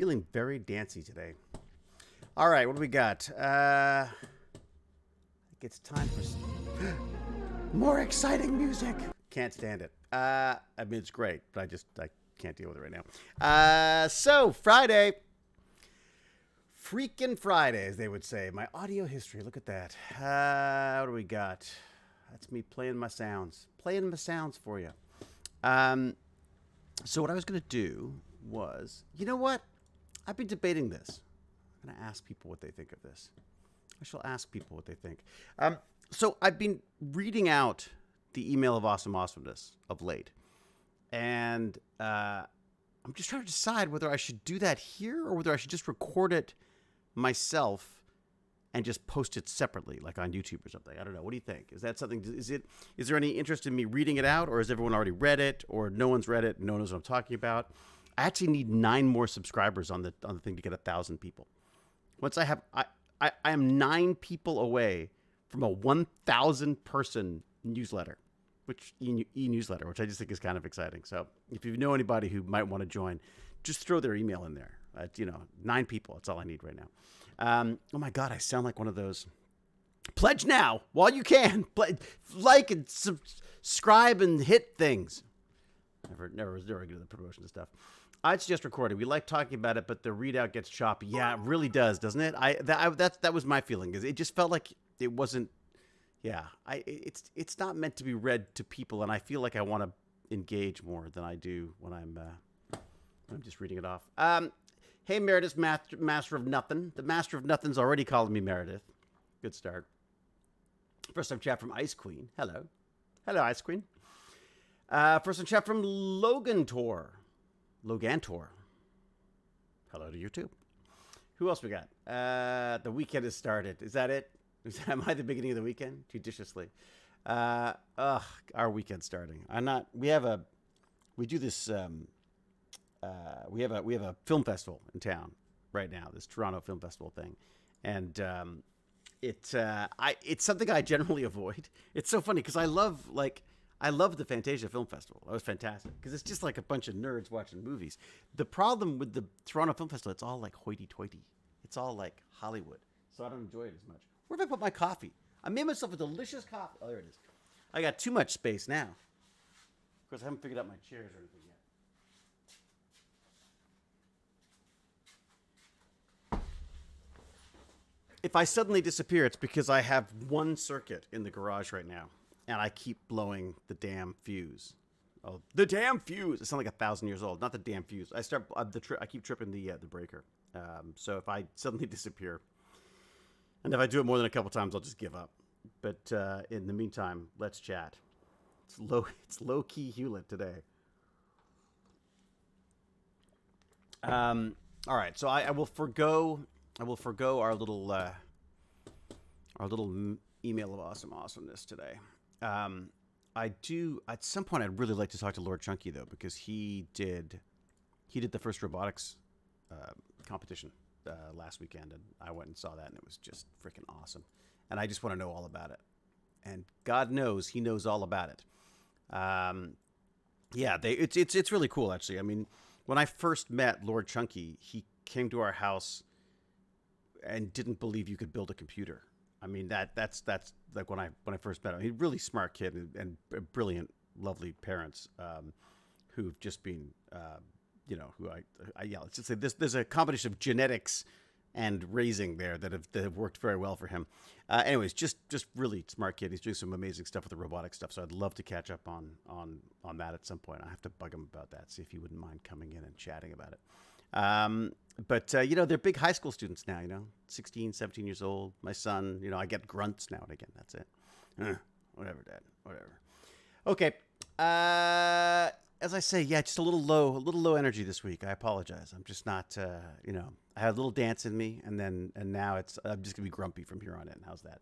Feeling very dancey today. All right, what do we got? I think it's time for more exciting music. Can't stand it. I mean, it's great, but I can't deal with it right now. So, Friday. Freaking Friday, as they would say. My audio history, look at that. What do we got? That's me playing my sounds. Playing my sounds for you. So what I was going to do was, you know what? I've been debating this. I'm going to ask people what they think of this. I shall ask people what they think. So I've been reading out the email of awesomeness of late. And I'm just trying to decide whether I should do that here or whether I should just record it myself and just post it separately, like on YouTube or something. I don't know. What do you think? Is that something? Is there any interest in me reading it out, or has everyone already read it, or no one's read it and no one knows what I'm talking about? I actually need 9 more subscribers on the thing to get 1,000 people. Once I have, I am 9 people away from a 1,000 person newsletter, which e-newsletter, which I just think is kind of exciting. So if you know anybody who might want to join, just throw their email in there. 9 people. That's all I need right now. Oh my God, I sound like one of those. Pledge now while you can. Like and subscribe and hit things. Never good at the promotion stuff. I'd suggest recording. We like talking about it, but the readout gets choppy. Yeah, it really does, doesn't it? That was my feeling. Is it just felt like it wasn't. Yeah, it's not meant to be read to people, and I feel like I want to engage more than I do when I'm just reading it off. Hey, Meredith, Master of Nothing. The Master of Nothing's already calling me Meredith. Good start. First time chat from Ice Queen. Hello. Hello, Ice Queen. First time chat from Logantor. Hello to you, too. Who else we got? The weekend has started. Is that it? Am I the beginning of the weekend? Judiciously. Our weekend's starting. We do this... we have a film festival in town right now, this Toronto Film Festival thing, and it's something I generally avoid. It's so funny because I love the Fantasia Film Festival. That was fantastic because it's just like a bunch of nerds watching movies. The problem with the Toronto Film Festival, it's all like hoity-toity. It's all like Hollywood, so I don't enjoy it as much. Where did I put my coffee? I made myself a delicious coffee. Oh, there it is. I got too much space now. Of course, I haven't figured out my chairs or anything yet. If I suddenly disappear, it's because I have one circuit in the garage right now, and I keep blowing the damn fuse. Oh, the damn fuse! It sounds like 1,000 years old. Not the damn fuse. I keep tripping the breaker. So if I suddenly disappear, and if I do it more than a couple times, I'll just give up. But in the meantime, let's chat. It's low key Hewlett today. All right, so I will forgo our little email of awesomeness today. I do at some point. I'd really like to talk to Lord Chunky though, because he did the FirstRobotics competition last weekend, and I went and saw that, and it was just freaking awesome. And I just want to know all about it. And God knows he knows all about it. It's really cool actually. I mean, when I first met Lord Chunky, he came to our house and didn't believe you could build a computer. I mean, that's like when I first met him. He's a really smart kid and brilliant, lovely parents who've just been, let's just say there's a combination of genetics and raising there that have worked very well for him. Anyways, just really smart kid. He's doing some amazing stuff with the robotic stuff. So I'd love to catch up on that at some point. I have to bug him about that, see if he wouldn't mind coming in and chatting about it. But they're big high school students now, 16, 17 years old. My son, I get grunts now and again. That's it. Whatever, Dad. Whatever. Okay. As I say, just a little low energy this week. I apologize. I'm just not, I had a little dance in me, and now I'm just gonna be grumpy from here on in. How's that?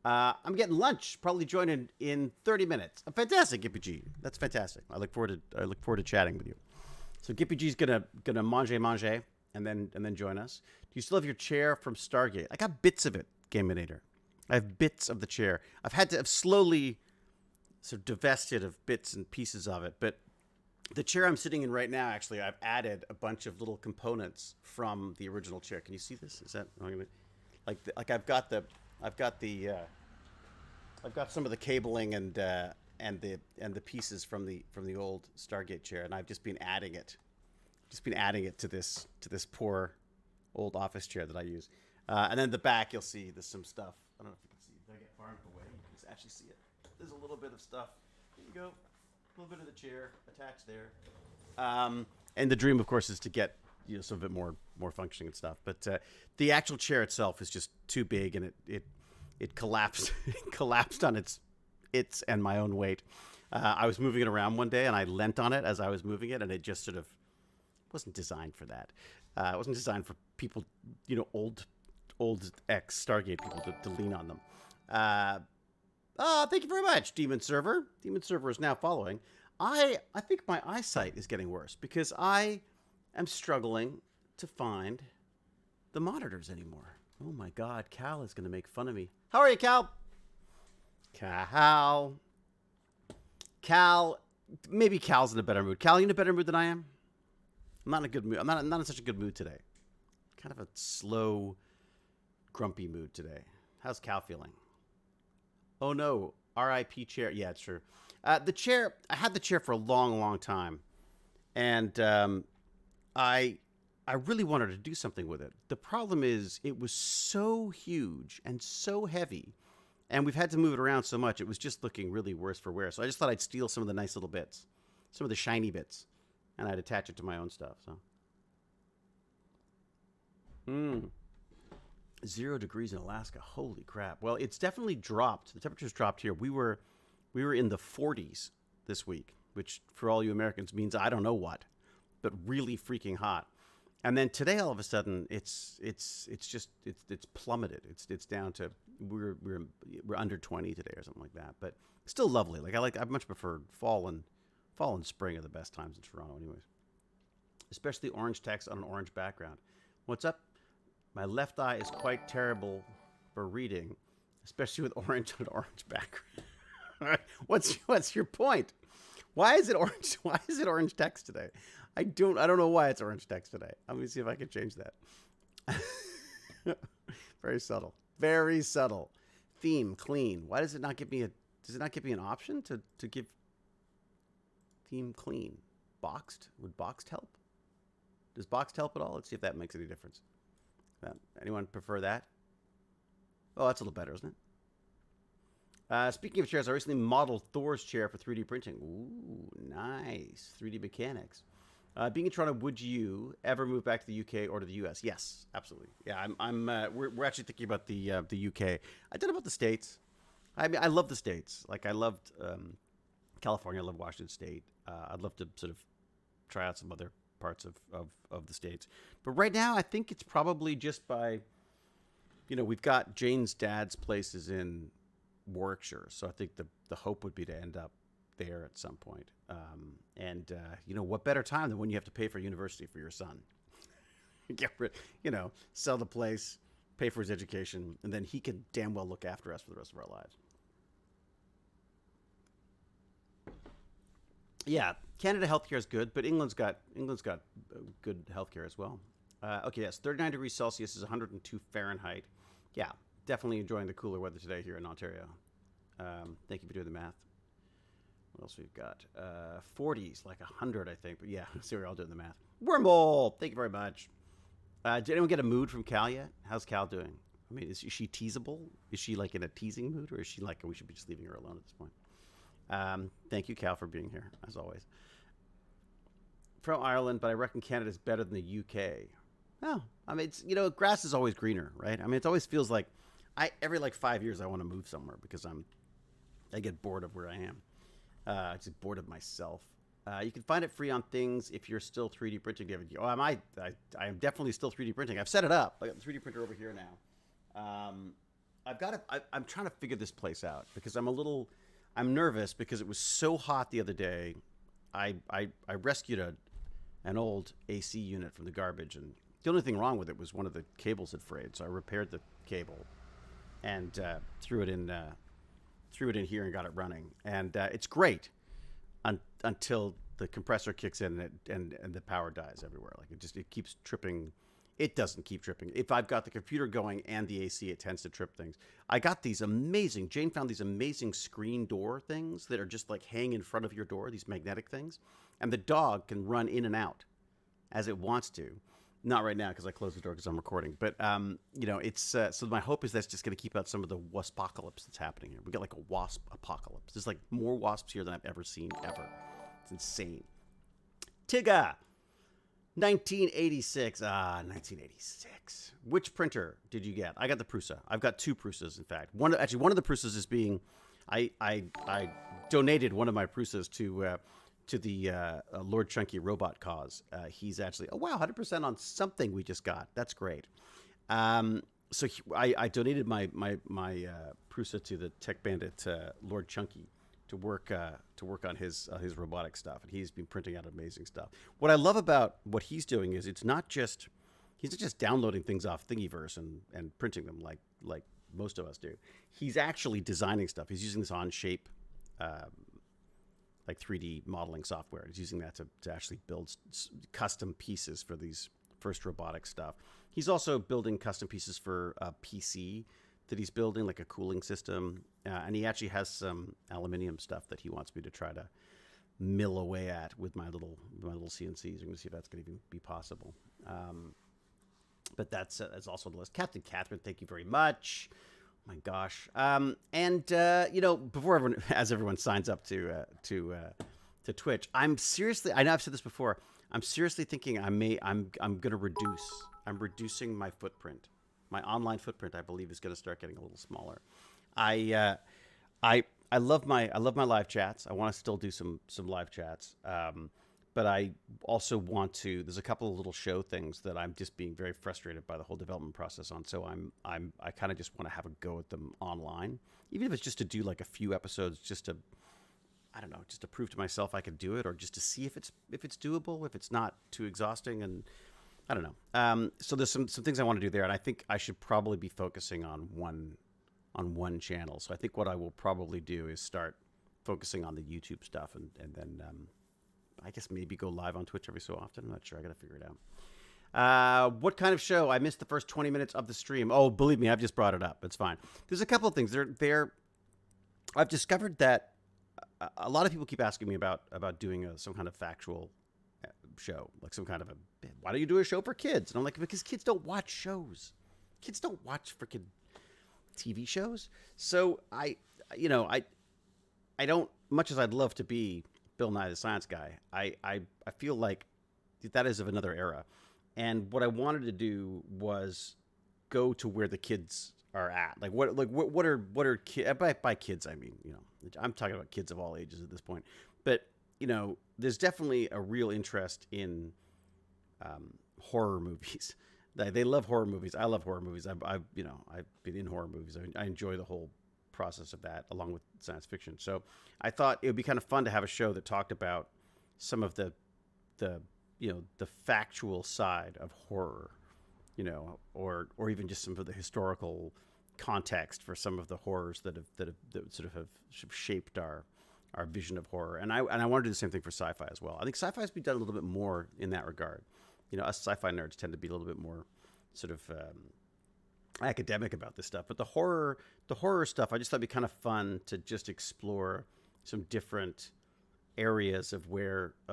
I'm getting lunch. Probably joining in 30 minutes. Fantastic, Gippy G. That's fantastic. I look forward to chatting with you. So Gippy G's gonna manger and then join us. Do you still have your chair from Stargate? I got bits of it, Gaminator. I have bits of the chair. I've slowly sort of divested of bits and pieces of it, but The chair I'm sitting in right now, actually, I've added a bunch of little components from the original chair. Can you see this? Is that like I've got the I've got some of the cabling and the pieces from the old Stargate chair, and I've just been adding it to this poor old office chair that I use. And then the back, you'll see there's some stuff. I don't know if you can see. If I get far enough away, you can just actually see it. There's a little bit of stuff. Here you go. A little bit of the chair attached there. And the dream, of course, is to get some of it more functioning and stuff. But the actual chair itself is just too big, and it collapsed. It collapsed on its and my own weight. I was moving it around one day, and I leant on it as I was moving it, and it just sort of wasn't designed for that. It wasn't designed for people, old ex Stargate people to lean on them. Thank you very much, Demon Server. Demon Server is now following. I think my eyesight is getting worse because I am struggling to find the monitors anymore. Oh my God, Cal is going to make fun of me. How are you, Cal? Cal, maybe Cal's in a better mood. Cal, you in a better mood than I am? I'm not in a good mood. I'm not in such a good mood today. Kind of a slow, grumpy mood today. How's Cal feeling? Oh no, R.I.P. chair. Yeah, it's true. The chair. I had the chair for a long, long time, and I really wanted to do something with it. The problem is, it was so huge and so heavy, and we've had to move it around so much. It was just looking really worse for wear. So I just thought I'd steal some of the nice little bits, some of the shiny bits, and I'd attach it to my own stuff. So. 0 degrees in Alaska. Holy crap. Well, it's definitely dropped. The temperature's dropped here. We were in the 40s this week, which for all you Americans means I don't know what, but really freaking hot. And then today, all of a sudden, it's plummeted. It's down to we're under 20 today or something like that. But still lovely. I much prefer fall and spring are the best times in Toronto, anyways. Especially orange text on an orange background. What's up? My left eye is quite terrible for reading, especially with orange on an orange background. What's your point? Why is it orange? Why is it orange text today? I don't know why it's orange text today. Let me see if I can change that. Very subtle. Very subtle. Theme clean. Why does it not give me an option to give theme clean? Boxed? Would boxed help? Does boxed help at all? Let's see if that makes any difference. Anyone prefer that? Oh, that's a little better, isn't it? Speaking of chairs, I recently modeled Thor's chair for 3D printing. Ooh, nice. 3D mechanics. Being in Toronto, would you ever move back to the UK or to the US? Yes, absolutely. Yeah, we're actually thinking about the UK. I did about the States. I mean, I love the States. Like, I loved California. I love Washington State. I'd love to sort of try out some other parts of the States. But right now, I think it's probably just by, we've got Jane's dad's places in Warwickshire. So I think the hope would be to end up there at some point. What better time than when you have to pay for university for your son? Sell the place, pay for his education, and then he can damn well look after us for the rest of our lives. Yeah, Canada healthcare is good, but England's got good healthcare as well. Okay, yes, 39 degrees Celsius is 102 Fahrenheit. Yeah, definitely enjoying the cooler weather today here in Ontario. Thank you for doing the math. What else we've got? 40s, like 100, I think. But yeah, so we're all doing the math. Wormhole, thank you very much. Did anyone get a mood from Cal yet? How's Cal doing? I mean, is she teasable? Is she like in a teasing mood, or is she like we should be just leaving her alone at this point? Thank you, Cal, for being here, as always. From Ireland, but I reckon Canada's better than the UK. Oh, I mean, it's, grass is always greener, right? I mean, it always feels like every 5 years I want to move somewhere because I get bored of where I am. I get bored of myself. You can find it free on things if you're still 3D printing, David. Oh, I am definitely still 3D printing. I've set it up. I got the 3D printer over here now. I'm trying to figure this place out because I'm nervous because it was so hot the other day. I rescued an old AC unit from the garbage, and the only thing wrong with it was one of the cables had frayed. So I repaired the cable and threw it in here and got it running. And it's great until the compressor kicks in and the power dies everywhere. Like it keeps tripping. It doesn't keep tripping. If I've got the computer going and the AC, it tends to trip things. Jane found these amazing screen door things that are just like hang in front of your door, these magnetic things. And the dog can run in and out as it wants to. Not right now because I closed the door because I'm recording. But, it's so my hope is that's just going to keep out some of the waspocalypse that's happening here. We got like a wasp apocalypse. There's like more wasps here than I've ever seen ever. It's insane. Tigga! 1986. 1986. Which printer did you get? I got the Prusa. I've got two Prusas, in fact. One of the Prusas is being... I donated one of my Prusas to the Lord Chunky robot cause. He's actually... Oh, wow, 100% on something we just got. That's great. I donated my Prusa to the Tech Bandit Lord Chunky to work on his robotic stuff, and he's been printing out amazing stuff. What I love about what he's doing is he's not just downloading things off Thingiverse and printing them like most of us do. He's actually designing stuff. He's using this Onshape like 3D modeling software. He's using that to actually build custom pieces for these FirstRobotics stuff. He's also building custom pieces for a PC that he's building, like a cooling system, and he actually has some aluminium stuff that he wants me to try to mill away at with my little CNCs. We're going to see if that's going to even be possible. But that's also on the list. Captain Catherine, thank you very much. Oh my gosh. Before everyone signs up to Twitch, I'm seriously, I know I've said this before, I'm seriously thinking I'm going to reduce. I'm reducing my footprint. My online footprint, I believe, is going to start getting a little smaller. I love my live chats. I want to still do some live chats, but I also want to. There's a couple of little show things that I'm just being very frustrated by the whole development process on. So I kind of just want to have a go at them online, even if it's just to do like a few episodes, just to prove to myself I could do it, or just to see if it's doable, if it's not too exhausting, and I don't know. So there's some things I want to do there, and I think I should probably be focusing on one channel. So I think what I will probably do is start focusing on the YouTube stuff, and then I guess maybe go live on Twitch every so often. I'm not sure. I got to figure it out. What kind of show? I missed the first 20 minutes of the stream. Oh, believe me, I've just brought it up. It's fine. There's a couple of things. I've discovered that a lot of people keep asking me about doing some kind of factual show, like some kind of why don't you do a show for kids? And I'm like, because kids don't watch shows. Kids don't watch freaking TV shows. So I don't, much as I'd love to be Bill Nye the Science Guy, I feel like that is of another era. And what I wanted to do was go to where the kids are at. What are kids? By kids, I mean, I'm talking about kids of all ages at this point. But there's definitely a real interest in horror movies. They love horror movies. I love horror movies. I've been in horror movies. I enjoy the whole process of that, along with science fiction. So I thought it would be kind of fun to have a show that talked about some of the factual side of horror, or even just some of the historical context for some of the horrors that sort of have shaped our vision of horror. And I want to do the same thing for sci-fi as well. I think sci-fi has been done a little bit more in that regard. Us sci-fi nerds tend to be a little bit more sort of academic about this stuff. But the horror stuff, I just thought it'd be kind of fun to just explore some different areas of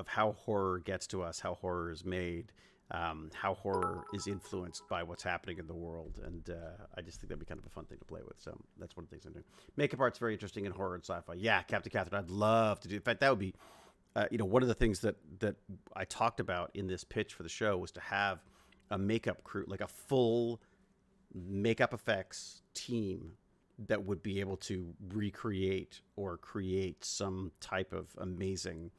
how horror gets to us, how horror is made, how horror is influenced by what's happening in the world. And I just think that'd be kind of a fun thing to play with. So that's one of the things I'm doing. Makeup art's very interesting in horror and sci-fi. Yeah, Captain Catherine, I'd love to do. In fact, that would be, one of the things that I talked about in this pitch for the show was to have a makeup crew, like a full makeup effects team that would be able to recreate or create some type of amazing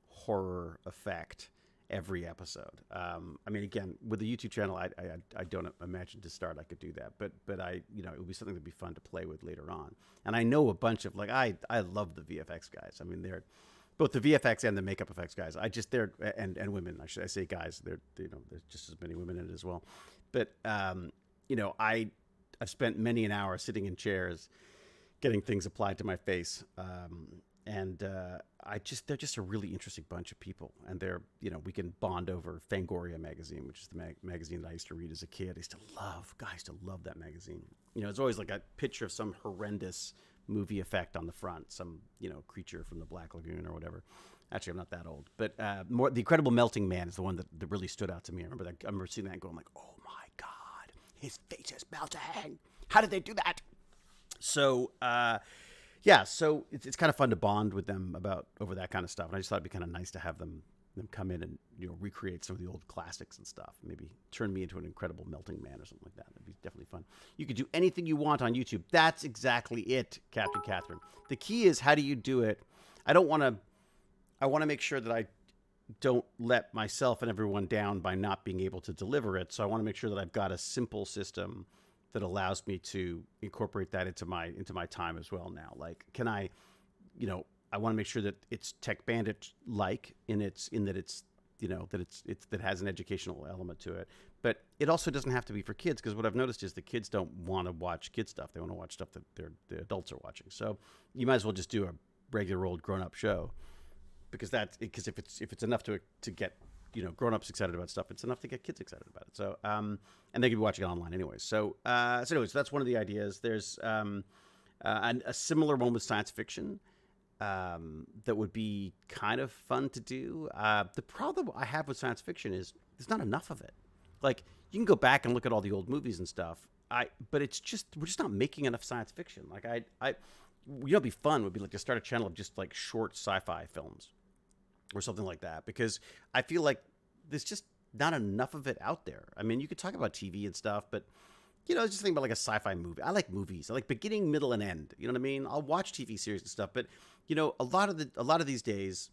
horror effect every episode. I mean, again, with the YouTube channel, I don't imagine to start I could do that, but it would be something that'd be fun to play with later on. And I know a bunch of I love the VFX guys. I mean, they're both the VFX and the makeup effects guys. And women. I say guys. There's just as many women in it as well. But I've spent many an hour sitting in chairs, getting things applied to my face. and they're just a really interesting bunch of people, and they're, we can bond over Fangoria magazine, which is the magazine that I used to read as a kid. I used to love that magazine. It's always like a picture of some horrendous movie effect on the front, some creature from the Black Lagoon or whatever. Actually, I'm not that old, but more The Incredible Melting Man is the one that really stood out to me. I remember seeing that and going like, oh my god, his face is melting. How did they do that? So yeah, so it's kind of fun to bond with them over that kind of stuff. And I just thought it'd be kind of nice to have them come in and recreate some of the old classics and stuff. Maybe turn me into an Incredible Melting Man or something like that. It'd be definitely fun. You could do anything you want on YouTube. That's exactly it, Captain Catherine. The key is, how do you do it? I want to make sure that I don't let myself and everyone down by not being able to deliver it. So I want to make sure that I've got a simple system that allows me to incorporate that into my time as well now. Like, can I want to make sure that it's Tech Bandit like that it has an educational element to it. But it also doesn't have to be for kids, because what I've noticed is the kids don't want to watch kid stuff. They want to watch stuff that the adults are watching. So you might as well just do a regular old grown-up show, because if it's enough to get grown-ups excited about stuff, it's enough to get kids excited about it. So and they could be watching it online anyway. So anyways, that's one of the ideas. There's a similar one with science fiction that would be kind of fun to do. The problem I have with science fiction is there's not enough of it. Like, you can go back and look at all the old movies and stuff, but we're just not making enough science fiction. Like, it'd be fun would be like to start a channel of just like short sci-fi films or something like that, because I feel like there's just not enough of it out there. I mean, you could talk about TV and stuff, but just think about like a sci-fi movie. I like movies. I like beginning, middle, and end. You know what I mean? I'll watch TV series and stuff, but a lot of these days,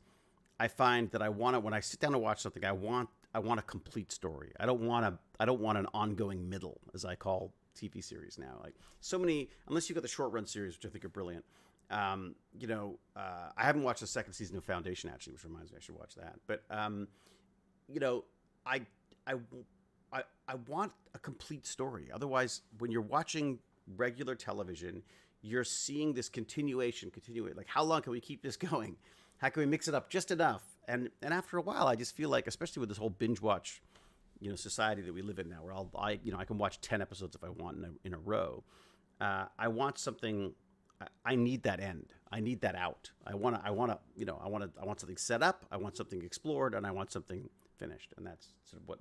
I find that when I sit down to watch something, I want a complete story. I don't want an ongoing middle, as I call TV series now. Like, so many, unless you've got the short run series, which I think are brilliant. I haven't watched the second season of Foundation, actually, which reminds me I should watch that. But I want a complete story. Otherwise, when you're watching regular television, you're seeing this continuation. Like, how long can we keep this going? How can we mix it up just enough? And after a while, I just feel like, especially with this whole binge watch, society that we live in now, where I can watch 10 episodes if I want in a row. I want something. I need that end. I need that out. I want something set up. I want something explored, and I want something finished. And that's sort of what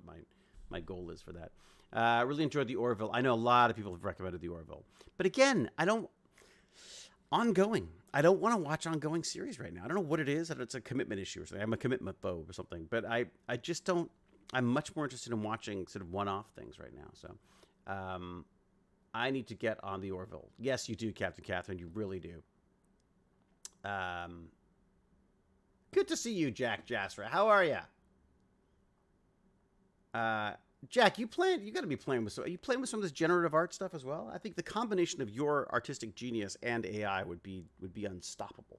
my goal is for that. I really enjoyed the Orville. I know a lot of people have recommended the Orville, but again, I don't want to watch ongoing series right now. I don't know what it is. It's a commitment issue or something. I'm a commitment phobe or something, but I just don't. I'm much more interested in watching sort of one-off things right now. So, I need to get on the Orville. Yes, you do, Captain Catherine. You really do. Good to see you, Jack Jasper. How are you? Jack, you got to be playing with are you playing with some of this generative art stuff as well? I think the combination of your artistic genius and AI would be unstoppable.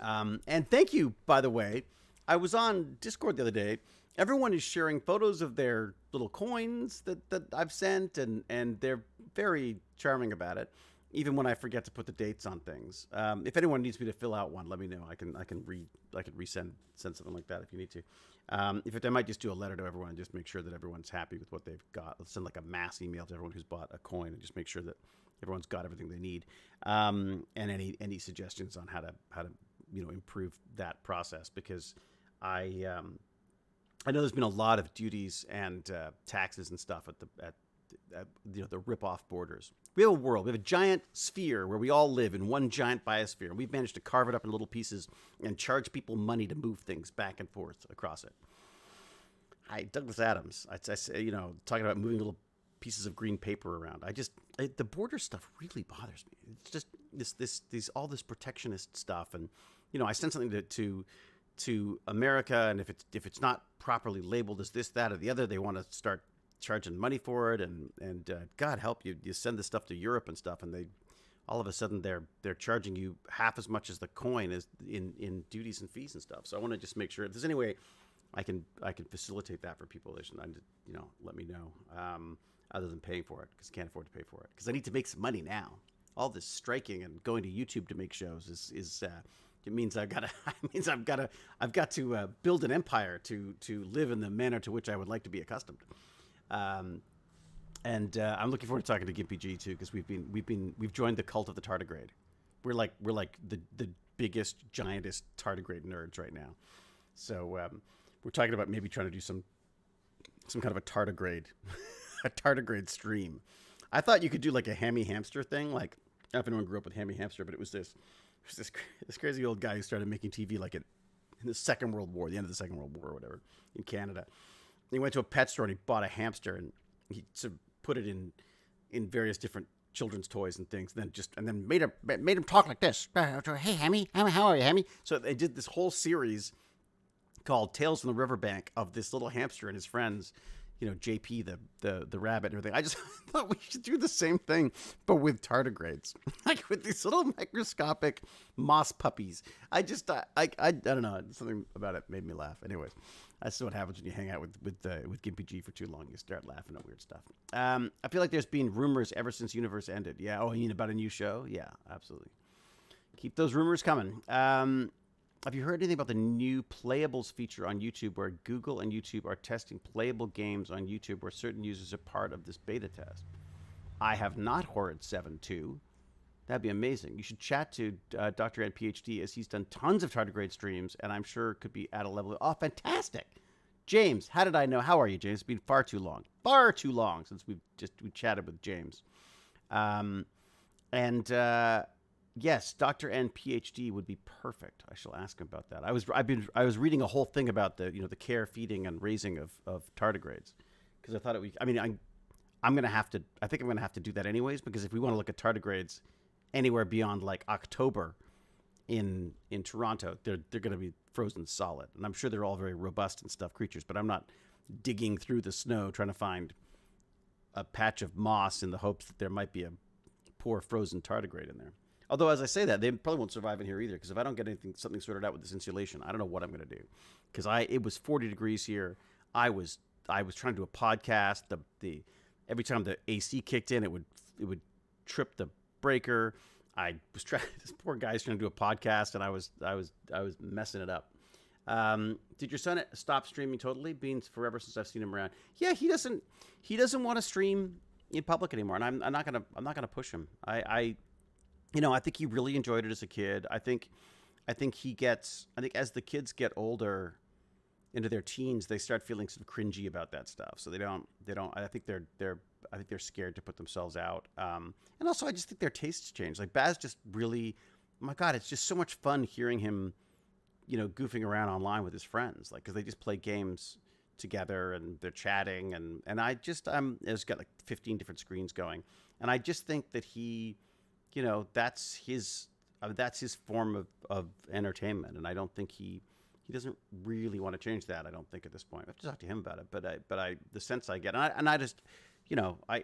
And thank you, by the way. I was on Discord the other day. Everyone is sharing photos of their little coins that I've sent, and they're very charming about it, even when I forget to put the dates on things. If anyone needs me to fill out one, let me know. I can send something like that if you need to. In fact, I might just do a letter to everyone and just make sure that everyone's happy with what they've got. Let's send like a mass email to everyone who's bought a coin and just make sure that everyone's got everything they need. And any suggestions on how to improve that process, because I know there's been a lot of duties and taxes and stuff at the rip-off borders. We have a world. We have a giant sphere where we all live in one giant biosphere. And we've managed to carve it up in little pieces and charge people money to move things back and forth across it. Douglas Adams, talking about moving little pieces of green paper around. The border stuff really bothers me. It's just all this protectionist stuff, and I send something to America, and if it's not properly labeled as this, that, or the other, they want to start charging money for it, and God help you, you send this stuff to Europe and stuff, and they all of a sudden they're charging you half as much as the coin is in duties and fees and stuff. So I want to just make sure if there's any way I can facilitate that for people. They should let me know, other than paying for it, because I can't afford to pay for it, because I need to make some money now. all this striking and going to YouTube to make shows is it means I've got to I've got to build an empire to live in the manner to which I would like to be accustomed. And I'm looking forward to talking to Gimpy G too, because we've joined the cult of the tardigrade. We're like the biggest, giantest tardigrade nerds right now. So we're talking about maybe trying to do some kind of a tardigrade a tardigrade stream. I thought you could do like a hammy hamster thing. Like, I don't know if anyone grew up with hammy hamster, but it was this crazy old guy who started making TV like in the Second World War, the end of the Second World War or whatever, in Canada. And he went to a pet store and he bought a hamster, and he sort of put it in various different children's toys and things, and then made him talk like this. Hey, Hammy, how are you, Hammy? So they did this whole series called Tales from the Riverbank of this little hamster and his friends, JP the rabbit and everything. I just thought we should do the same thing, but with tardigrades, like with these little microscopic moss puppies. I don't know, something about it made me laugh. Anyways, that's what happens when you hang out with Gimpy G for too long. You start laughing at weird stuff. I feel like there's been rumors ever since Universe ended. Yeah. Oh, you mean about a new show? Yeah, absolutely. Keep those rumors coming. Have you heard anything about the new Playables feature on YouTube, where Google and YouTube are testing playable games on YouTube where certain users are part of this beta test? I have not, Horrid72. That'd be amazing. You should chat to Dr. Ed PhD, as he's done tons of tardigrade streams, and I'm sure could be at a level. Oh, fantastic. James, how did I know? How are you, James? It's been far too long since we chatted with James. Yes, Dr. N PhD would be perfect. I shall ask him about that. I was reading a whole thing about the care, feeding, and raising of tardigrades, because I thought it would. I mean, I'm gonna have to. I think I'm gonna have to do that anyways, because if we want to look at tardigrades anywhere beyond like October in Toronto, they're gonna be frozen solid, and I'm sure they're all very robust and stuff creatures. But I'm not digging through the snow trying to find a patch of moss in the hopes that there might be a poor frozen tardigrade in there. Although, as I say that, they probably won't survive in here either, because if I don't get something sorted out with this insulation, I don't know what I'm going to do. Because it was 40 degrees here. I was trying to do a podcast. Every time the AC kicked in, it would trip the breaker. This poor guy's trying to do a podcast, and I was messing it up. Did your son stop streaming totally? Been forever since I've seen him around. Yeah, he doesn't want to stream in public anymore, and I'm not gonna push him. I think he really enjoyed it as a kid. I think as the kids get older into their teens, they start feeling sort of cringy about that stuff. So they don't, I think they're scared to put themselves out. And also I just think their tastes change. Like Baz just really, oh my God, it's just so much fun hearing him, goofing around online with his friends. Like, cause they just play games together and they're chatting. And it's got like 15 different screens going. And I just think that he, that's his form of entertainment, and I don't think he doesn't really want to change that. I don't think at this point. I have to talk to him about it, but the sense I get, and I just, I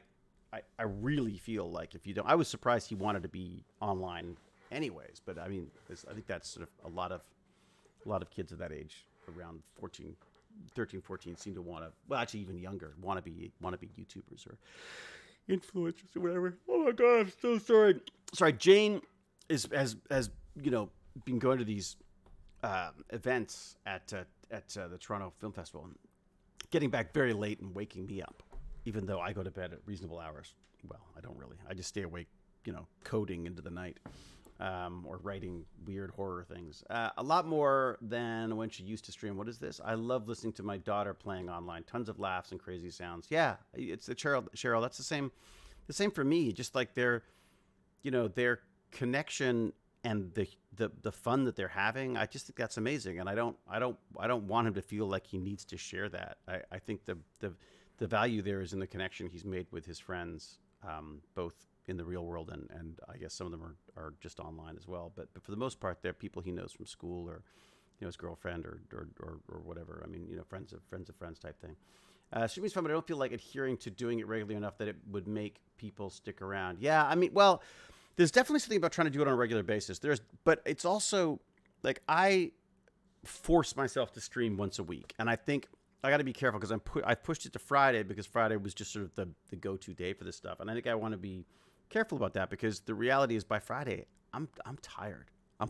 really feel like if you don't, I was surprised he wanted to be online anyways. But I mean, I think that's sort of a lot of kids of that age, around 13, 14, seem to want to. Well, actually, even younger, want to be YouTubers or influencers or whatever. Oh my God, I'm so sorry. Sorry, Jane has been going to these events at the Toronto Film Festival, and getting back very late and waking me up, even though I go to bed at reasonable hours. Well, I don't really. I just stay awake, coding into the night, or writing weird horror things. A lot more than when she used to stream. What is this? I love listening to my daughter playing online. Tons of laughs and crazy sounds. Yeah, it's the Cheryl. That's the same for me. Just like their connection and the fun that they're having. I just think that's amazing. And I don't want him to feel like he needs to share that. I think the value there is in the connection he's made with his friends, both in the real world and I guess some of them are just online as well. But for the most part, they're people he knows from school or his girlfriend or whatever. I mean, friends of friends type thing. Streaming's fun, but I don't feel like adhering to doing it regularly enough that it would make people stick around. Yeah, I mean, well, there's definitely something about trying to do it on a regular basis. But it's also like I force myself to stream once a week, and I think I got to be careful because I pushed it to Friday because Friday was just sort of the go-to day for this stuff, and I think I want to be careful about that because the reality is by Friday, I'm tired. I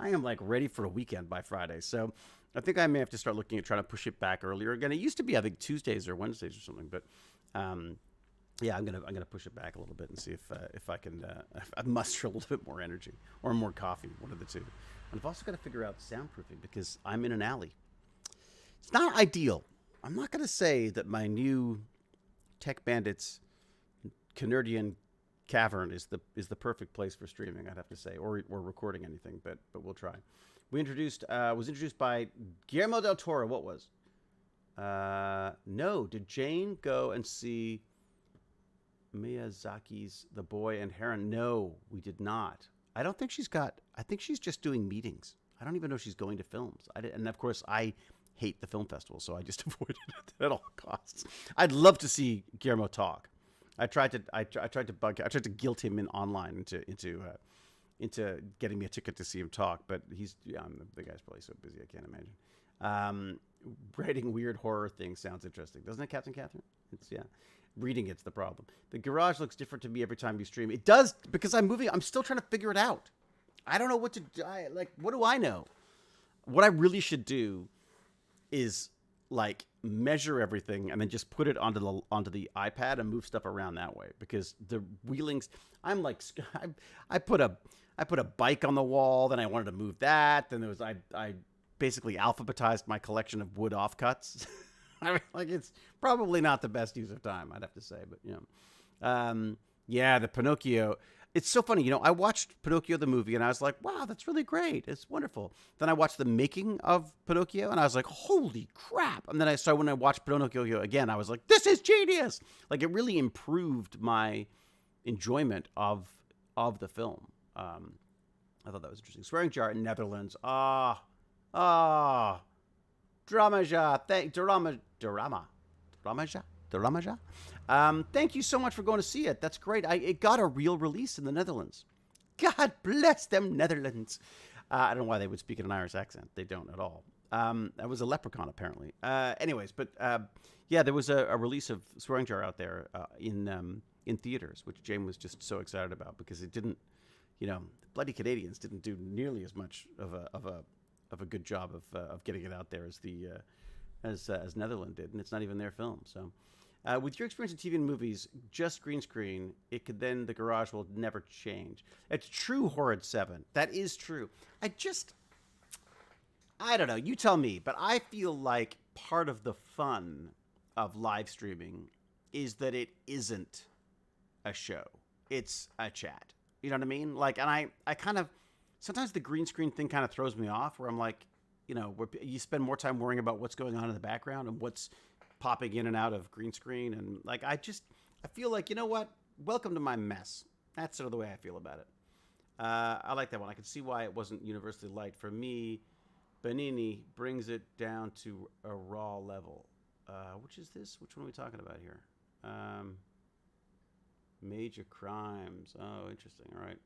am like ready for a weekend by Friday. So I think I may have to start looking at trying to push it back earlier again. It used to be, I think, Tuesdays or Wednesdays or something, but yeah, I'm gonna push it back a little bit and see if I can if I muster a little bit more energy or more coffee, one of the two. And I've also got to figure out soundproofing because I'm in an alley. It's not ideal. I'm not gonna say that my new Tech Bandits Canardian cavern is the perfect place for streaming. I'd have to say, or recording anything, but we'll try. We was introduced by Guillermo del Toro. What was? No, did Jane go and see Miyazaki's The Boy and Heron? No, we did not. I don't think she's got. I think she's just doing meetings. I don't even know if she's going to films. And of course, I hate the film festival, so I just avoided it at all costs. I'd love to see Guillermo talk. I tried to guilt him in online into getting me a ticket to see him talk, but the guy's probably so busy I can't imagine. Writing weird horror things sounds interesting, doesn't it, Captain Catherine? Reading it's the problem. The garage looks different to me every time you stream. It does because I'm moving. I'm still trying to figure it out. I don't know what to do. What do I know? What I really should do is like measure everything and then just put it onto the iPad and move stuff around that way because the wheelings. I'm like I put a bike on the wall. Then I wanted to move that. Then there was I basically alphabetized my collection of wood offcuts. I mean, like it's probably not the best use of time, I'd have to say, but yeah, the Pinocchio. It's so funny, I watched Pinocchio the movie and I was like, wow, that's really great. It's wonderful. Then I watched the making of Pinocchio and I was like, holy crap. And then when I watched Pinocchio again, I was like, this is genius. Like it really improved my enjoyment of the film. I thought that was interesting. Swearing jar in Netherlands. Dramaja. Dramaja. Thank you so much for going to see it. That's great. It got a real release in the Netherlands. God bless them Netherlands. I don't know why they would speak in an Irish accent. They don't at all. That was a leprechaun, apparently. Anyways, but yeah, there was a release of Swearing Jar out there in theaters, which Jane was just so excited about because it didn't, bloody Canadians didn't do nearly as much of a good job of getting it out there as Netherlands did, and it's not even their film. So, with your experience in TV and movies, just green screen, the garage will never change. It's true, Horrid 7. That is true. I don't know. You tell me, but I feel like part of the fun of live streaming is that it isn't a show. It's a chat. You know what I mean? Like, and I kind of, sometimes the green screen thing kind of throws me off where I'm like, where you spend more time worrying about what's going on in the background and what's popping in and out of green screen. And like, I feel like, you know what? Welcome to my mess. That's sort of the way I feel about it. I like that one. I can see why it wasn't universally liked. For me, Benini brings it down to a raw level. Which is this? Which one are we talking about here? Major Crimes. Oh, interesting. All right.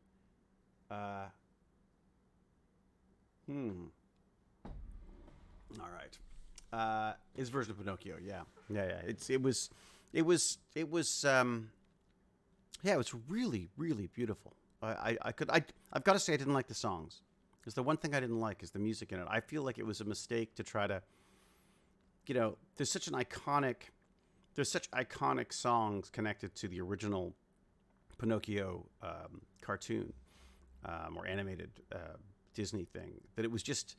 All right. His version of Pinocchio. Yeah. It was really, really beautiful. I've got to say I didn't like the songs. Because the one thing I didn't like is the music in it. I feel like it was a mistake to try to, there's such iconic songs connected to the original Pinocchio cartoon or animated Disney thing that it was just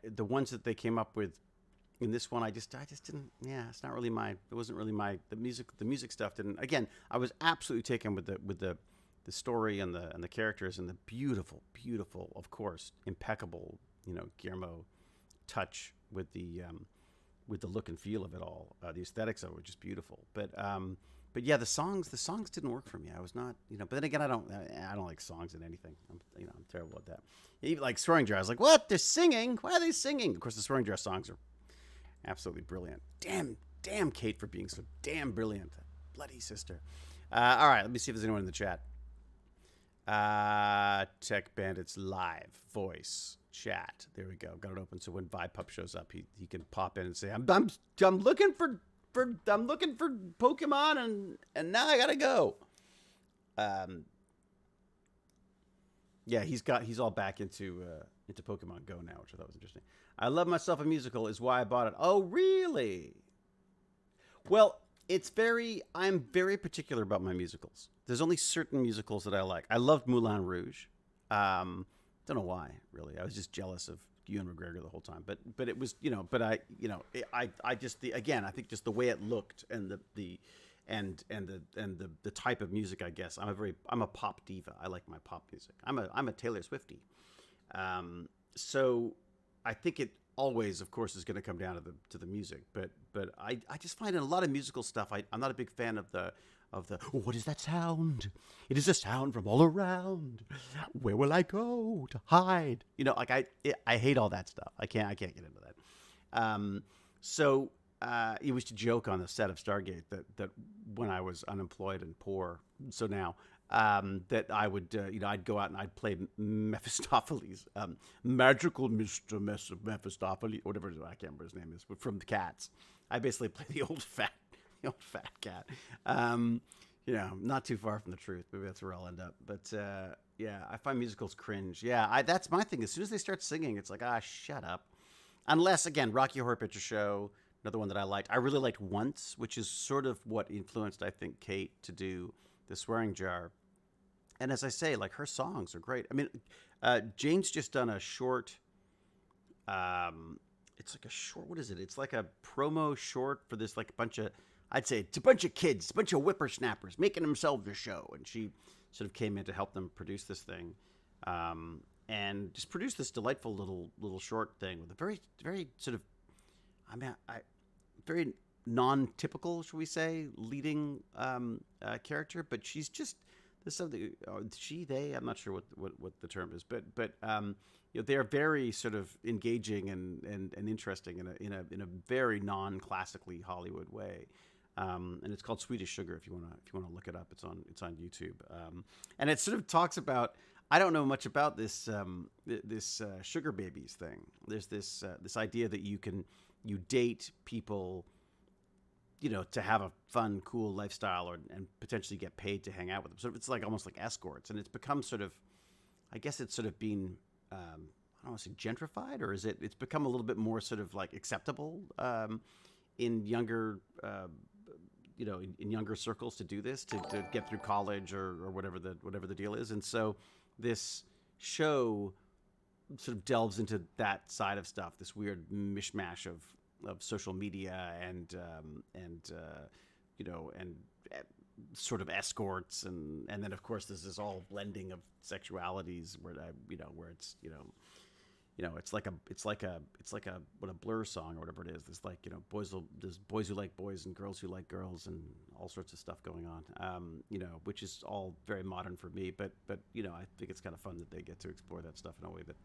the ones that they came up with in this one. I just didn't. Yeah, it's not really my. It wasn't really my. The music stuff didn't. Again, I was absolutely taken with the story and the characters and the beautiful, of course, impeccable, Guillermo touch with the look and feel of it all. The aesthetics of it were just beautiful. But yeah, the songs didn't work for me. I was not, But then again, I don't like songs in anything. I'm terrible at that. Even like Swearing Jar, I was like, what? They're singing? Why are they singing? Of course, the Swearing Jar songs are absolutely brilliant. Damn, Kate for being so damn brilliant. Bloody sister. All right, let me see if there's anyone in the chat. Tech Bandits live voice chat. There we go. Got it open so when ViPup shows up, he can pop in and say, I'm looking for Pokemon and now I gotta go. Um, yeah, he's all back into Pokemon Go now, which I thought was interesting. I love myself a musical is why I bought it. Oh, really? Well, I'm very particular about my musicals. There's only certain musicals that I like. I loved Moulin Rouge. Don't know why, really. I was just jealous of Ewan McGregor the whole time. But it was, but I just again, I think just the way it looked and the type of music, I guess. I'm a pop diva. I like my pop music. I'm a Taylor Swiftie. So I think it always, of course, is going to come down to the music. But I just find in a lot of musical stuff, I'm not a big fan of the oh, what is that sound? It is a sound from all around. Where will I go to hide? Like I hate all that stuff. I can't get into that. So it was to joke on the set of Stargate that when I was unemployed and poor, so now that I would, I'd go out and I'd play Mephistopheles, magical Mr. Mephistopheles, whatever I can't remember his name is, but from the Cats. I basically play the old fat cat. Not too far from the truth. Maybe that's where I'll end up. But yeah, I find musicals cringe. Yeah, that's my thing. As soon as they start singing, it's like, shut up. Unless, again, Rocky Horror Picture Show, another one that I liked. I really liked Once, which is sort of what influenced, I think, Kate to do The Swearing Jar. And as I say, like, her songs are great. I mean, Jane's just done a short. It's like a short. What is it? It's like a promo short for this, like, I'd say it's a bunch of kids, a bunch of whippersnappers making themselves a show. And she sort of came in to help them produce this thing. And just produced this delightful little short thing with a very, very sort of, very non-typical, shall we say, leading character. But she's just there's something. They. I'm not sure what the term is, but they are very sort of engaging and interesting in a very non-classically Hollywood way. And it's called Swedish Sugar. If you want to look it up, it's on YouTube. And it sort of talks about. I don't know much about this sugar babies thing. There's this idea that you date people, to have a fun, cool lifestyle and potentially get paid to hang out with them. So it's like almost like escorts, and it's become sort of, I guess it's sort of been, I don't want to say gentrified, or it's become a little bit more sort of like acceptable in younger. In younger circles to do this to get through college or whatever the deal is, and so this show sort of delves into that side of stuff, this weird mishmash of social media and sort of escorts and then of course there's this all blending of sexualities where it's it's like a what a Blur song or whatever it is. There's like there's boys who like boys and girls who like girls and all sorts of stuff going on. Which is all very modern for me, but I think it's kind of fun that they get to explore that stuff in a way that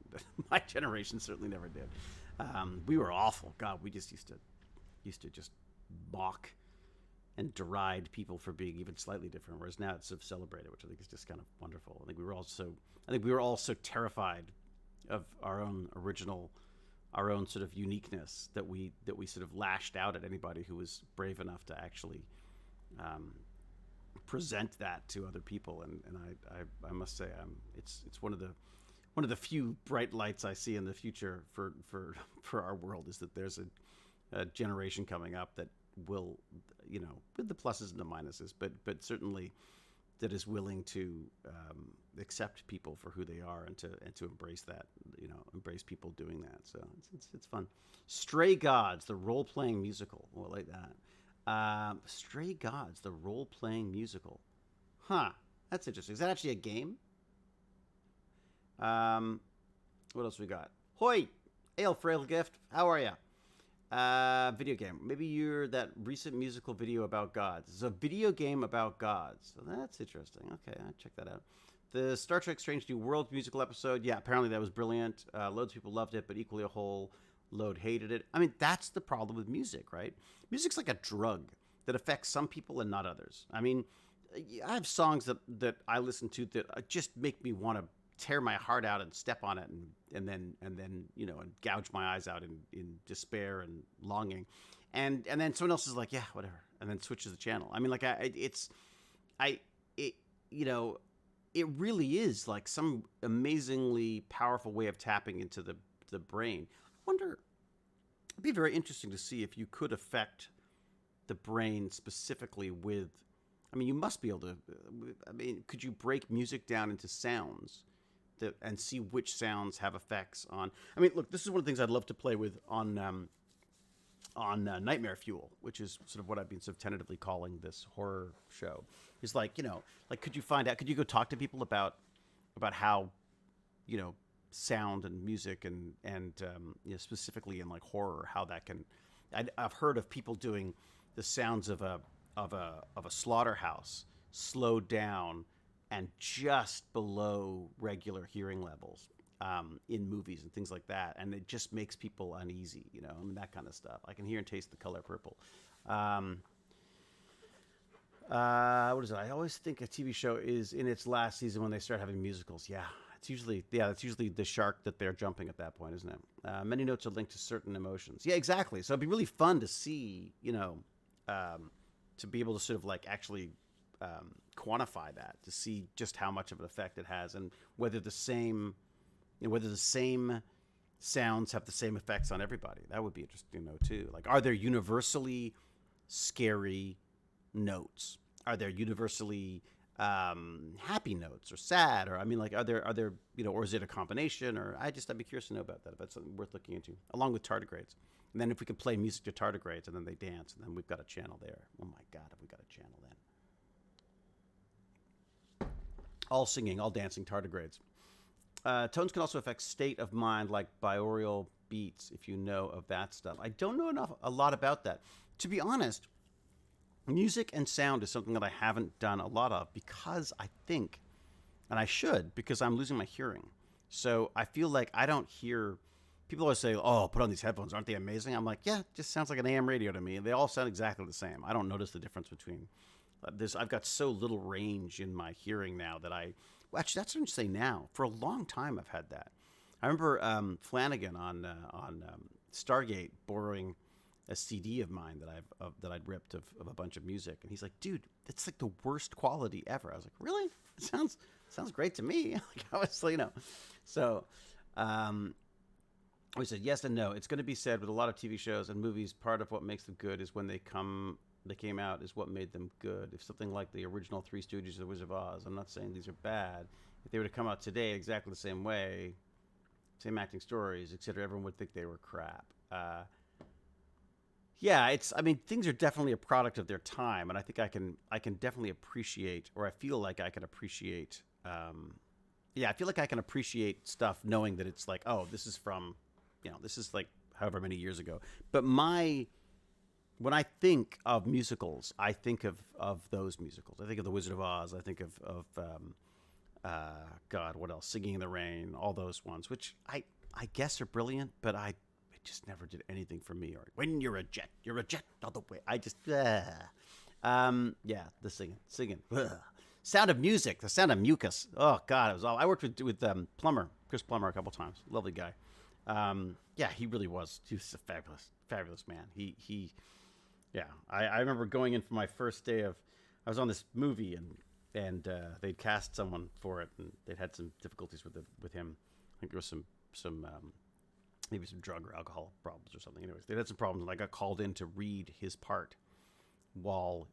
my generation certainly never did. We were awful. God, we just used to just mock and deride people for being even slightly different, whereas now it's sort of celebrated, which I think is just kind of wonderful. I think we were all so terrified of our own sort of uniqueness that we sort of lashed out at anybody who was brave enough to actually present that to other people. And I must say it's one of the few bright lights I see in the future for our world is that there's a generation coming up that will, with the pluses and the minuses, but certainly that is willing to accept people for who they are and to embrace that, embrace people doing that. So it's fun. Stray Gods, the role-playing musical. Oh, I like that. Stray Gods, the role-playing musical. Huh. That's interesting. Is that actually a game? What else we got? Hoi! Hail, Frail Gift. How are ya? Video game. Maybe you're that recent musical video about gods. It's a video game about gods. So that's interesting. Okay, I'll check that out. The Star Trek Strange New Worlds musical episode. Yeah, apparently that was brilliant. Loads of people loved it, but equally a whole load hated it. I mean, that's the problem with music, right? Music's like a drug that affects some people and not others. I mean, I have songs that I listen to that just make me want to tear my heart out and step on it and then and gouge my eyes out in despair and longing, and then someone else is like, yeah, whatever, and then switches the channel. I mean, like you know, it really is like some amazingly powerful way of tapping into the brain. I wonder, it'd be very interesting to see if you could affect the brain specifically with. I mean, you must be able to. I mean, could you break music down into sounds that and see which sounds have effects on? I mean, look, this is one of the things I'd love to play with on Nightmare Fuel, which is sort of what I've been sort of tentatively calling this horror show. Is like, like could you find out? Could you go talk to people about how, sound and music and specifically in like horror, how that can. I've heard of people doing the sounds of a slaughterhouse slowed down and just below regular hearing levels in movies and things like that, and it just makes people uneasy. I mean, that kind of stuff. I can hear and taste the color purple. What is it? I always think a TV show is in its last season when they start having musicals. Yeah, it's usually the shark that they're jumping at that point, isn't it? Many notes are linked to certain emotions. Yeah, exactly. So it'd be really fun to see, to be able to sort of like actually quantify that, to see just how much of an effect it has, and whether the same sounds have the same effects on everybody. That would be interesting to know too. Like, are there universally scary notes? Are there universally happy notes or sad? Or I mean, like, are there or is it a combination? Or I'd be curious to know about that. If that's something worth looking into, along with tardigrades. And then if we could play music to tardigrades and then they dance, and then we've got a channel there. Oh my God, have we got a channel then? All singing, all dancing tardigrades. Tones can also affect state of mind, like binaural beats, if you know of that stuff. I don't know a lot about that. To be honest, music and sound is something that I haven't done a lot of because I think, and I should, because I'm losing my hearing. So I feel like I don't hear. People always say, "Oh, put on these headphones. Aren't they amazing?" I'm like, yeah, it just sounds like an AM radio to me. They all sound exactly the same. I don't notice the difference between this. I've got so little range in my hearing now that actually, that's what I'm saying now. For a long time, I've had that. I remember Flanagan on Stargate borrowing a CD of mine that I'd ripped of a bunch of music, and he's like, "Dude, that's like the worst quality ever." I was like, "Really? It sounds great to me." Like, I was, so. We said yes and no. It's going to be said with a lot of TV shows and movies, part of what makes them good is when they came out is what made them good. If something like the original Three Stooges or The Wizard of Oz, I'm not saying these are bad. If they were to come out today exactly the same way, same acting stories, etc., everyone would think they were crap. Yeah, things are definitely a product of their time, and I think I can definitely appreciate, or I feel like I can appreciate. I feel like I can appreciate stuff knowing that it's like, oh, this is from. This is like however many years ago. But when I think of musicals, I think of those musicals. I think of The Wizard of Oz. I think of God, what else? Singing in the Rain, all those ones, which I guess are brilliant, but it just never did anything for me. Or when you're a jet all the way. I just, the singing. Ugh. Sound of Music, the sound of mucus. Oh God, it was all. I worked with Chris Plummer, a couple times. Lovely guy. He really was. He was a fabulous man. I remember going in for my first day I was on this movie and they'd cast someone for it, and they'd had some difficulties with him. I think there was some maybe some drug or alcohol problems or something. Anyways, they had some problems, and I got called in to read his part while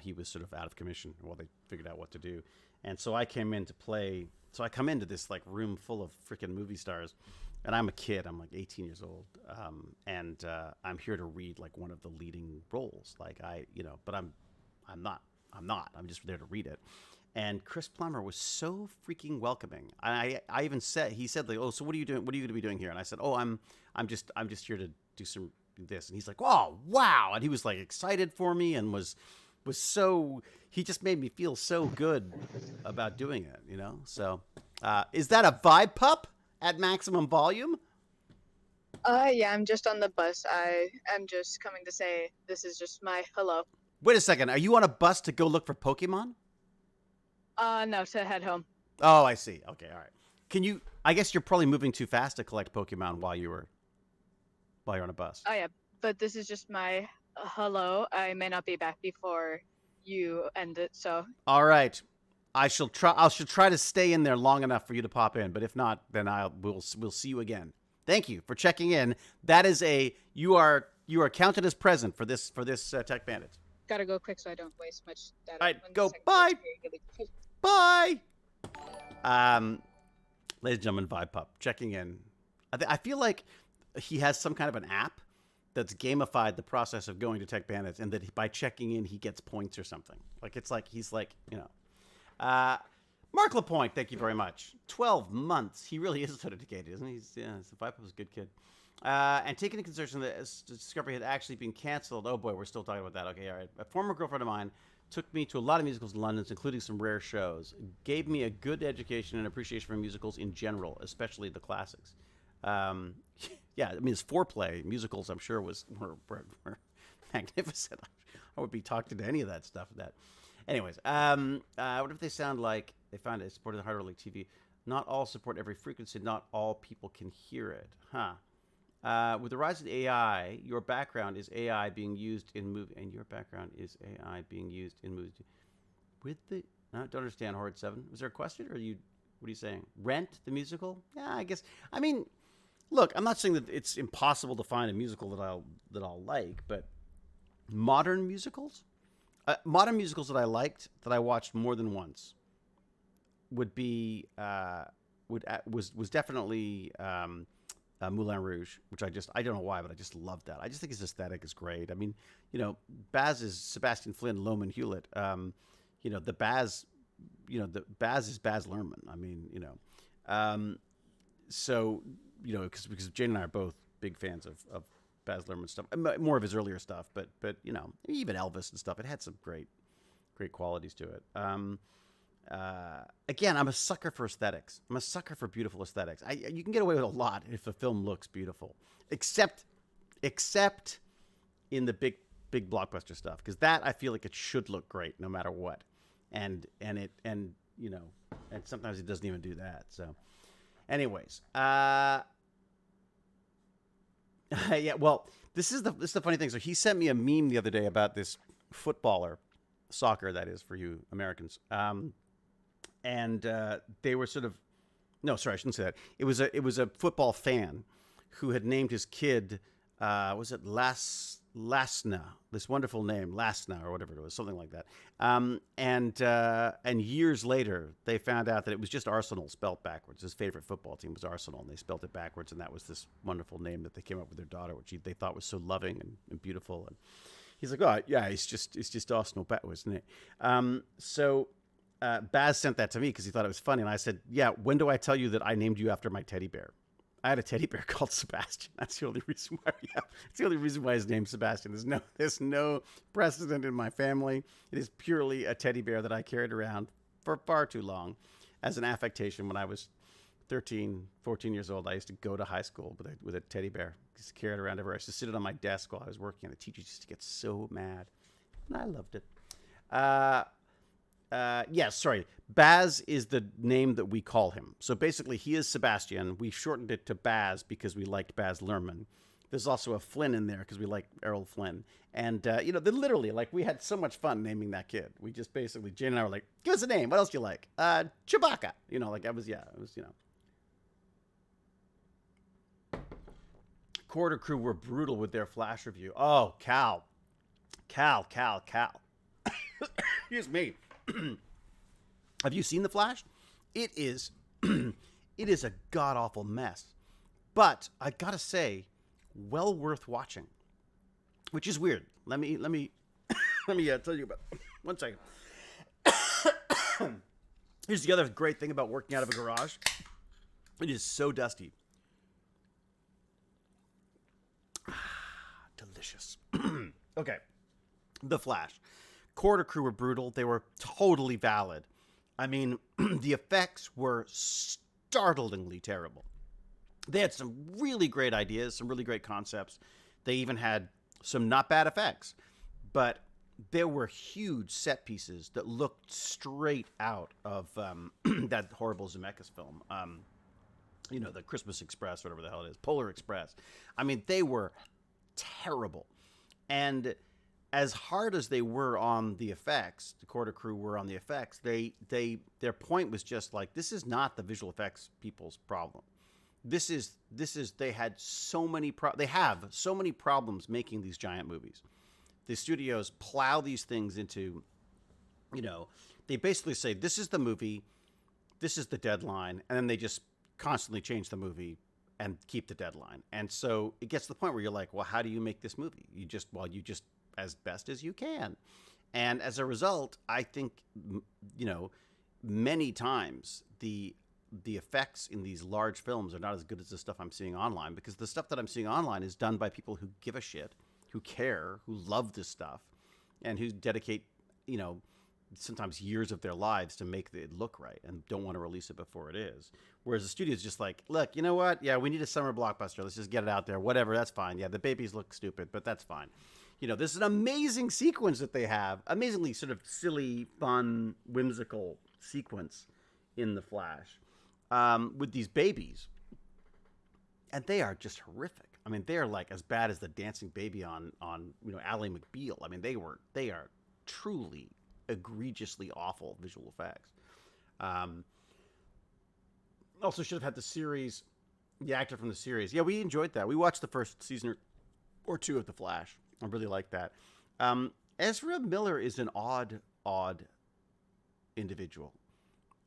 he was sort of out of commission, while they figured out what to do. And so I came in to play. So I come into this like room full of freaking movie stars, and I'm a kid. I'm like 18 years old, and I'm here to read like one of the leading roles. Like but I'm not. I'm just there to read it. And Chris Plummer was so freaking welcoming. I even said, he said like, "Oh, so what are you doing? What are you going to be doing here?" And I said, "Oh, I'm just here to do some this." And he's like, "Oh, wow!" And he was like excited for me and was so, he just made me feel so good about doing it, So, is that a vibe pup at maximum volume? Yeah, I'm just on the bus. I am just coming to say this is just my hello. Wait a second. Are you on a bus to go look for Pokemon? No, to head home. Oh, I see. Okay, all right. I guess you're probably moving too fast to collect Pokemon while you're on a bus. Oh yeah, but this is just my hello. I may not be back before you end it. So All right. I shall try. I shall try to stay in there long enough for you to pop in. But if not, then we'll see you again. Thank you for checking in. That is you are counted as present for this Tech Bandits. gotta go quick so I don't waste much data. All right, One go. second, Bye. really. Bye. Ladies and gentlemen, Vibe Pup checking in. I feel like he has some kind of an app that's gamified the process of going to Tech Bandits, and that by checking in he gets points or something. Like it's like he's like Mark Lapointe, thank you very much. 12 months. He really is so dedicated, isn't he? Vibe Pup is a good kid. And taking into consideration that Discovery had actually been canceled. Oh boy, we're still talking about that. Okay, all right. A former girlfriend of mine took me to a lot of musicals in London, including some rare shows. Gave me a good education and appreciation for musicals in general, especially the classics. Yeah, I mean, his foreplay musicals, I'm sure, were magnificent. I would be talking to any of that stuff. Anyways, what if they sound like they found it supported the Hard League TV? Not all support every frequency. Not all people can hear it, huh? With the rise of AI, your background is AI being used in movie, and your background is AI being used in movies. With the, I don't understand. Horrid 7. Was there a question, or what are you saying? Rent the musical? Yeah, I guess. I mean, look, I'm not saying that it's impossible to find a musical that I'll like, but modern musicals that I liked, that I watched more than once, would be was definitely Moulin Rouge, which I don't know why, but I just love that. I just think his aesthetic is great. I mean, Baz is Sebastian Flynn, Loman Hewlett. The Baz is Baz Luhrmann. I mean, so because Jane and I are both big fans of Baz Luhrmann stuff, more of his earlier stuff, but even Elvis and stuff. It had some great qualities to it. Again, I'm a sucker for aesthetics. I'm a sucker for beautiful aesthetics. You can get away with a lot if the film looks beautiful, except in the big blockbuster stuff, because that I feel like it should look great no matter what, and sometimes it doesn't even do that. So, anyways, yeah. Well, this is the funny thing. So he sent me a meme the other day about this footballer, soccer that is for you Americans. And they were sort of, no, sorry, I shouldn't say that. It was a football fan who had named his kid, was it Lasna? This wonderful name, Lasna or whatever it was, something like that. And years later, they found out that it was just Arsenal spelt backwards. His favorite football team was Arsenal, and they spelt it backwards, and that was this wonderful name that they came up with their daughter, which they thought was so loving and beautiful. And he's like, oh yeah, it's just Arsenal backwards, isn't it? So. Baz sent that to me because he thought it was funny, and I said, "Yeah, when do I tell you that I named you after my teddy bear? I had a teddy bear called Sebastian. That's the only reason why. It's the only reason why his name's Sebastian. There's no precedent in my family. It is purely a teddy bear that I carried around for far too long, as an affectation. When I was 13, 14 years old, I used to go to high school with a teddy bear. Just to carry it around everywhere. I used to sit it on my desk while I was working, and the teachers used to get so mad, and I loved it." Yes, sorry. Baz is the name that we call him. So basically, he is Sebastian. We shortened it to Baz because we liked Baz Luhrmann. There's also a Flynn in there because we like Errol Flynn. And, they literally, we had so much fun naming that kid. We just basically, Jane and I were like, give us a name. What else do you like? Chewbacca. Quarter Crew were brutal with their Flash review. Oh, Cal. Excuse me. Have you seen The Flash? It is a god-awful mess. But I gotta say, well worth watching. Which is weird. Let me tell you about. One second. Here's the other great thing about working out of a garage. It is so dusty. Delicious. Okay. The Flash. Quarter Crew were brutal. They were totally valid. I mean, the effects were startlingly terrible. They had some really great ideas, some really great concepts. They even had some not bad effects. But there were huge set pieces that looked straight out of that horrible Zemeckis film. The Christmas Express, whatever the hell it is, Polar Express. I mean, they were terrible. And as hard as they were on the effects, the Quarter Crew were on the effects. Their point was just like, this is not the visual effects people's problem. This is they had so many they have so many problems making these giant movies. The studios plow these things into, they basically say, this is the movie, this is the deadline, and then they just constantly change the movie and keep the deadline. And so it gets to the point where you're like, well, how do you make this movie? You just as best as you can. And as a result, I think, many times the effects in these large films are not as good as the stuff I'm seeing online, because the stuff that I'm seeing online is done by people who give a shit, who care, who love this stuff, and who dedicate, sometimes years of their lives to make it look right and don't want to release it before it is. Whereas the studio's just like, look, you know what? Yeah, we need a summer blockbuster. Let's just get it out there. Whatever, that's fine. Yeah, the babies look stupid, but that's fine. This is an amazing sequence that they have. Amazingly sort of silly, fun, whimsical sequence in The Flash with these babies. And they are just horrific. I mean, they are like as bad as the dancing baby on Ally McBeal. I mean, they are truly egregiously awful visual effects. Also should have had the actor from the series. Yeah, we enjoyed that. We watched the first season or two of The Flash. I really like that. Ezra Miller is an odd individual.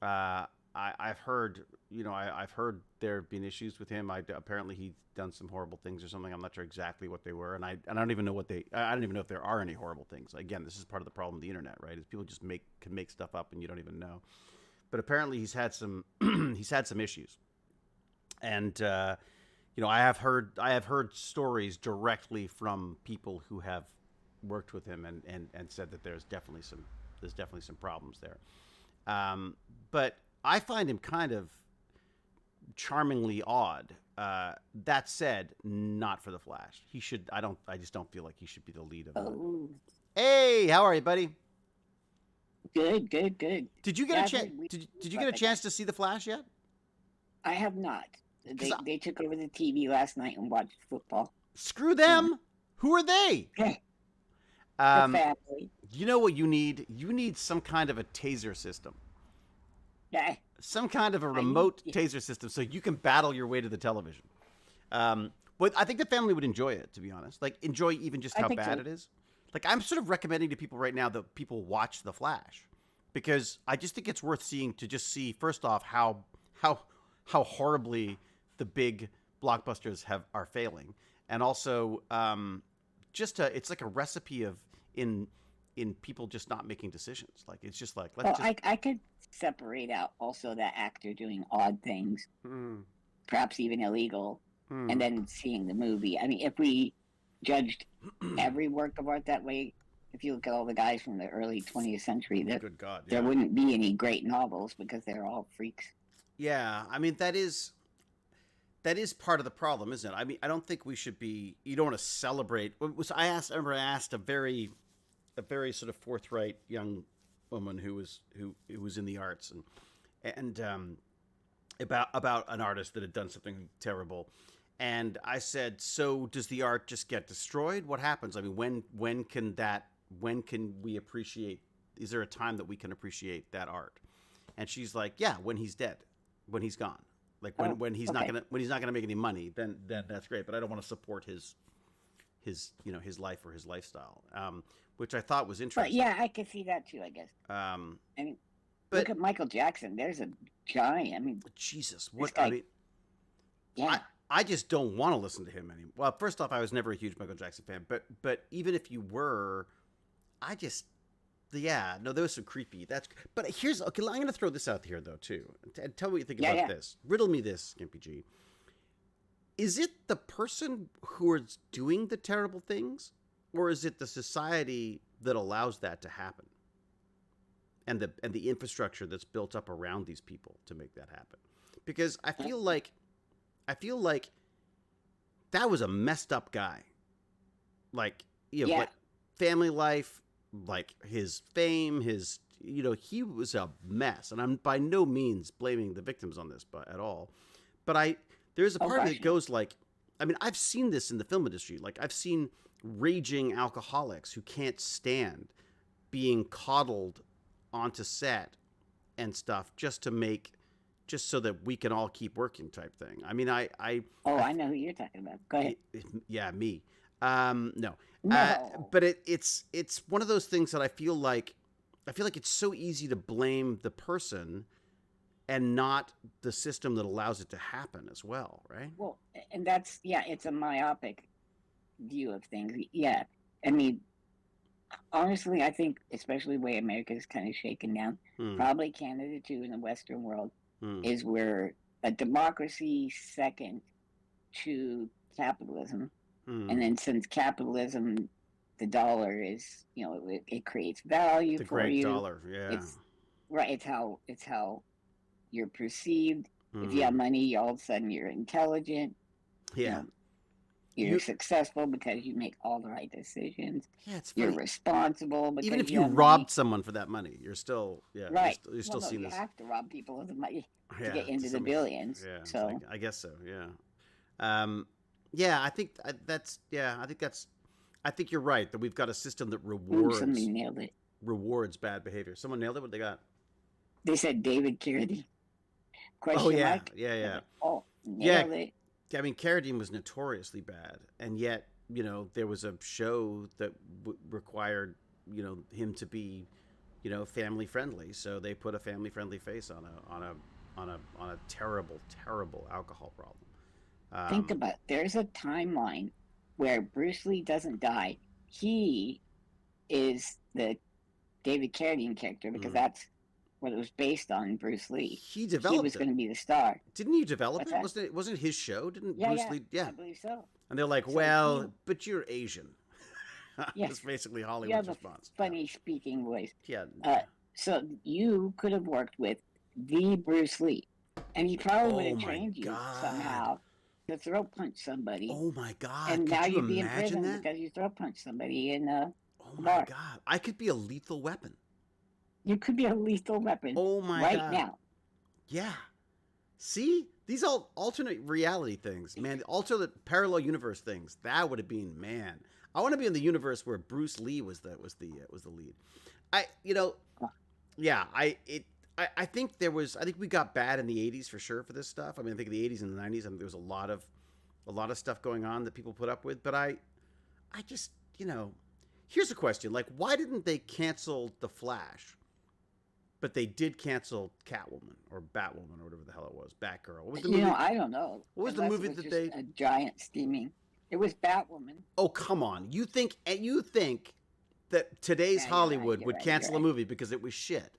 I've heard, I've heard there have been issues with him. Apparently he's done some horrible things or something. I'm not sure exactly what they were, and I don't even know I don't even know if there are any horrible things. Again, this is part of the problem of the internet, right? Is people just can make stuff up and you don't even know. But apparently he's had some issues, and I have heard stories directly from people who have worked with him and said that there's definitely some problems there. But I find him kind of charmingly odd. That said, not for the Flash. He should. I just don't feel like he should be the lead of it. Oh, Hey, how are you, buddy? good. Did you get a chance? Did you get a chance to see the Flash yet? I have not. They took over the TV last night and watched football. Screw them. Who are they? The family. You know what you need? You need some kind of a taser system. Yeah. Some kind of a remote taser system so you can battle your way to the television. But I think the family would enjoy it, to be honest. Like, enjoy even just how bad it is. Like, I'm sort of recommending to people right now that people watch The Flash, because I just think it's worth seeing, to just see, first off, how horribly the big blockbusters are failing, and also it's like a recipe of in people just not making decisions. Like, it's just like, I could separate out also that actor doing odd things, perhaps even illegal, and then seeing the movie. I mean, if we judged every work of art that way, if you look at all the guys from the early 20th century, good God, yeah. There wouldn't be any great novels because they're all freaks. Yeah, I mean, that is part of the problem, isn't it? I mean, I don't think we should be. You don't want to celebrate. I asked a very sort of forthright young woman who was in the arts and about an artist that had done something terrible, and I said, so does the art just get destroyed? What happens? I mean, when can we appreciate? Is there a time that we can appreciate that art? And she's like, yeah, when he's dead, when he's gone. Like when he's not gonna make any money, then that's great. But I don't want to support his life or his lifestyle, which I thought was interesting. But yeah, I could see that too, I guess. I mean, look at Michael Jackson. There's a giant. I mean, Jesus, I mean, yeah. I just don't want to listen to him anymore. Well, first off, I was never a huge Michael Jackson fan, but even if you were, that was some creepy. But here's okay. I'm going to throw this out here though too, and tell me what you think about this. Riddle me this, Skimpy G. Is it the person who is doing the terrible things, or is it the society that allows that to happen, and the infrastructure that's built up around these people to make that happen? Because I feel like that was a messed up guy. Like, like family life, like his fame, he was a mess. And I'm by no means blaming the victims on this at all. But there's a part of it that goes like, I mean, I've seen this in the film industry. Like, I've seen raging alcoholics who can't stand being coddled onto set and stuff just so that we can all keep working type thing. I mean, I know who you're talking about. Go ahead. Yeah, me. No. No. But it's one of those things that I feel like it's so easy to blame the person and not the system that allows it to happen as well, right? Well, and that's, it's a myopic view of things. Yeah. I mean, honestly, I think, especially the way America is kind of shaken down, probably Canada too, in the Western world, is where a democracy second to capitalism. And then since capitalism, the dollar is, it creates value the for great you. dollar, yeah. It's right. It's how you're perceived. If you have money, all of a sudden you're intelligent. Yeah. You're successful because you make all the right decisions. Yeah, it's funny. You're responsible because even if you robbed someone for that money, you're still right. You're still seen you as have to rob people of the money to get into the billions. Yeah, so I guess so. Yeah. Yeah, I think that's. Yeah, I think you're right that we've got a system that somebody nailed it. Rewards bad behavior. Someone nailed it. What they got? They said David Carradine. Oh yeah, mark? yeah. Oh, nailed it. I mean, Carradine was notoriously bad, and yet there was a show that required him to be family friendly, so they put a family friendly face on a terrible alcohol problem. Think about it. There's a timeline where Bruce Lee doesn't die. He is the David Carradine character because that's what it was based on. Bruce Lee. He developed. He was going to be the star. Didn't you develop it? Wasn't it his show? Didn't Bruce Lee? Yeah, I believe so. And they're like, but you're Asian. That's basically Hollywood's response. Funny speaking voice. Yeah. So you could have worked with the Bruce Lee, and he probably would have trained you somehow to throat punch somebody. Oh my God! And now you'd be in prison because you throat punched somebody in a bar. God! I could be a lethal weapon. You could be a lethal weapon. Oh my God! God! Right now. Yeah. See, these all alternate reality things, man. Alternate parallel universe things. That would have been, man. I want to be in the universe where Bruce Lee was the lead. I think we got bad in the 80s for sure for this stuff. I mean, I think in the 80s and the 90s, there was a lot of stuff going on that people put up with. But I just, here's a question: like, why didn't they cancel The Flash? But they did cancel Catwoman or Batwoman or whatever the hell it was. Batgirl. What was the movie? I don't know. What was the movie that they? A giant steaming. It was Batwoman. Oh, come on! You think that today's Hollywood would cancel a movie because it was shit?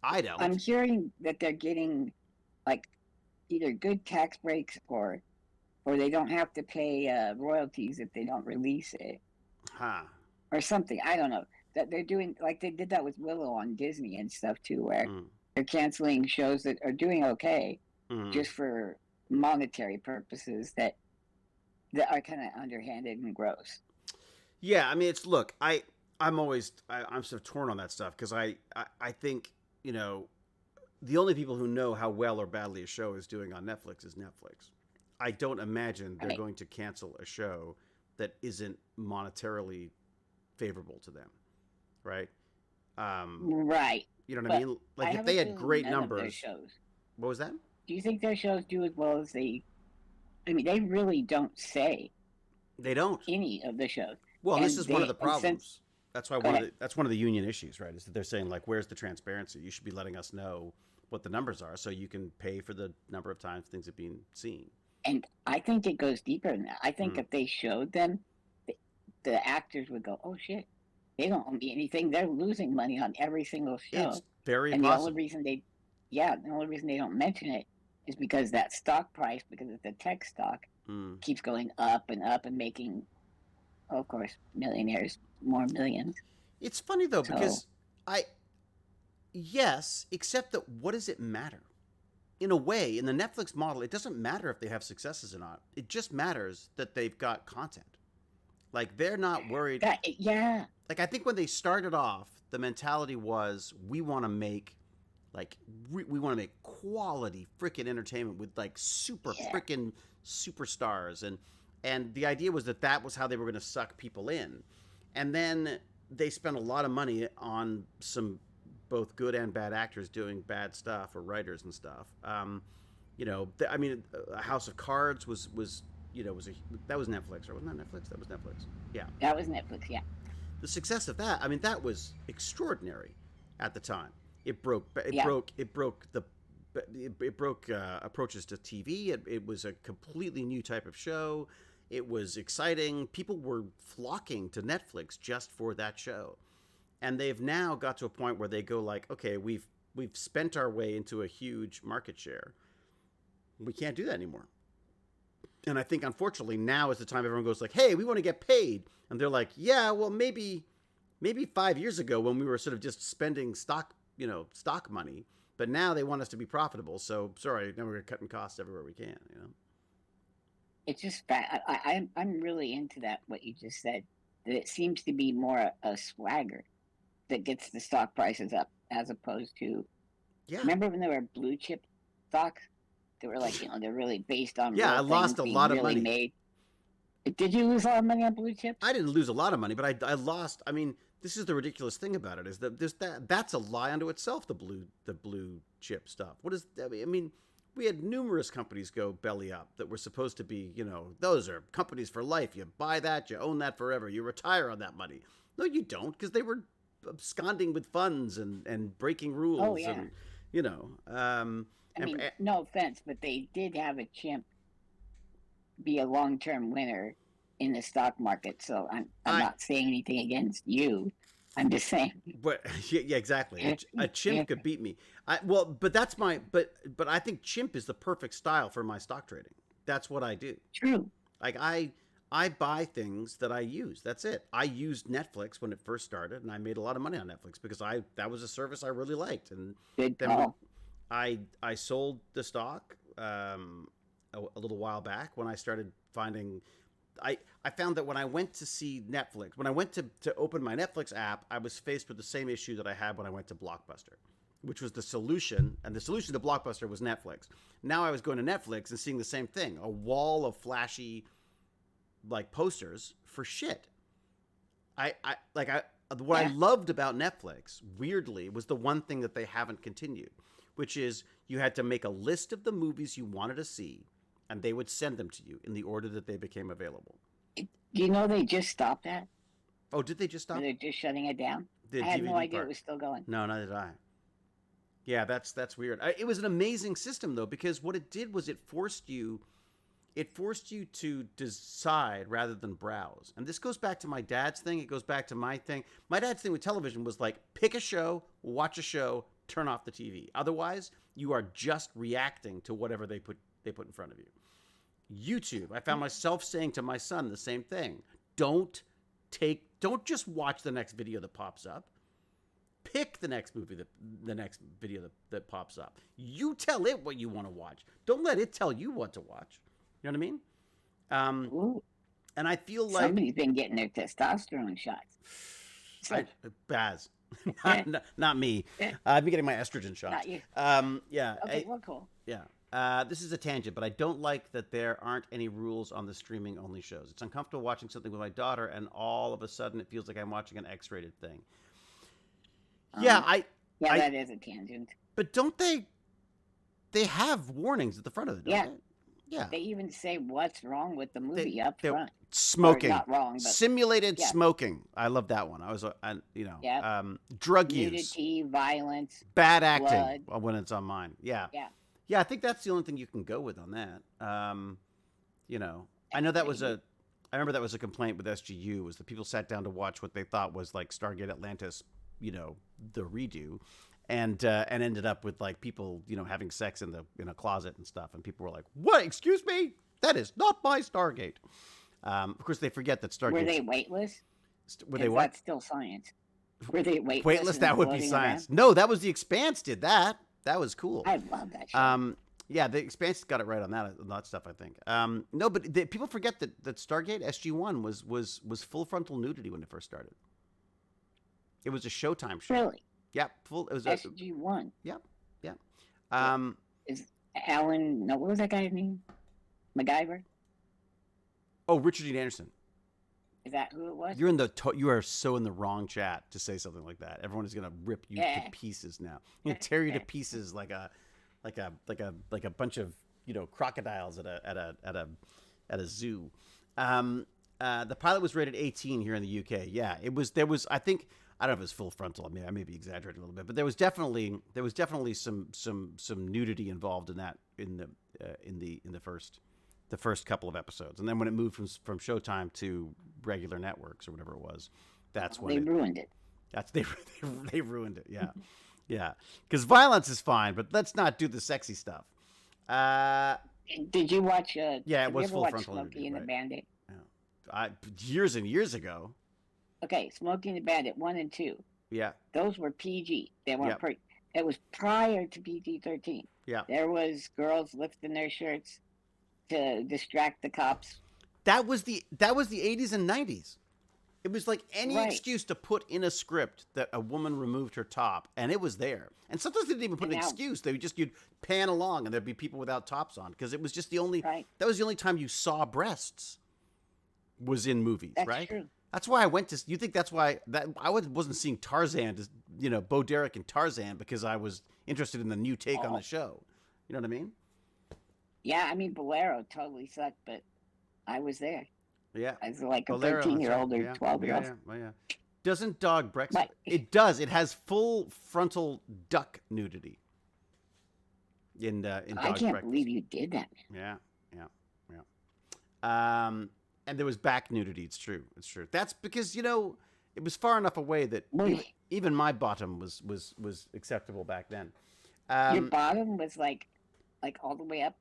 I don't. I'm hearing that they're getting like either good tax breaks or they don't have to pay royalties if they don't release it, or something. I don't know. That they're doing like they did that with Willow on Disney and stuff too, where they're canceling shows that are doing okay just for monetary purposes that are kind of underhanded and gross. Yeah, I mean, I'm sort of torn on that stuff because I think the only people who know how well or badly a show is doing on Netflix is Netflix. I don't imagine they're going to cancel a show that isn't monetarily favorable to them, right? Right. You know what I mean? Like if they had great numbers. Shows. What was that? Do you think their shows do as well as they? I mean, they really don't say. They don't. Any of the shows. Well, this is one of the problems. That's why that's one of the union issues, right? Is that they're saying like, where's the transparency? You should be letting us know what the numbers are so you can pay for the number of times things have been seen. And I think it goes deeper than that. I think if they showed them, the actors would go, "Oh shit, they don't owe me anything. They're losing money on every single show." It's very and possible. The only reason they don't mention it is because that stock price, because it's a tech stock, keeps going up and making, of course, millionaires more millions. It's funny though because yes, except that what does it matter? In a way, in the Netflix model, it doesn't matter if they have successes or not. It just matters that they've got content. Like they're not worried. Like I think when they started off, the mentality was we want to make we want to make quality freaking entertainment with like super freaking superstars And the idea was that was how they were going to suck people in. And then they spent a lot of money on some both good and bad actors doing bad stuff, or writers and stuff. House of Cards was that was Netflix, or wasn't that Netflix? That was Netflix. Yeah. That was Netflix. Yeah. The success of that, I mean, that was extraordinary at the time. It broke approaches to TV. It was a completely new type of show. It was exciting. People were flocking to Netflix just for that show. And they've now got to a point where they go like, okay, we've spent our way into a huge market share. We can't do that anymore. And I think, unfortunately, now is the time everyone goes like, hey, we want to get paid. And they're like, yeah, well, maybe 5 years ago when we were sort of just spending stock money. But now they want us to be profitable. So, sorry, now we're cutting costs everywhere we can, It's just I'm really into that, what you just said. That it seems to be more a swagger that gets the stock prices up, as opposed to, remember when there were blue chip stocks? They were like, they're really based on I lost a lot of money. Made. Did you lose a lot of money on blue chips? I didn't lose a lot of money, but I lost. I mean, this is the ridiculous thing about it, is that that's a lie unto itself. The blue chip stuff. What is? I mean, we had numerous companies go belly up that were supposed to be, those are companies for life. You buy that, you own that forever. You retire on that money. No, you don't, because they were absconding with funds and breaking rules. Oh, yeah. And, I mean, no offense, but they did have a chimp be a long-term winner in the stock market. So I'm not saying anything against you. I'm just saying. But yeah, exactly. A chimp could beat me. But I think chimp is the perfect style for my stock trading. That's what I do. True. Like I buy things that I use. That's it. I used Netflix when it first started, and I made a lot of money on Netflix because that was a service I really liked. And good then call. I sold the stock a little while back when I started finding. I found that when I went to see Netflix, when I went to open my Netflix app, I was faced with the same issue that I had when I went to Blockbuster, which was the solution. And the solution to Blockbuster was Netflix. Now I was going to Netflix and seeing the same thing, a wall of flashy, like, posters for shit. What I loved about Netflix, weirdly, was the one thing that they haven't continued, which is you had to make a list of the movies you wanted to see, and they would send them to you in the order that they became available. Do you know they just stopped that? Oh, did they just stop? They're just shutting it down? The I had no DVD idea part. it was still going. No, neither did I. Yeah, that's weird. It was an amazing system, though, because what it did was it forced you to decide rather than browse. And this goes back to my dad's thing. It goes back to my thing. My dad's thing with television was like, pick a show, watch a show, turn off the TV. Otherwise, you are just reacting to whatever they put in front of you. YouTube, I found myself saying to my son the same thing. Don't just watch the next video that pops up. Pick the next video that pops up. You tell it what you want to watch. Don't let it tell you what to watch. You know what I mean? And I feel like somebody's been getting their testosterone shots. Baz, not me. I've been getting my estrogen shots. Not you. Yeah. Okay, well, cool. Yeah. This is a tangent, but I don't like that there aren't any rules on the streaming-only shows. It's uncomfortable watching something with my daughter, and all of a sudden it feels like I'm watching an X-rated thing. That is a tangent. But don't they? They have warnings at the front of it. Don't they? Yeah. They even say what's wrong with the movie up front. Smoking. Or not wrong, but simulated smoking. I love that one. I was, drug use, nudity, violence, bad acting. blood. Well, when it's on mine. Yeah. I think that's the only thing you can go with on that. I know I remember that was a complaint with SGU, was that people sat down to watch what they thought was like Stargate Atlantis, the redo, and ended up with like people, having sex in a closet and stuff, and people were like, "What? Excuse me? That is not my Stargate." Of course, they forget that Stargate. Were they weightless? Were they what? That's still science. Were they weightless? Weightless? That would be science. Around? No, that was The Expanse. Did that? That was cool. I love that show. Yeah, The Expanse got it right on that stuff, I think. No, but people forget that Stargate SG-1 was full frontal nudity when it first started. It was a Showtime show. Really? Yep. It was SG-1. Yep. Is Alan? No, what was that guy's name? MacGyver. Oh, Richard Dean Anderson. Is that who it was? You are so in the wrong chat to say something like that. Everyone is gonna rip you to pieces now. You know, tear you to pieces like a bunch of crocodiles at a zoo. The pilot was rated 18 here in the UK. Yeah, it was. There was, I think, I don't know if it was full frontal. I mean, I may be exaggerating a little bit, but there was definitely some nudity involved in that in the first couple of episodes, and then when it moved from Showtime to regular networks or whatever it was, that's when they ruined it. They ruined it. Yeah, yeah. Because violence is fine, but let's not do the sexy stuff. Did you watch? Yeah, it was full frontal. Smokey and the Bandit. Yeah. Years and years ago. Okay, Smokey and the Bandit 1 and 2. Yeah. Those were PG. They weren't. It was prior to PG-13. Yeah. There was girls lifting their shirts to distract the cops. That was the 80s and 90s. It was like any excuse to put in a script that a woman removed her top, and it was there. And sometimes they didn't even put an excuse. You'd pan along, and there'd be people without tops on, because it was just the only that was the only time you saw breasts was in movies. That's true. That's why I went to. You think that's why I wasn't seeing Tarzan, Bo Derek and Tarzan, because I was interested in the new take on the show. You know what I mean? Yeah, I mean Bolero totally sucked, but I was there. Yeah, as like a 13-year-old or 12-year-old. Yeah. Doesn't Dog Brexit? It does. It has full frontal duck nudity. In I can't believe you did that. Yeah. And there was back nudity. It's true. That's because it was far enough away that even my bottom was acceptable back then. Your bottom was like all the way up,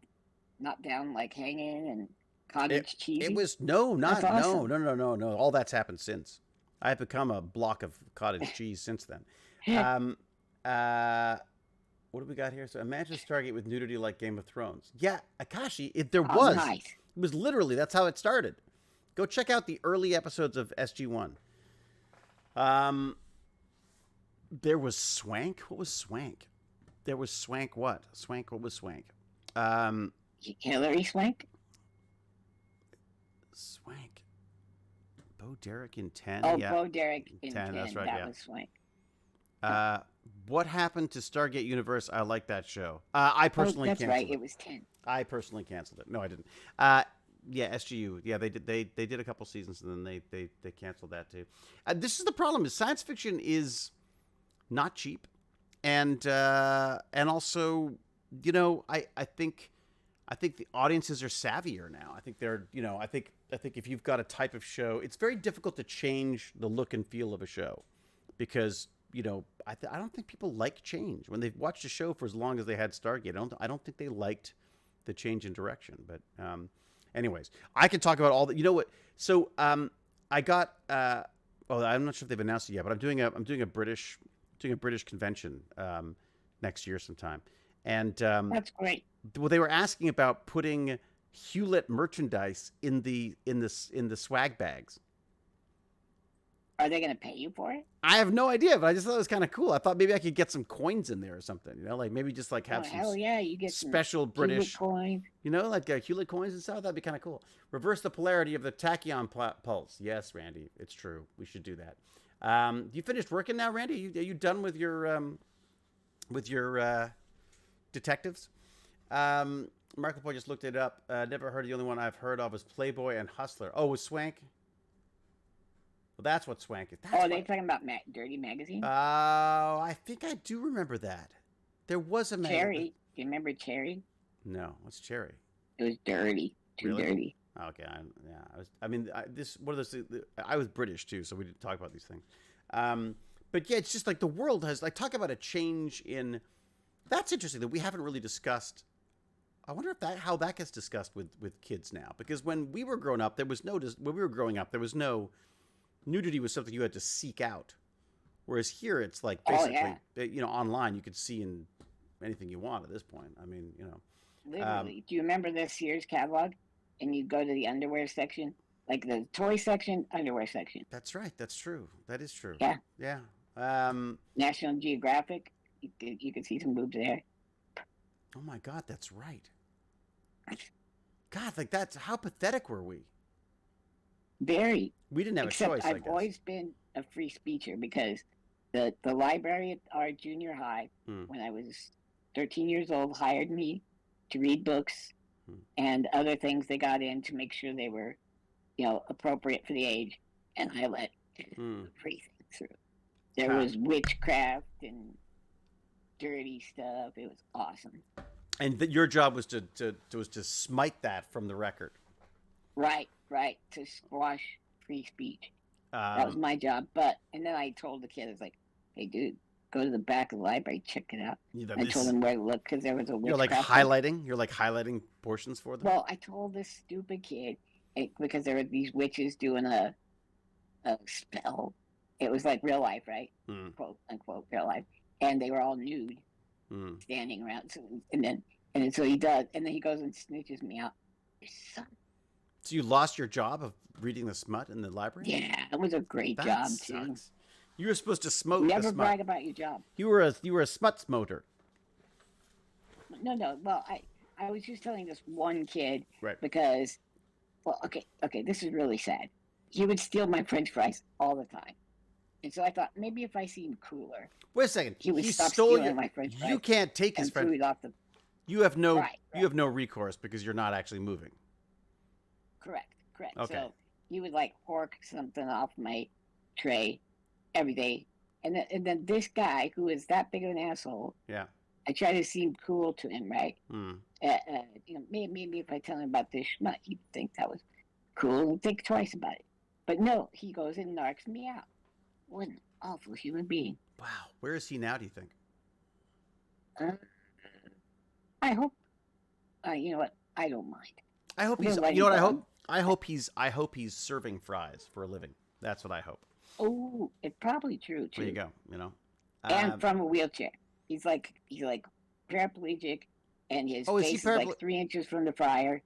not down, like hanging and cottage cheese. It was no. All that's happened since. I have become a block of cottage cheese since then. What do we got here? So imagine Stargate with nudity like Game of Thrones. Yeah, Akashi, there was. Nice. It was literally, that's how it started. Go check out the early episodes of SG-1. There was Swank. What was Swank? There was Swank what? What was Swank? Hillary Swank? Swank. Bo Derek in 10. Oh, yeah. Bo Derek in 10. That's right. That was Swank. What happened to Stargate Universe? I like that show. I personally canceled right. It was 10. I personally canceled it. No, I didn't. Yeah, SGU. Yeah, they did. They did a couple seasons and then they canceled that too. This is the problem: is science fiction is not cheap, and also, I think the audiences are savvier now. I think they're, I think if you've got a type of show, it's very difficult to change the look and feel of a show, because I don't think people like change when they've watched a show for as long as they had Stargate. I don't think they liked the change in direction. But anyways, I can talk about all that. You know what? So I got. I'm not sure if they've announced it yet, but I'm doing a British convention next year sometime, and that's great. Well, they were asking about putting Hewlett merchandise in the swag bags. Are they going to pay you for it? I have no idea, but I just thought it was kind of cool. I thought maybe I could get some coins in there or something. Like maybe just like have some hell yeah, you get special some British coins. Like Hewlett coins and stuff. That'd be kind of cool. Reverse the polarity of the tachyon pulse. Yes, Randy, it's true. We should do that. You finished working now, Randy? Are you done with your detectives? Marco Boy just looked it up. Never heard. The only one I've heard of is Playboy and Hustler. Oh, was Swank? Well, that's what Swank is. They're talking about Dirty Magazine? I think I do remember that. There was a magazine. Cherry. Do you remember Cherry? No. What's Cherry? It was dirty. Too dirty. Okay. I was British too, so we didn't talk about these things. But yeah, it's just like the world has, like, talk about a change in. That's interesting that we haven't really discussed. I wonder how that gets discussed with kids now, because when we were growing up, there was no nudity was something you had to seek out, whereas here it's like basically online you could see in anything you want at this point. I mean, literally. Do you remember the Sears catalog? And you go to the underwear section, like the toy section, underwear section. That's right. That's true. That is true. Yeah. National Geographic, you could see some boobs there. Oh my God, that's right. God, like how pathetic were we? Very. We didn't have Except a choice, I I've guess. always been a free speecher because the library at our junior high, when I was 13 years old, hired me to read books and other things they got in to make sure they were, appropriate for the age, and I let everything through. There was witchcraft and dirty stuff. It was awesome. And your job was to smite that from the record. Right, to squash free speech. That was my job. And then I told the kid, I was like, "Hey, dude, go to the back of the library, check it out." I told him where to look because there was a witchcraft. You're like highlighting portions for them. Well, I told this stupid kid because there were these witches doing a spell. It was like real life, right? Quote unquote real life, and they were all nude, standing around. So, so he does, and then he goes and snitches me out. So you lost your job of reading the smut in the library? Yeah, it was a great job sucks. too. You were supposed to smote. Never brag about your job. You were a smut smoter. No. Well, I was just telling this one kid, right? Because, well, okay, this is really sad. He would steal my French fries all the time, and so I thought maybe if I seemed cooler. Wait a second. He would stop stole stealing my French fries. You can't take his French. You have no recourse because you're not actually moving. Correct. Okay. So he would hork something off my tray every day, and then this guy who is that big of an asshole. Yeah. I try to seem cool to him, right? Maybe if I tell him about this schmuck, he'd think that was cool and think twice about it. But no, he goes and narcs me out. What an awful human being. Wow. Where is he now, do you think? I hope. You know what? I don't mind. I hope he's. You know what I hope? I hope he's serving fries for a living. That's what I hope. Oh, it's probably true too. There you go. You know. And from a wheelchair. He's like paraplegic, and his face is like 3 inches from the fryer.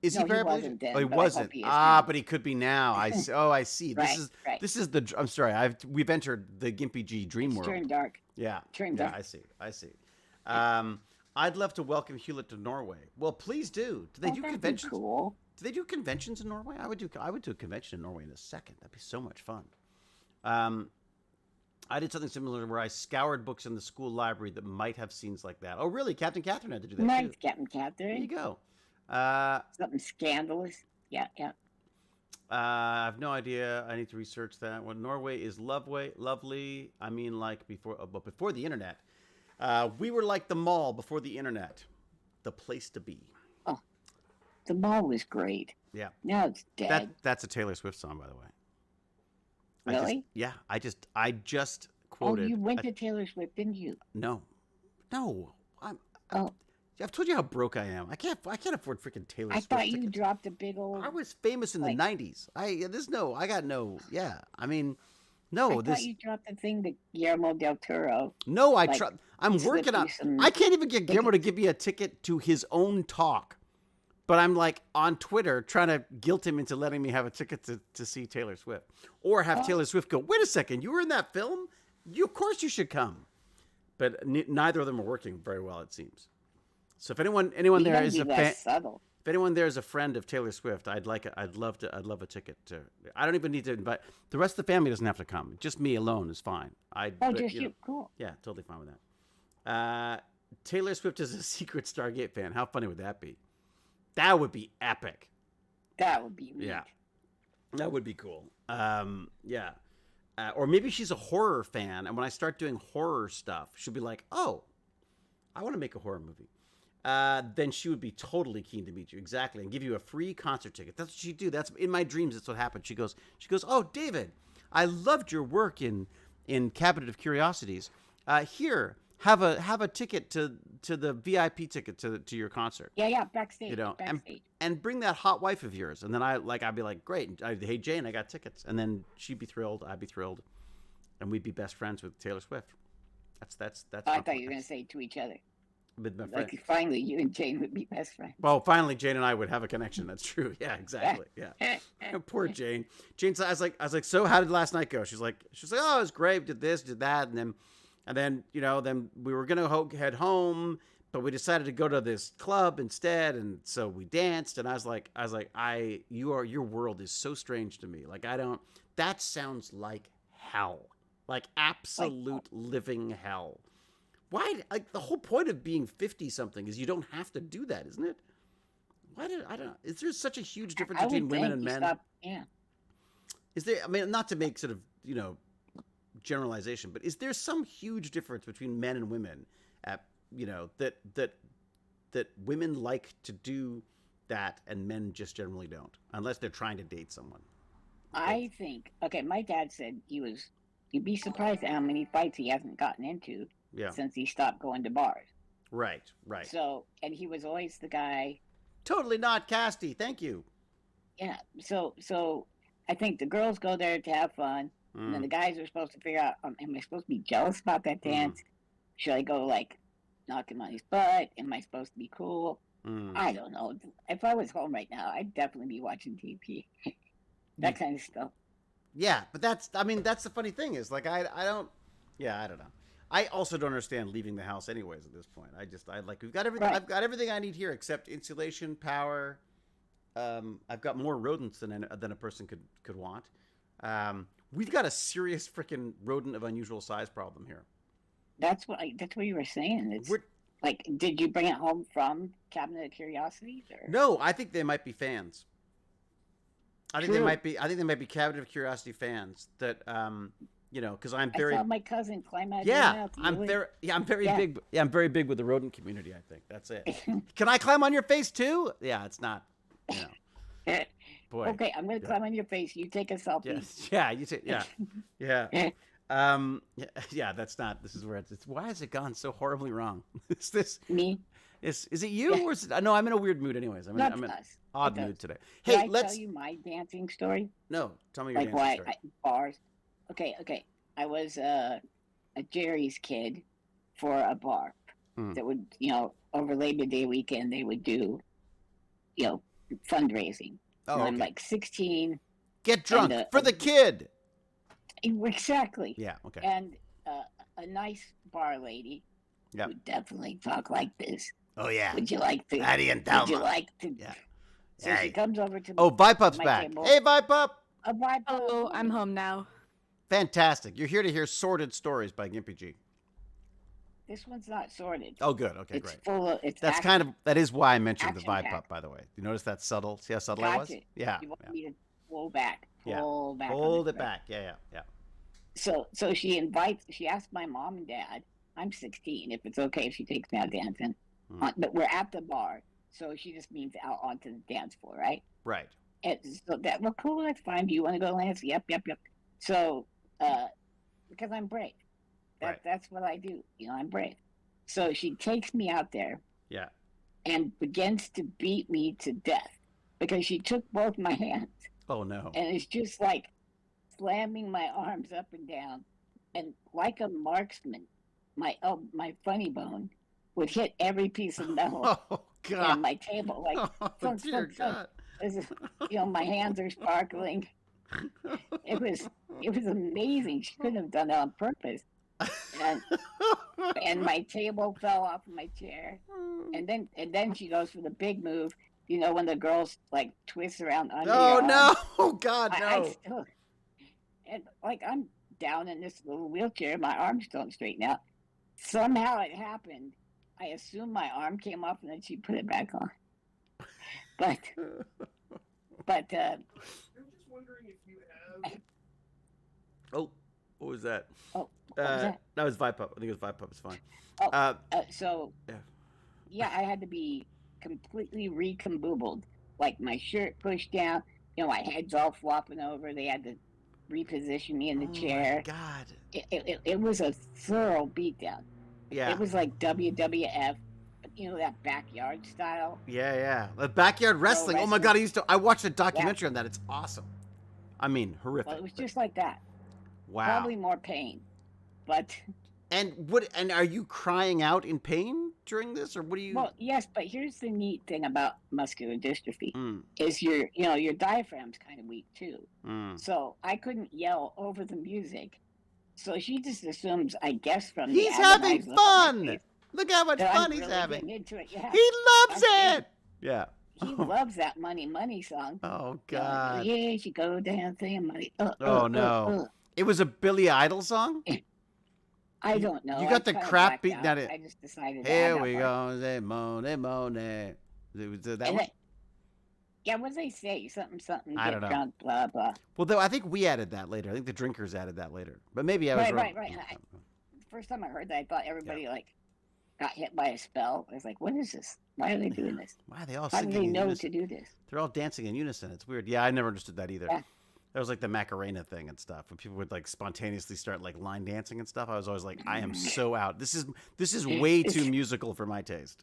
Is he paraplegic? Then, he wasn't. But he could be now. I see. This is the. I'm sorry. We've entered the Gimpy G dream world. Turned dark. Yeah. Turned dark. I see. I'd love to welcome Hewlett to Norway. Well, please do. Do they do conventions? Cool. Do they do conventions in Norway? I would do a convention in Norway in a second. That'd be so much fun. I did something similar where I scoured books in the school library that might have scenes like that. Oh, really? Captain Catherine had to do that nice, too. Captain Catherine. There you go. Something scandalous. Yeah. I have no idea. I need to research that. Well, Norway is lovely. I mean, like before the internet. We were like the mall before the internet. The place to be. Oh, the mall was great. Yeah. Now it's dead. That's a Taylor Swift song, by the way. Really? I just quoted. Oh, you went to Taylor Swift, didn't you? No. I've told you how broke I am. I can't afford freaking Taylor Swift. I thought you tickets. dropped a big old. I was famous in the '90s. I thought you dropped the thing to Guillermo del Toro. No, I'm working on. I can't even get Guillermo to give me a ticket to his own talk. But I'm like on Twitter trying to guilt him into letting me have a ticket to see Taylor Swift. Or have Taylor Swift go, wait a second, you were in that film? Of course you should come. But neither of them are working very well, it seems. So if anyone there is a fan, if anyone there is a friend of Taylor Swift, I'd love a ticket to. I don't even need to invite. The rest of the family doesn't have to come. Just me alone is fine. Just you. Cool. Yeah, totally fine with that. Taylor Swift is a secret Stargate fan. How funny would that be? That would be epic. That would be neat. Yeah. That would be cool. Yeah. Or maybe she's a horror fan, and when I start doing horror stuff, she'll be like, oh, I want to make a horror movie. Then she would be totally keen to meet you. Exactly. And give you a free concert ticket. That's what she'd do. That's in my dreams. That's what happened. She goes, oh, David, I loved your work in Cabinet of Curiosities. Here, have a ticket to the VIP ticket to your concert. Yeah, backstage. Backstage. And bring that hot wife of yours. And then I'd be like, great. Hey Jane, I got tickets. And then she'd be thrilled. I'd be thrilled, and we'd be best friends with Taylor Swift. That's. I thought you were gonna say to each other. With my friend. Like finally, you and Jane would be best friends. Well, finally, Jane and I would have a connection. That's true. Yeah, exactly. Yeah. Poor Jane. I was like, so how did last night go? She's like, oh, it was great. Did this, did that, and then then we were gonna head home, but we decided to go to this club instead, and so we danced. And I was like, your world is so strange to me. Like, I don't. That sounds like hell, like absolute living hell. Why? Like, the whole point of being 50-something is you don't have to do that, isn't it? Why did I don't? Is there such a huge difference between women and men? Yeah. Is there? I mean, not to make sort of generalization, but is there some huge difference between men and women? That women like to do that and men just generally don't, unless they're trying to date someone. I think. Okay, my dad said you'd be surprised at how many fights he hasn't gotten into since he stopped going to bars. Right. So, and he was always the guy. Totally not casty. Thank you. Yeah. So I think the girls go there to have fun, and then the guys are supposed to figure out: am I supposed to be jealous about that dance? Should I go like knock him on his butt? Am I supposed to be cool? I don't know. If I was home right now, I'd definitely be watching TV. That kind of stuff. Yeah, but that's the funny thing is, like, I don't know. I also don't understand leaving the house anyways at this point. We've got everything. Right. I've got everything I need here except insulation, power. I've got more rodents than a person could want. We've got a serious freaking rodent of unusual size problem here. That's what you were saying. Like, did you bring it home from Cabinet of Curiosities? Or? No, I think they might be fans. I think they might be Cabinet of Curiosity fans that because I'm very. I saw my cousin climb out. I'm very big. Yeah, I'm very big with the rodent community. I think that's it. Can I climb on your face too? Yeah, it's not. Boy. Okay, I'm gonna climb on your face. You take a selfie. Yes. Yeah. You take. Yeah. Yeah. Yeah. That's not. This is where it's. Why has it gone so horribly wrong? Is this me? Is it you or is it? No, I'm in a weird mood. Anyways, I'm in odd mood today. Hey, let's tell you my dancing story. No, tell me your dancing story. Bars. Okay. I was a Jerry's kid for a bar that would, over Labor Day weekend they would do, fundraising. Oh, I'm like 16. Get drunk for the kid. Exactly. Yeah. Okay. And a nice bar lady would definitely talk like this. Oh yeah. Would you like to? Would you like to? Yeah. So she comes over to. Oh, Vipup's back. Table. Hey, Vipup. Hello, I'm home now. Fantastic. You're here to hear sordid stories by Gimpy G. This one's not sordid. Oh, good. Okay, it's great. Full of. That is why I mentioned the Action-packed. Vipup, by the way. You notice that subtle? See how subtle Got I was? it. Yeah. You want me to pull back? Pull back. Hold it back. Yeah. So she asked my mom and dad. I'm 16. If it's okay if she takes me out dancing, but we're at the bar, so she just means out onto the dance floor, right? Right. And so cool. That's fine. Do you want to go dance? Yep. So, because I'm brave. That's what I do. I'm brave. So she takes me out there. Yeah. And begins to beat me to death because she took both my hands. Oh no. And it's just like slamming my arms up and down, and like a marksman, my funny bone would hit every piece of metal on my table. Like, God. My hands are sparkling. It was amazing. She couldn't have done that on purpose. And my table fell off of my chair. And then she goes for the big move. When the girls like twist around under your arm. No! Oh God, no! I still, and like I'm down in this little wheelchair, my arms don't straighten out. Somehow it happened. I assume my arm came off and then she put it back on. But I'm just wondering if you have. Oh, what was that? Oh, what was that? That was Vipup. I think it was Vipup. It's fine. I had to be completely recomboobled. Like my shirt pushed down. My head's all flopping over. They had to reposition me in the chair. Oh my God. It was a thorough beatdown. Yeah. It was like WWF. That backyard style. Yeah. The backyard wrestling. Oh my God, I watched a documentary on that. It's awesome. I mean, horrific. Well, it was just like that. Wow. Probably more pain, but. And are you crying out in pain during this, or what do you? Well, yes, but here's the neat thing about muscular dystrophy is your diaphragm's kind of weak too. So I couldn't yell over the music. So she just assumes, I guess, from he's having fun. Look how much So fun I'm he's really having. getting into it. Yeah. He loves I'm it. Yeah. He loves that money song. Oh You know, God. here she go dancing, money. Oh no. It was a Billy Idol song. I don't know. You got the kinda crap blacked beaten out of it. I just decided to add Here that we part. go, Mone. It was that And one. then, yeah, what did they say? Something, I don't get know. drunk, blah, blah. Well, though I think we added that later. I think the drinkers added that later. But maybe I was wrong. Right. And the first time I heard that, I thought everybody, like, got hit by a spell. I was like, what is this? Why are they doing this? Why are they all How do singing they in know unison? to do this? They're all dancing in unison. It's weird. Yeah, I never understood that either. Yeah. That was like the Macarena thing and stuff. When people would like spontaneously start like line dancing and stuff, I was always like, I am so out. This is way too musical for my taste.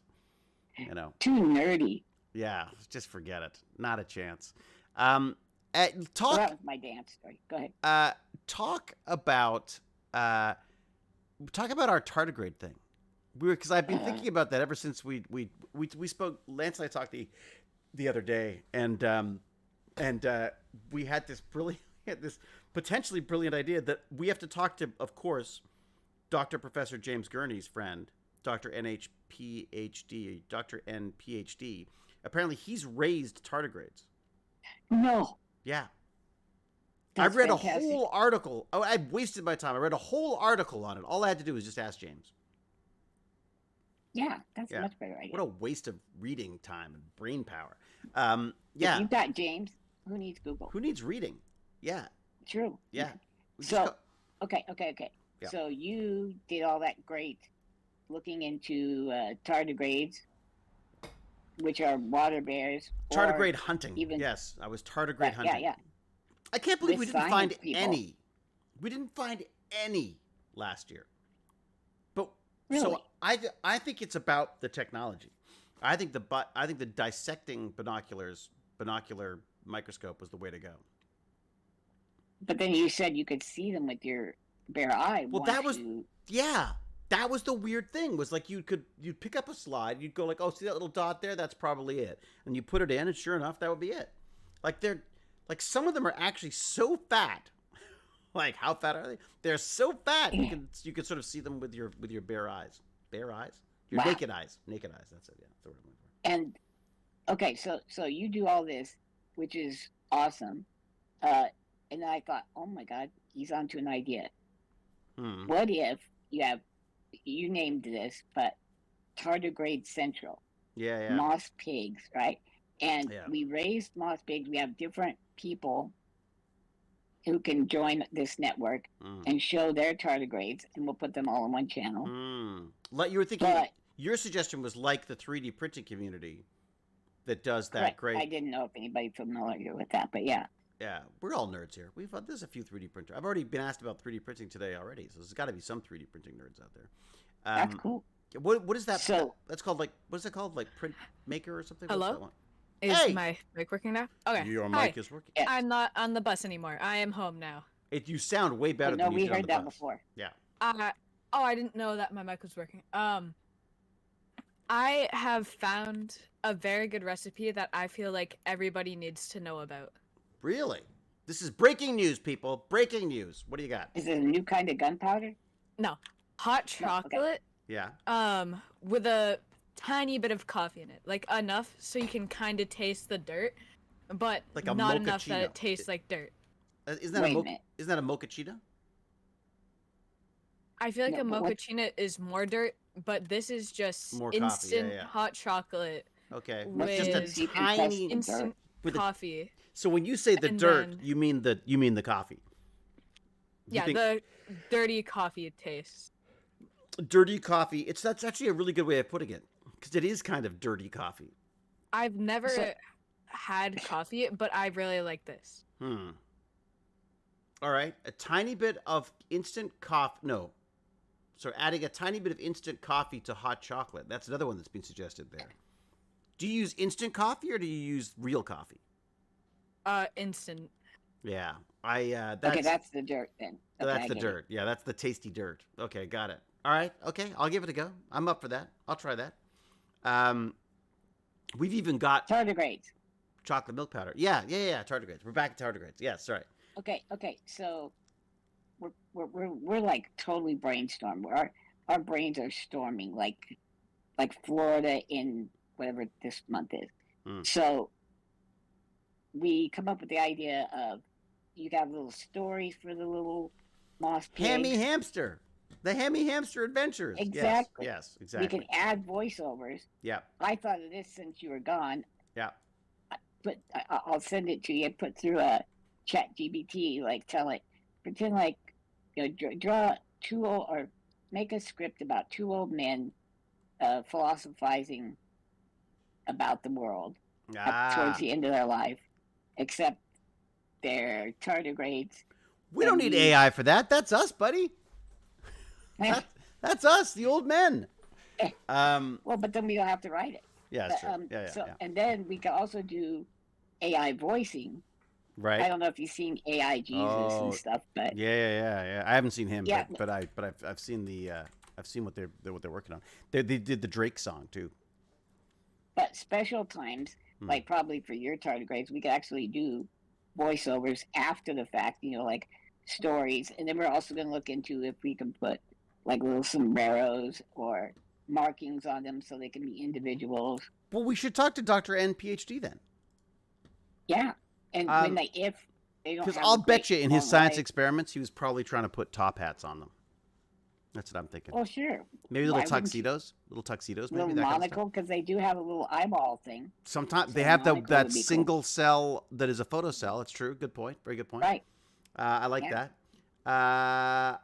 You know. Too nerdy. Yeah, just forget it. Not a chance. So that Talk was my dance story. Go ahead. talk about our tardigrade thing. Because I've been thinking about that ever since we spoke. Lance and I talked the other day, and we had this potentially brilliant idea that we have to talk to, of course, Dr. Professor James Gurney's friend, Dr. NHPhD, Dr. NPhD. Apparently, he's raised tardigrades. No. Yeah. That's I read fantastic. a whole article. Oh, I wasted my time. I read a whole article on it. All I had to do was just ask James. Yeah, that's Yeah. a much better idea. What a waste of reading time and brain power. If Yeah. you've got James, who needs Google? Who needs reading? Yeah. True. Yeah. We just So, go- okay. Yeah. So you did all that great looking into tardigrades, which are water bears. or tardigrade hunting. even- Yes, I was tardigrade hunting. Yeah. I can't believe we With didn't find science people. any. We didn't find any last year. But Really? so I think it's about the technology. I think the dissecting binocular microscope was the way to go. But then you said you could see them with your bare eye. Well, once that was- you- Yeah, that was the weird thing. Was like you'd pick up a slide, you'd go like, oh, see that little dot there? That's probably it. And you put it in, and sure enough, that would be it. Like some of them are actually so fat. Like how fat are they? They're so fat you can sort of see them with your bare eyes. Bare eyes? Your Wow. naked eyes. Naked eyes. That's it. Yeah, that's the word I'm looking for. And okay, so you do all this, which is awesome. And then I thought, oh my God, he's onto an idea. What if you named this, but Tardigrade Central, Yeah. moss pigs, right? And Yeah. we raised moss pigs. We have different people who can join this network and show their tardigrades, and we'll put them all in one channel. Like you were thinking, But- your suggestion was like the 3D printing community that does that Correct. great. I didn't know if anybody's familiar with that, but yeah. Yeah, we're all nerds here. There's a few 3D printers. I've already been asked about 3D printing today already, so there's got to be some 3D printing nerds out there. That's cool. What is that? So- that's called like what's it called? Like Print Maker or something? Hello? What's that one? Is Hey! my mic working now? Okay. Your Hi. mic is working. Yeah. I'm not on the bus anymore. I am home now. You sound way better But no, than you we did on heard the that bus. before. Yeah. I didn't know that my mic was working. I have found a very good recipe that I feel like everybody needs to know about. Really? This is breaking news, people. Breaking news. What do you got? Is it a new kind of gunpowder? Hot No, okay. chocolate, Yeah. with a tiny bit of coffee in it, like enough so you can kind of taste the dirt, but Like a not enough that mochaccino. it tastes like dirt. Isn't that Wait a a minute. isn't that a mochaccino? I feel like No, a but what- mochaccino is more dirt, but this is just More coffee, instant yeah. hot chocolate, Okay. With Just a Deep tiny. compressed dirt. instant With a- coffee. So when you say the and dirt, then- you mean the coffee. You Yeah, think- the dirty coffee taste. dirty coffee. That's actually a really good way of putting it because it is kind of dirty coffee. I've never So- had coffee, but I really like this. All right, a tiny bit of instant coffee. No, so adding a tiny bit of instant coffee to hot chocolate. That's another one that's been suggested there. Do you use instant coffee or do you use real coffee? Instant. Yeah, that's Okay, that's the dirt then. Okay, that's I the get it. dirt. Yeah, that's the tasty dirt. Okay, got it. All right, okay, I'll give it a go. I'm up for that. I'll try that. We've even got Tardigrades. chocolate milk powder. Yeah. Tardigrades. We're back at tardigrades. Yes, sorry. Okay. So we're like totally brainstormed. our brains are storming like Florida in whatever this month is. So we come up with the idea of you got little stories for the little moss pigs. Hammy Hamster. The Hammy Hamster Adventures. Exactly. Yes, exactly. We can add voiceovers. Yeah. I thought of this since you were gone. Yeah. But I'll send it to you. Put through a chat GBT, like tell it, pretend like, draw two old, or make a script about two old men philosophizing about the world towards the end of their life, except they're tardigrades. We don't need AI for that. That's us, buddy. That's us, the old men. Well, but then we don't have to write it. Yeah, that's true. Yeah. And then we can also do AI voicing. Right. I don't know if you've seen AI Jesus and stuff, but yeah. I haven't seen him, Yeah. but I've seen what they're working on. They did the Drake song too. But special times, like probably for your tardigrades, we could actually do voiceovers after the fact, like stories. And then we're also going to look into if we can put like little sombreros or markings on them so they can be individuals. Well, we should talk to Dr. N, PhD then. Yeah. And if they don't, because have I'll a bet great you in his long science life- experiments, he was probably trying to put top hats on them. That's what I'm thinking. Oh, sure. Maybe little Why wouldn't you? tuxedos. Little tuxedos, maybe Little that kind of stuff. monocle, because they do have a little eyeball thing. Sometimes So they have monocle that would be cool. single cell that is a photocell. It's true. Good point. Very good point. Right. I like Yeah. that.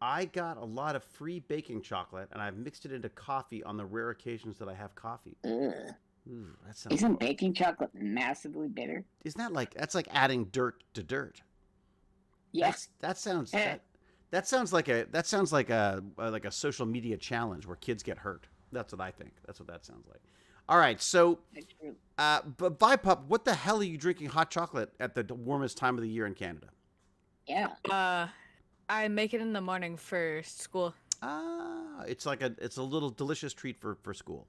I got a lot of free baking chocolate, and I've mixed it into coffee on the rare occasions that I have coffee. Ugh. Ooh, that sounds. Isn't baking chocolate massively bitter? Isn't that that's like adding dirt to dirt? Yes. That sounds. Eh. That sounds like a social media challenge where kids get hurt. That's what I think. That's what that sounds like. All right, so, That's true. but Vipup, what the hell are you drinking hot chocolate at the warmest time of the year in Canada? Yeah. I make it in the morning for school. It's a little delicious treat for school.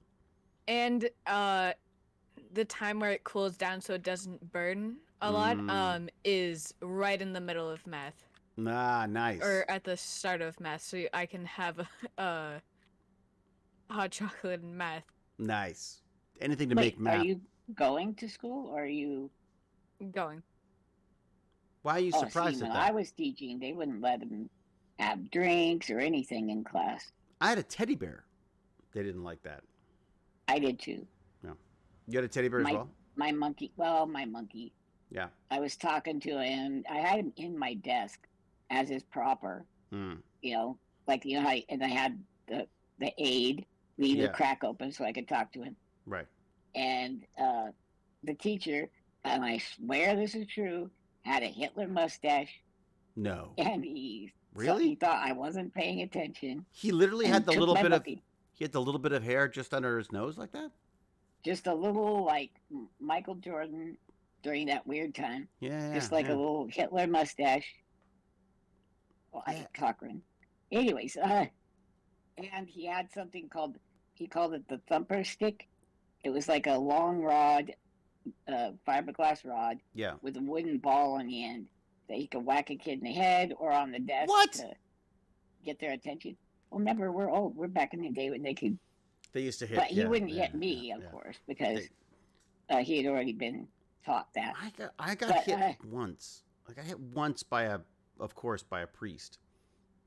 And the time where it cools down so it doesn't burn a lot is right in the middle of math. Nice. Or at the start of math, so I can have a hot chocolate and math. Nice. Anything to Wait, make math. Are you going to school or are you? Going. Why are you surprised see, at when that? I was teaching, they wouldn't let them have drinks or anything in class. I had a teddy bear. They didn't like that. I did too. No. You had a teddy bear as well? My monkey. Well, my monkey. Yeah. I was talking to him. I had him in my desk as is proper. Mm. And I had the aid leave Yeah. the crack open so I could talk to him. Right. And the teacher, and I swear this is true, had a Hitler mustache, No. and he Really? he thought I wasn't paying attention. He literally and had the took little my bit of monkey. he had the little bit of hair just under his nose like that? Just a little like Michael Jordan during that weird time. Yeah. Just like yeah. a little Hitler mustache. Well, Yeah. Cochran. Anyways, and he had something he called it the thumper stick. It was like a long rod, fiberglass rod Yeah. with a wooden ball on the end that he could whack a kid in the head or on the desk What? to get their attention. Well, remember, we're old. We're back in the day when they could. They used to hit. But he yeah, wouldn't yeah, hit me, yeah, of yeah. course, because he had already been taught that. I got But, hit once. Like I hit once by a priest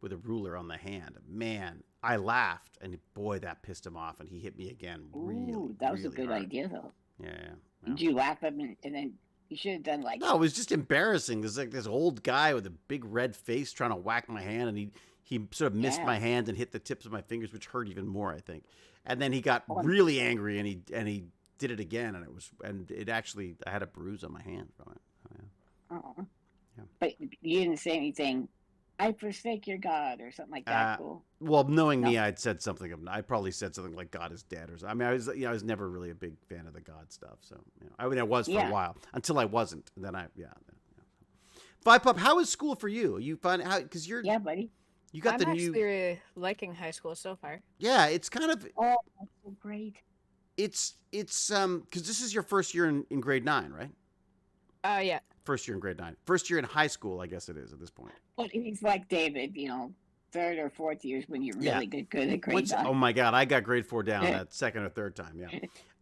with a ruler on the hand. Man, I laughed, and boy, that pissed him off, and he hit me again. Ooh, that was a really good hard. idea, though. Yeah. Did you laugh at him, and then you should have done like No, it was just embarrassing. There's like this old guy with a big red face trying to whack my hand, and he sort of missed Yeah. my hand and hit the tips of my fingers, which hurt even more, I think. And then he got Oh, really angry, and he did it again, and it actually I had a bruise on my hand from it. Oh, yeah. Oh. Yeah. But you didn't say anything. I forsake your God or something like that. Cool. Well, knowing me, No. I'd said something. I probably said something like "God is dead" or something. I mean, I was never really a big fan of the God stuff. So, I mean, I was for Yeah. a while until I wasn't. And then Vipup, how is school for you? You find how because you're Yeah, buddy. you got I'm the new actually liking high school so far. yeah. It's kind of Oh, that's so great. it's because this is your first year in grade 9, right? Yeah. First year in grade 9. First year in high school, I guess it is at this point. But he's like David, third or fourth years when you're Yeah. really good at grade Oh 9. my God, I got grade 4 down that second or third time.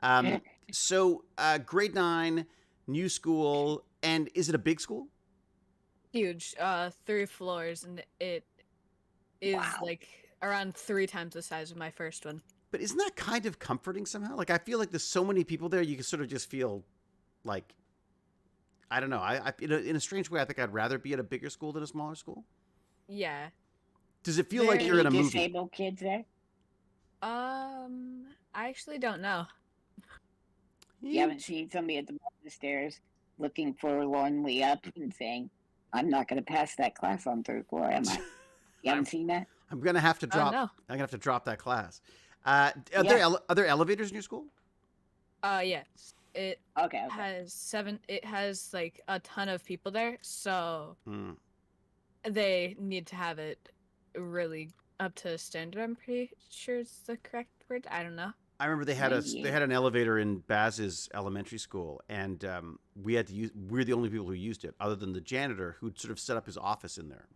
Yeah. So grade 9, new school, and is it a big school? Huge. 3 floors, and it is Wow. like around 3 times the size of my first one. But isn't that kind of comforting somehow? Like, I feel like there's so many people there, you can sort of just feel like, I don't know. I in a strange way, I think I'd rather be at a bigger school than a smaller school. Yeah. Does it feel like Very you're in a movie? Disabled kids there? I actually don't know. You haven't seen somebody at the bottom of the stairs looking forlornly up and saying, I'm not going to pass that class on 3rd floor, am I? You haven't seen that? I'm gonna have to drop. no. I'm gonna have to drop that class. Are there elevators in your school? Yes. It Okay. has 7. It has like a ton of people there, so Hmm. they need to have it really up to standard. I'm pretty sure it's the correct word. I don't know. I remember they had an elevator in Baz's elementary school, and we had to use. We're the only people who used it, other than the janitor who sort of set up his office in there.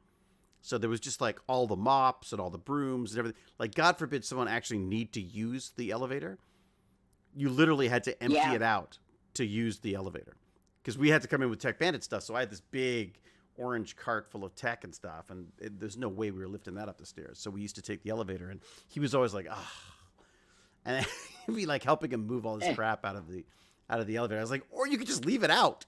So there was just like all the mops and all the brooms and everything. Like, God forbid someone actually need to use the elevator. You literally had to empty it out to use the elevator, because we had to come in with Tech Bandit stuff. So I had this big orange cart full of tech and stuff, and there's no way we were lifting that up the stairs. So we used to take the elevator, and he was always like, and he'd be like helping him move all this crap out of the elevator. I was like, or you could just leave it out.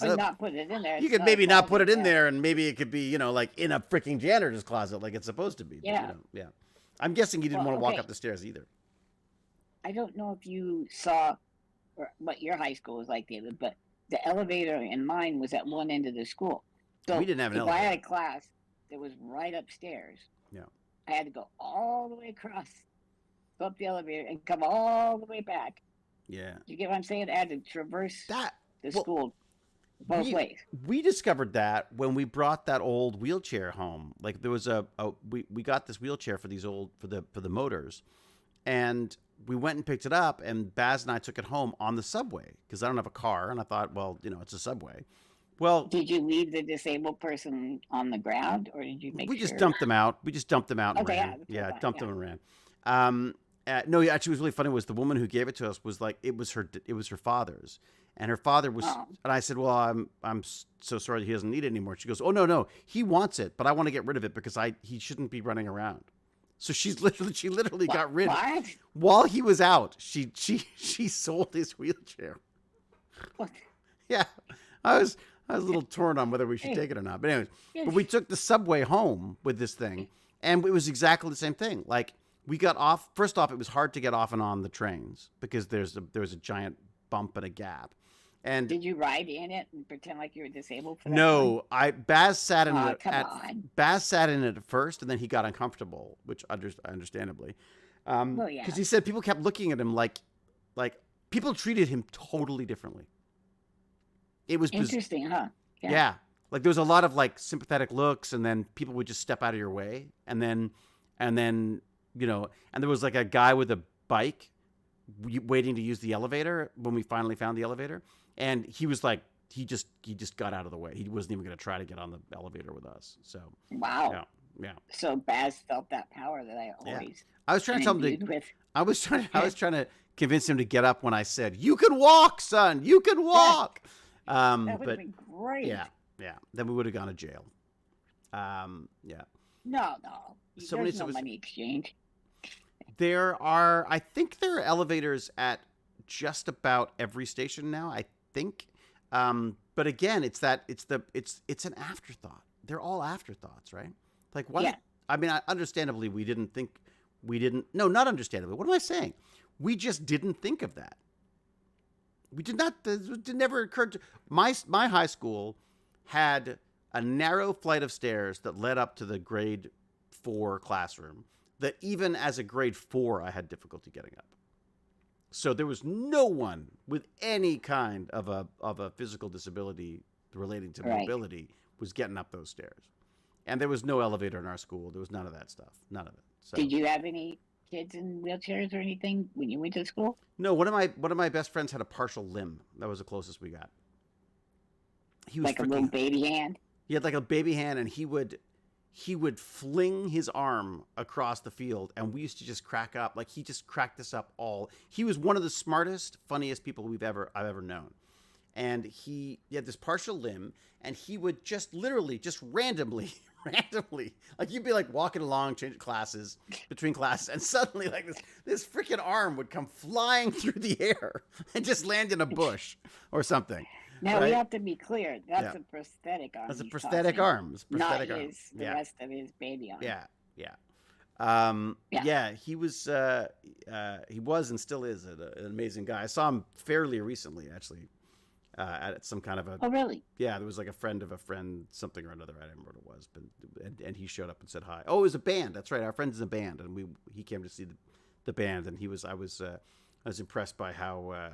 Or not put it in there. You could maybe not put it in there, and maybe it could be, like in a freaking janitor's closet, like it's supposed to be. Yeah. But, yeah. I'm guessing you didn't want to walk okay. up the stairs either. I don't know if you saw what your high school was like, David, but the elevator in mine was at one end of the school. So We didn't have an if elevator. I had a class that was right upstairs, Yeah. I had to go all the way across, go up the elevator, and come all the way back. Yeah. You get what I'm saying? I had to traverse the well, school both ways. We discovered that when we brought that old wheelchair home. Like, there was we got this wheelchair for these for the motors, and we went and picked it up, and Baz and I took it home on the subway because I don't have a car, and I thought, well, it's a subway. Well, did you leave the disabled person on the ground, or did you make we sure? just dumped them out. We just dumped them out and Okay, ran. yeah, Dumped them and ran. No, actually, it was really funny. Was the woman who gave it to us was like, it was her father's, and her father was. Oh. And I said, well, I'm so sorry that he doesn't need it anymore. She goes, oh no, he wants it, but I want to get rid of it because he shouldn't be running around. So she literally got rid of it while he was out. She sold his wheelchair. What? Yeah, I was a little torn on whether we should take it or not. But anyways, but we took the subway home with this thing, and it was exactly the same thing. Like, we got off. First off, it was hard to get off and on the trains because there was a giant bump and a gap. And did you ride in it and pretend like you were disabled for that? No, Baz sat in it. Come on. Baz sat in it at first, and then he got uncomfortable, which understandably, because he said people kept looking at him like people treated him totally differently. It was interesting, huh? Yeah, like there was a lot of like sympathetic looks, and then people would just step out of your way, and then and there was like a guy with a bike waiting to use the elevator when we finally found the elevator. And he was like, he just got out of the way. He wasn't even going to try to get on the elevator with us. So wow, yeah. So Baz felt that power that I always. I was trying to tell him with. I was trying to convince him to get up when I said, "You can walk, son. You can walk." That would have been great. Yeah. Then we would have gone to jail. Yeah. No. So There's no money exchange. I think there are elevators at just about every station now. I think, but again, it's an afterthought. They're all afterthoughts, right? Like what? Yeah. I mean, understandably, No, not understandably. What am I saying? We just didn't think of that. We did not. It never occurred to my high school had a narrow flight of stairs that led up to the grade 4 classroom. That even as a grade 4, I had difficulty getting up. So there was no one with any kind of a physical disability relating to mobility was getting up those stairs. And there was no elevator in our school. There was none of that stuff. None of it. So. Did you have any kids in wheelchairs or anything when you went to school? No, one of my best friends had a partial limb. That was the closest we got. He was like a little baby hand? He had like a baby hand, and he he would fling his arm across the field, and we used to just crack up. Like, he just cracked us up all. He was one of the smartest, funniest people I've ever known. And he had this partial limb, and he would just literally, just randomly, like, you'd be like walking along, changing classes, between classes, and suddenly like this freaking arm would come flying through the air and just land in a bush or something. Now right? we have to be clear. That's a prosthetic arm. That's a he's prosthetic tossing, arm. It's a prosthetic not arm. the rest of his baby arm. Yeah. He was and still is an amazing guy. I saw him fairly recently, actually, at some kind of a. Oh, really? Yeah, there was like a friend of a friend, something or another. I don't remember what it was, but and he showed up and said hi. Oh, it was a band. That's right. Our friend's in a band, and he came to see the band, and I was impressed by how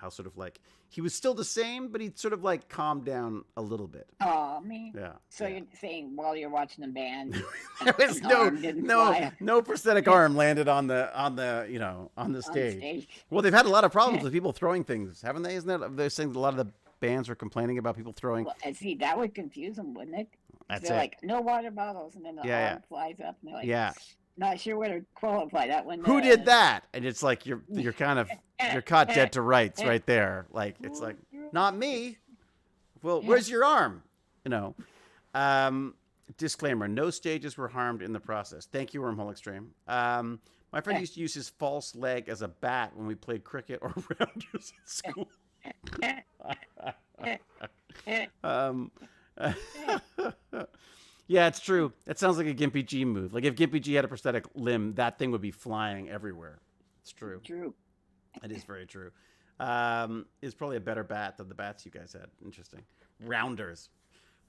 sort of like he was still the same, but he sort of like calmed down a little bit. Oh, man. Yeah. So you're saying while you're watching the band, there was no prosthetic arm landed on the stage. Well, they've had a lot of problems with people throwing things, haven't they? Isn't that they're saying a lot of the bands were complaining about people throwing? Well, and see, that would confuse them, wouldn't it? That's they're it. like, no water bottles, and then the arm flies up, and they're like, not sure where to qualify that one. Who did that? And it's like you're kind of you're caught dead to rights right there. Like it's like not me. Well, where's your arm? Disclaimer: no stages were harmed in the process. Thank you, Wormhole Extreme. My friend used to use his false leg as a bat when we played cricket or rounders at school. Yeah, it's true. That sounds like a Gimpy G move. Like if Gimpy G had a prosthetic limb, that thing would be flying everywhere. It's true. True. It is very true. It's probably a better bat than the bats you guys had. Interesting. Rounders.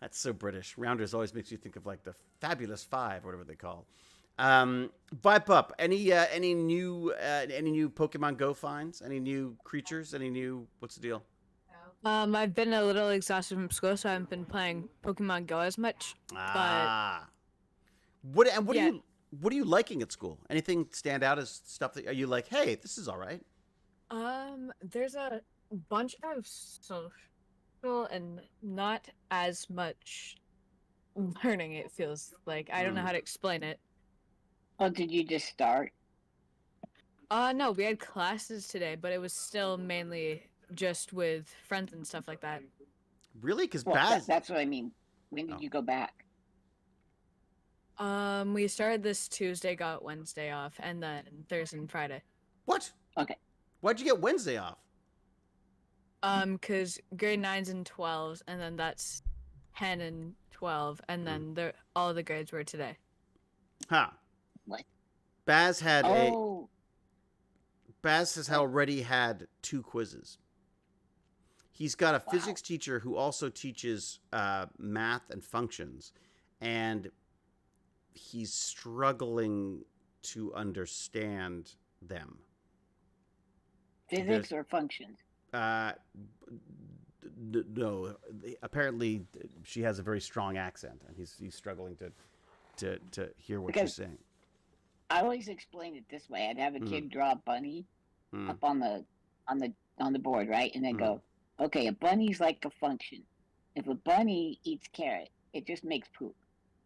That's so British. Rounders always makes you think of like the Fabulous Five or whatever they call. Vibe up. Any new Pokemon Go finds? Any new creatures? What's the deal? I've been a little exhausted from school, so I haven't been playing Pokemon Go as much. What are you liking at school? Anything stand out as stuff that are you like, hey, this is all right? There's a bunch of social and not as much learning, it feels like. I don't know how to explain it. Oh, did you just start? No, we had classes today, but it was still mainly just with friends and stuff like that. Really? Because that's what I mean. When did you go back? We started this Tuesday, got Wednesday off, and then Thursday and Friday. What? Okay. Why'd you get Wednesday off? Because grade 9s and 12s, and then that's 10 and 12, and then all the grades were today. Huh. What? Baz has already had 2 quizzes. He's got a physics teacher who also teaches math and functions, and he's struggling to understand them. Physics or functions? No. Apparently, she has a very strong accent, and he's struggling to hear what she's saying. I always explain it this way: I'd have a kid draw a bunny up on the board, right, and then go, okay, a bunny's like a function. If a bunny eats carrot, it just makes poop.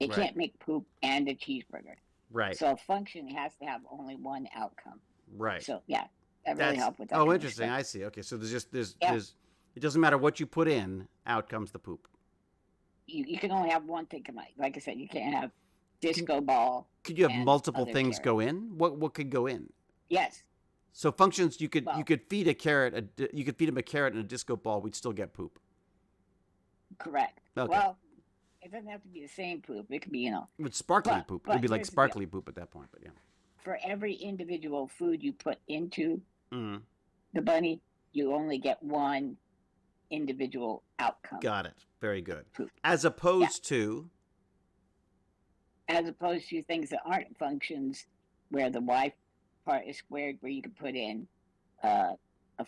It can't make poop and a cheeseburger. Right. So a function has to have only one outcome. Right. So that really helped with that. Oh, interesting. I see. Okay, so there's it doesn't matter what you put in, out comes the poop. You can only have one thing come out. Like I said, you can't have disco ball. Could you have multiple things go in? What could go in? Yes. So functions you could feed a carrot you could feed him a carrot and a disco ball, we'd still get poop. Correct. Okay. Well, it doesn't have to be the same poop. It could be, with sparkly poop. It'd be like sparkly poop at that point, but yeah. For every individual food you put into the bunny, you only get one individual outcome. Got it. Very good. Poop. As opposed to things that aren't functions, where the y part is squared, where you could put in a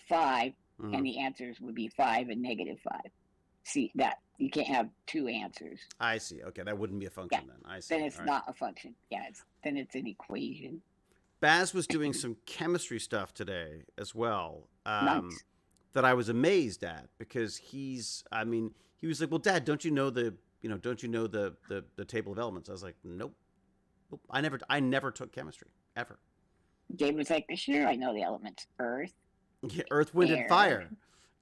5, and the answers would be 5 and -5. See, that you can't have 2 answers. I see. Okay, that wouldn't be a function then. I see. Then it's not a function. Yeah, then it's an equation. Baz was doing some chemistry stuff today as well. Nice. That I was amazed at, because he was like, well, Dad, don't you know the don't you know the table of elements? I was like, nope. I never took chemistry ever. David was like, sure, I know the elements: earth, Yeah, earth, wind, and air, fire.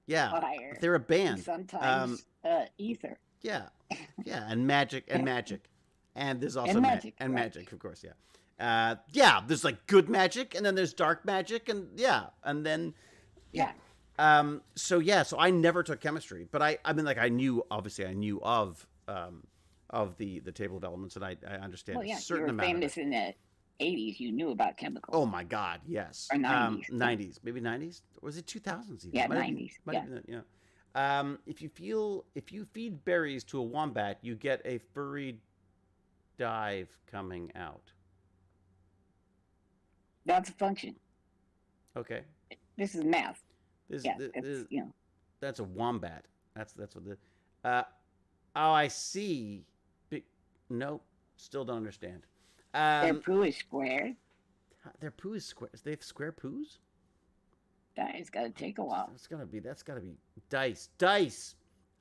Yeah, fire, they're a band. and sometimes ether. Yeah, and magic, and there's also magic, and right. magic, of course. Yeah, there's like good magic, and then there's dark magic, and then Yeah. So I never took chemistry, but I mean, like I knew of the table of elements, and I understand Well, yeah, a certain you were amount famous of it. in the 80s. You knew about chemicals. Oh my God, yes. Or 90s. 90s, maybe 90s. Or was it 2000s even? Yeah, Might have been- 90s, might have been, if you feed berries to a wombat, you get a furry dive coming out. That's a function. Okay. This is math. This, Yeah, this- it's, that's a wombat. That's what the. Oh, I see. Nope. Still don't understand. their poo is squared. Their poo is square. They have square poos. That is going to take a while. That's gotta be dice. Dice.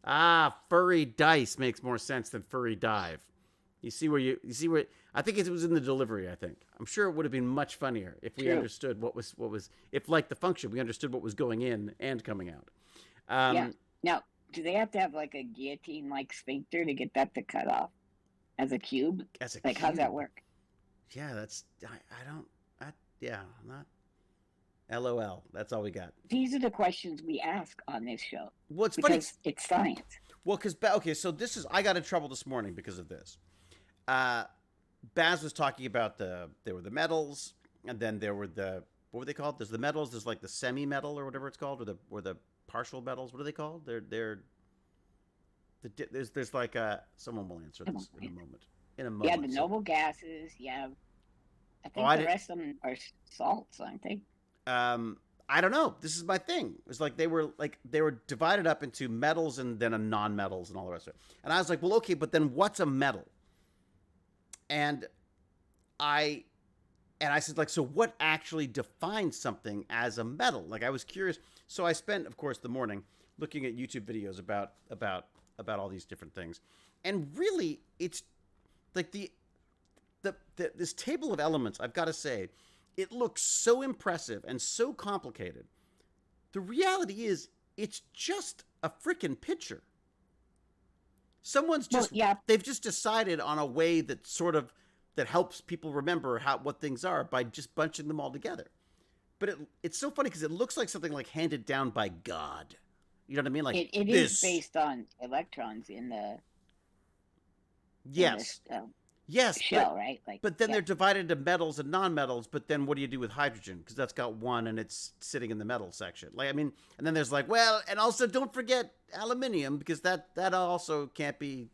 Ah, furry dice makes more sense than furry dive. You see where I think it was in the delivery. I think I'm sure it would have been much funnier if we True. understood what was if like the function we understood what was going in and coming out. Yeah. Now, do they have to have like a guillotine-like sphincter to get that to cut off as a cube? As a Like, how's that cube. work? Yeah, that's not. LOL. That's all we got. These are the questions we ask on this show Well, it's funny. because it's science. Well, because okay, so this is I got in trouble this morning because of this. Baz was talking about there were the metals, and then there were what were they called? There's the metals. There's like the semi-metal or whatever it's called, or the partial metals. What are they called? There's like someone will answer this in a moment. In a moment. You have the so- noble gases. You have, I think I the didn't- rest of them are salts, aren't they? I don't know. This is my thing. It was like they were divided up into metals and then a non-metals and all the rest of it. And I was like, well, okay, but then what's a metal? And I said, like, so what actually defines something as a metal? Like, I was curious. So I spent, of course, the morning looking at YouTube videos about all these different things. And really, it's like this table of elements, I've got to say, it looks so impressive and so complicated. The reality is, it's just a freaking picture. Someone's just they've just decided on a way that that helps people remember what things are by just bunching them all together. But it's so funny because it looks like something like handed down by God. You know what I mean? Like It is based on electrons in the yes. Yes, shell, right? But then they're divided into metals and non-metals. But then what do you do with hydrogen? Because that's got one and it's sitting in the metal section. Like, I mean, and then there's like, well, and also don't forget aluminium because that also can't be,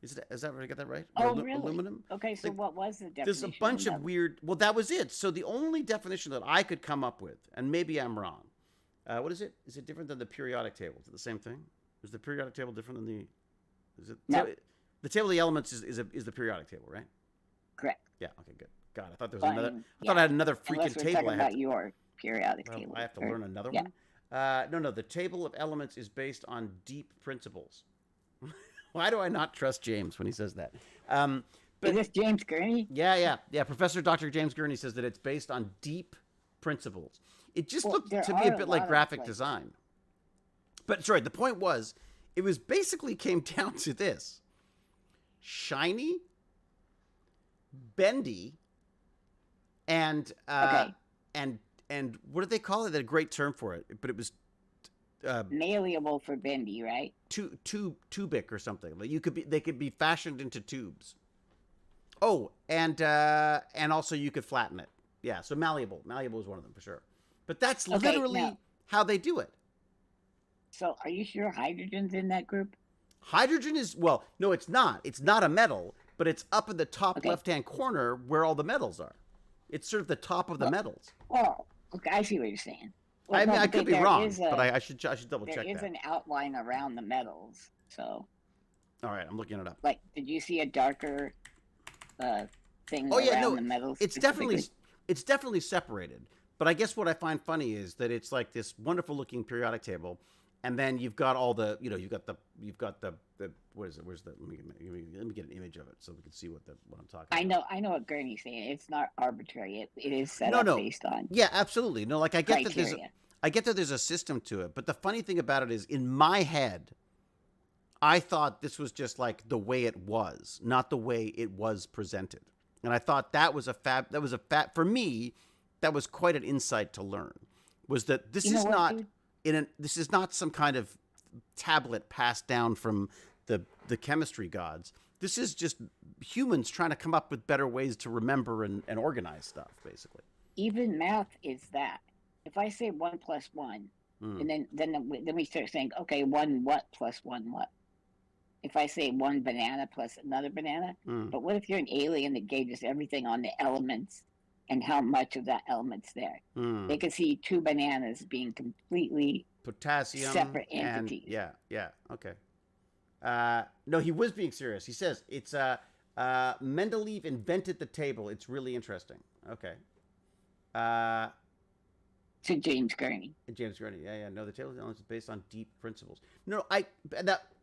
is that where I got that right? Oh, really? Aluminum. Okay, so what was the definition? There's a bunch of weird. Well, that was it. So the only definition that I could come up with, and maybe I'm wrong. What is it? Is it different than the periodic table? Is it the same thing? Is the periodic table different than the? Is it? No. The table of the elements is the periodic table, right? Correct. Yeah. Okay. Good. God, I thought there was another. I yeah. thought I had another freaking Unless we're table. talking I about have to, your periodic well, table. I have to or- learn another yeah. one. No. The table of elements is based on deep principles. Why do I not trust James when he says that? Is this James Gurney? Yeah. Professor Dr. James Gurney says that it's based on deep principles. It just looked there to me a are bit a like lot of, graphic like- design. But sorry, the point was, it was basically came down to this: shiny, bendy, and and what do they call it? They had a great term for it, but it was Malleable for bendy, right? tubic or something. Like they could be fashioned into tubes. Oh, and also you could flatten it. Yeah, so malleable. Malleable is one of them for sure. But that's Okay, literally now- how they do it. So are you sure hydrogen's in that group? Hydrogen is, well, no, it's not. It's not a metal, but it's up in the top Okay. left-hand corner where all the metals are. It's sort of the top of the metals. Oh, okay, I see what you're saying. I mean, I could be there wrong, is but I should double there check is that. an outline around the metals. So, All right, I'm looking it up. like, did you see a darker thing Oh, around yeah, no, the metals? it's specifically? definitely separated. But I guess what I find funny is that it's like this wonderful looking periodic table, and then you've got all the, you've got the what is it? Where's the? Let me get an image of it so we can see what I'm talking about. I know what Gurney's saying. It's not arbitrary. It is set No, up no. based on Yeah, absolutely. No, like I get criteria. that there's a system to it, but the funny thing about it is, in my head, I thought this was just like the way it was, not the way it was presented. And I thought that was for me, that was quite an insight to learn, was that this is not some kind of tablet passed down from the chemistry gods. This is just humans trying to come up with better ways to remember and organize stuff, basically. Even math is that. If I say 1 + 1, and then we start saying, okay, 1 what plus 1 what? If I say 1 banana plus another banana, but what if you're an alien that gave us everything on the elements and how much of that element's there? They could see 2 bananas being completely potassium separate entities. Yeah, okay. No, he was being serious. He says it's Mendeleev invented the table. It's really interesting. Okay. To James Gurney. James Gurney, yeah. No, the table of elements is based on deep principles. No,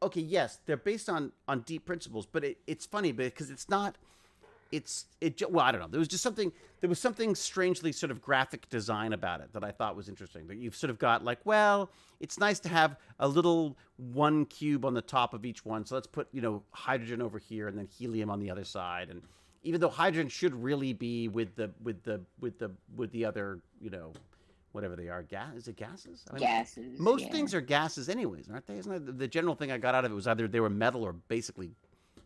okay, yes, they're based on deep principles, but it's funny because it's not. Well, I don't know. There was something strangely sort of graphic design about it that I thought was interesting. That you've sort of got like, well, it's nice to have a little 1 cube on the top of each one. So let's put hydrogen over here and then helium on the other side. And even though hydrogen should really be with the other whatever they are, is it gases? Gases. Most things are gases, anyways, aren't they? Isn't that the general thing I got out of it was either they were metal or basically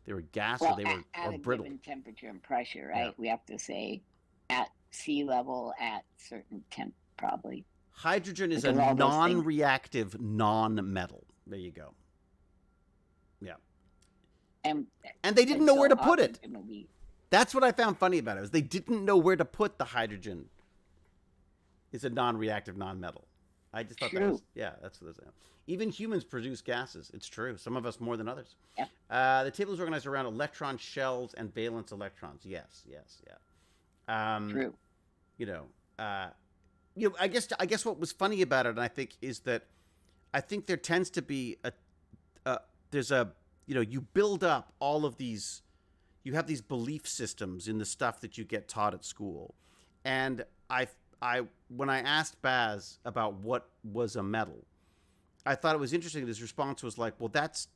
they were gas or they were at a brittle. given temperature and pressure, right? Yeah. We have to say at sea level at certain temp, probably. Hydrogen is a non-reactive non-metal. There you go. Yeah. And they didn't know where to put it. Movie. That's what I found funny about it. Is they didn't know where to put the hydrogen. It's a non-reactive non-metal. I just thought that was, that's what they're saying. Even humans produce gases. It's true. Some of us more than others. Yeah. The table is organized around electron shells and valence electrons. Yes. True. I guess what was funny about it, and I think, is that I think there tends to be you build up all of these, you have these belief systems in the stuff that you get taught at school, and when I asked Baz about what was a metal, I thought it was interesting. His response was like, "Well, that's,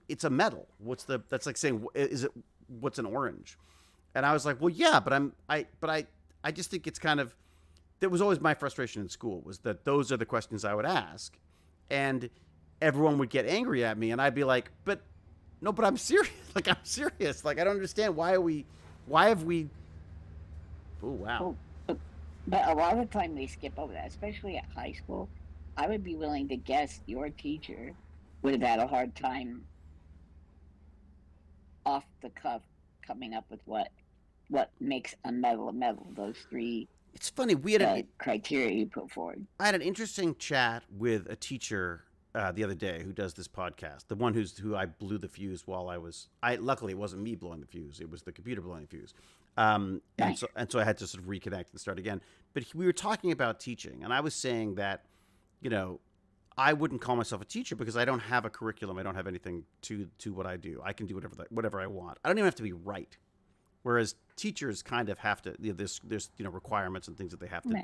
it's a metal. That's like saying, what's an orange?" And I was like, "Well, yeah, but I just think it's kind of, that was always my frustration in school, was that those are the questions I would ask, and everyone would get angry at me, and I'd be like, but I'm serious. Like, I'm serious. Like, I don't understand why have we. Oh, wow. But a lot of the time they skip over that, especially at high school. I would be willing to guess your teacher would have had a hard time off the cuff coming up with what makes a metal a metal. Those 3. It's funny. We had criteria you put forward. I had an interesting chat with a teacher the other day who does this podcast. The one who I blew the fuse while luckily it wasn't me blowing the fuse. It was the computer blowing the fuse. And so I had to sort of reconnect and start again. But we were talking about teaching, and I was saying that, I wouldn't call myself a teacher because I don't have a curriculum. I don't have anything to what I do. I can do whatever I want. I don't even have to be right. Whereas teachers kind of have to. There's requirements and things that they have to,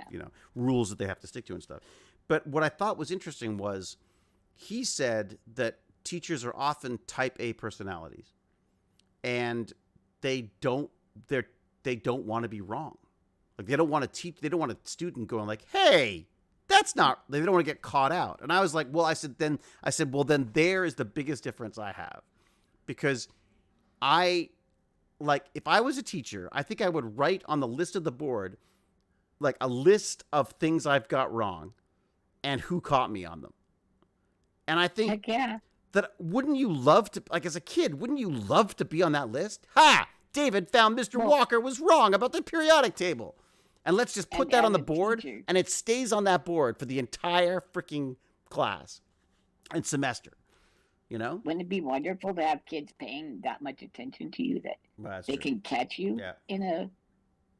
rules that they have to stick to and stuff. But what I thought was interesting was, he said that teachers are often type A personalities, and they don't want to be wrong. Like, they don't want to teach. They don't want a student going like, "Hey, that's not." They don't want to get caught out. And I was like, well, I said, then there is the biggest difference I have, because if I was a teacher, I think I would write on the list of the board, like, a list of things I've got wrong, and who caught me on them. And I think that, wouldn't you love to, like, as a kid, wouldn't you love to be on that list? Ha! David found Mr. Walker was wrong about the periodic table. And let's just put that on the board, and it stays on that board for the entire freaking class and semester. Wouldn't it be wonderful to have kids paying that much attention to you that they can catch you in a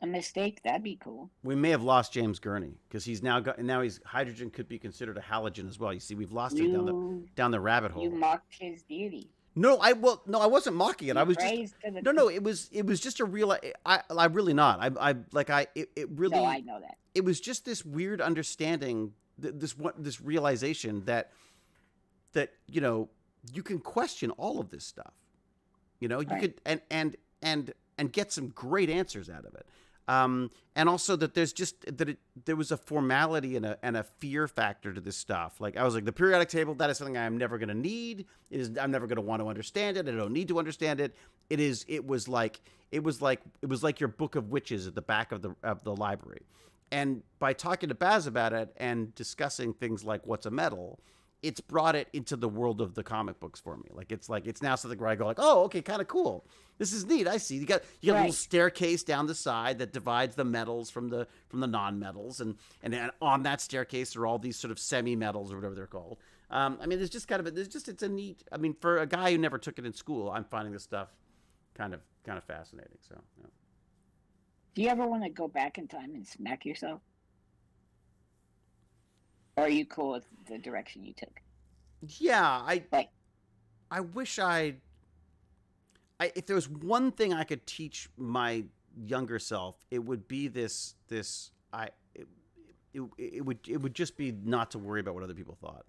a mistake. That'd be cool. We may have lost James Gurney because he's now hydrogen could be considered a halogen as well. You see, we've lost him down the rabbit hole. You mocked his deity. No, I wasn't mocking it. I was just no. It was just a real. I really not. It really. No, I know that. It was just this weird understanding, this realization that you can question all of this stuff. You could and get some great answers out of it. And also that there was a formality and a fear factor to this stuff. Like I was like, the periodic table, that is something I am never going to need. I'm never going to want to understand it. I don't need to understand it. It was like your book of witches at the back of the library. And by talking to Baz about it and discussing things like what's a metal, it's brought it into the world of the comic books for me. It's now something where I go like, oh, okay, kind of cool. This is neat. I see. You got a little staircase down the side that divides the metals from the non-metals, and on that staircase are all these sort of semi-metals or whatever they're called. There's just it's a neat. For a guy who never took it in school, I'm finding this stuff kind of fascinating. So. Yeah. Do you ever want to go back in time and smack yourself? Or are you cool with the direction you took? Yeah, I wish if there was one thing I could teach my younger self, it would be this. It would just be not to worry about what other people thought,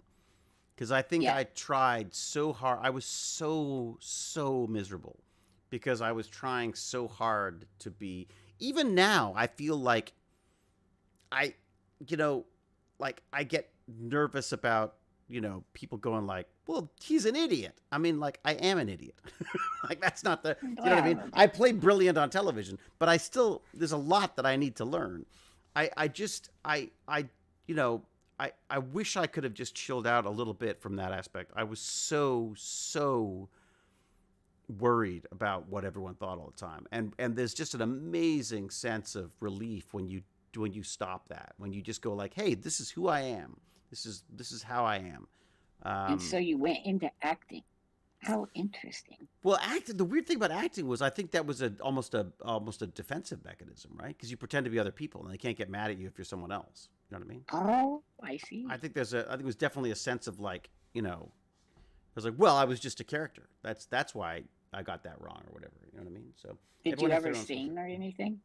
because I think I tried so hard. I was so miserable because I was trying so hard to be. Even now, I feel like I get nervous about, people going like, well, he's an idiot. I am an idiot. That's not you know what I mean? I play brilliant on television, but there's a lot that I need to learn. I wish I could have just chilled out a little bit from that aspect. I was so worried about what everyone thought all the time. And there's just an amazing sense of relief when you stop that, when you just go like, hey, this is who I am. This is how I am. And so you went into acting. How interesting. Well, the weird thing about acting was I think that was almost a defensive mechanism, right? Because you pretend to be other people and they can't get mad at you if you're someone else. You know what I mean? Oh, I see. I think it was definitely a sense of like, I was like, well, I was just a character. That's why I got that wrong or whatever. You know what I mean? So did you ever sing or anything?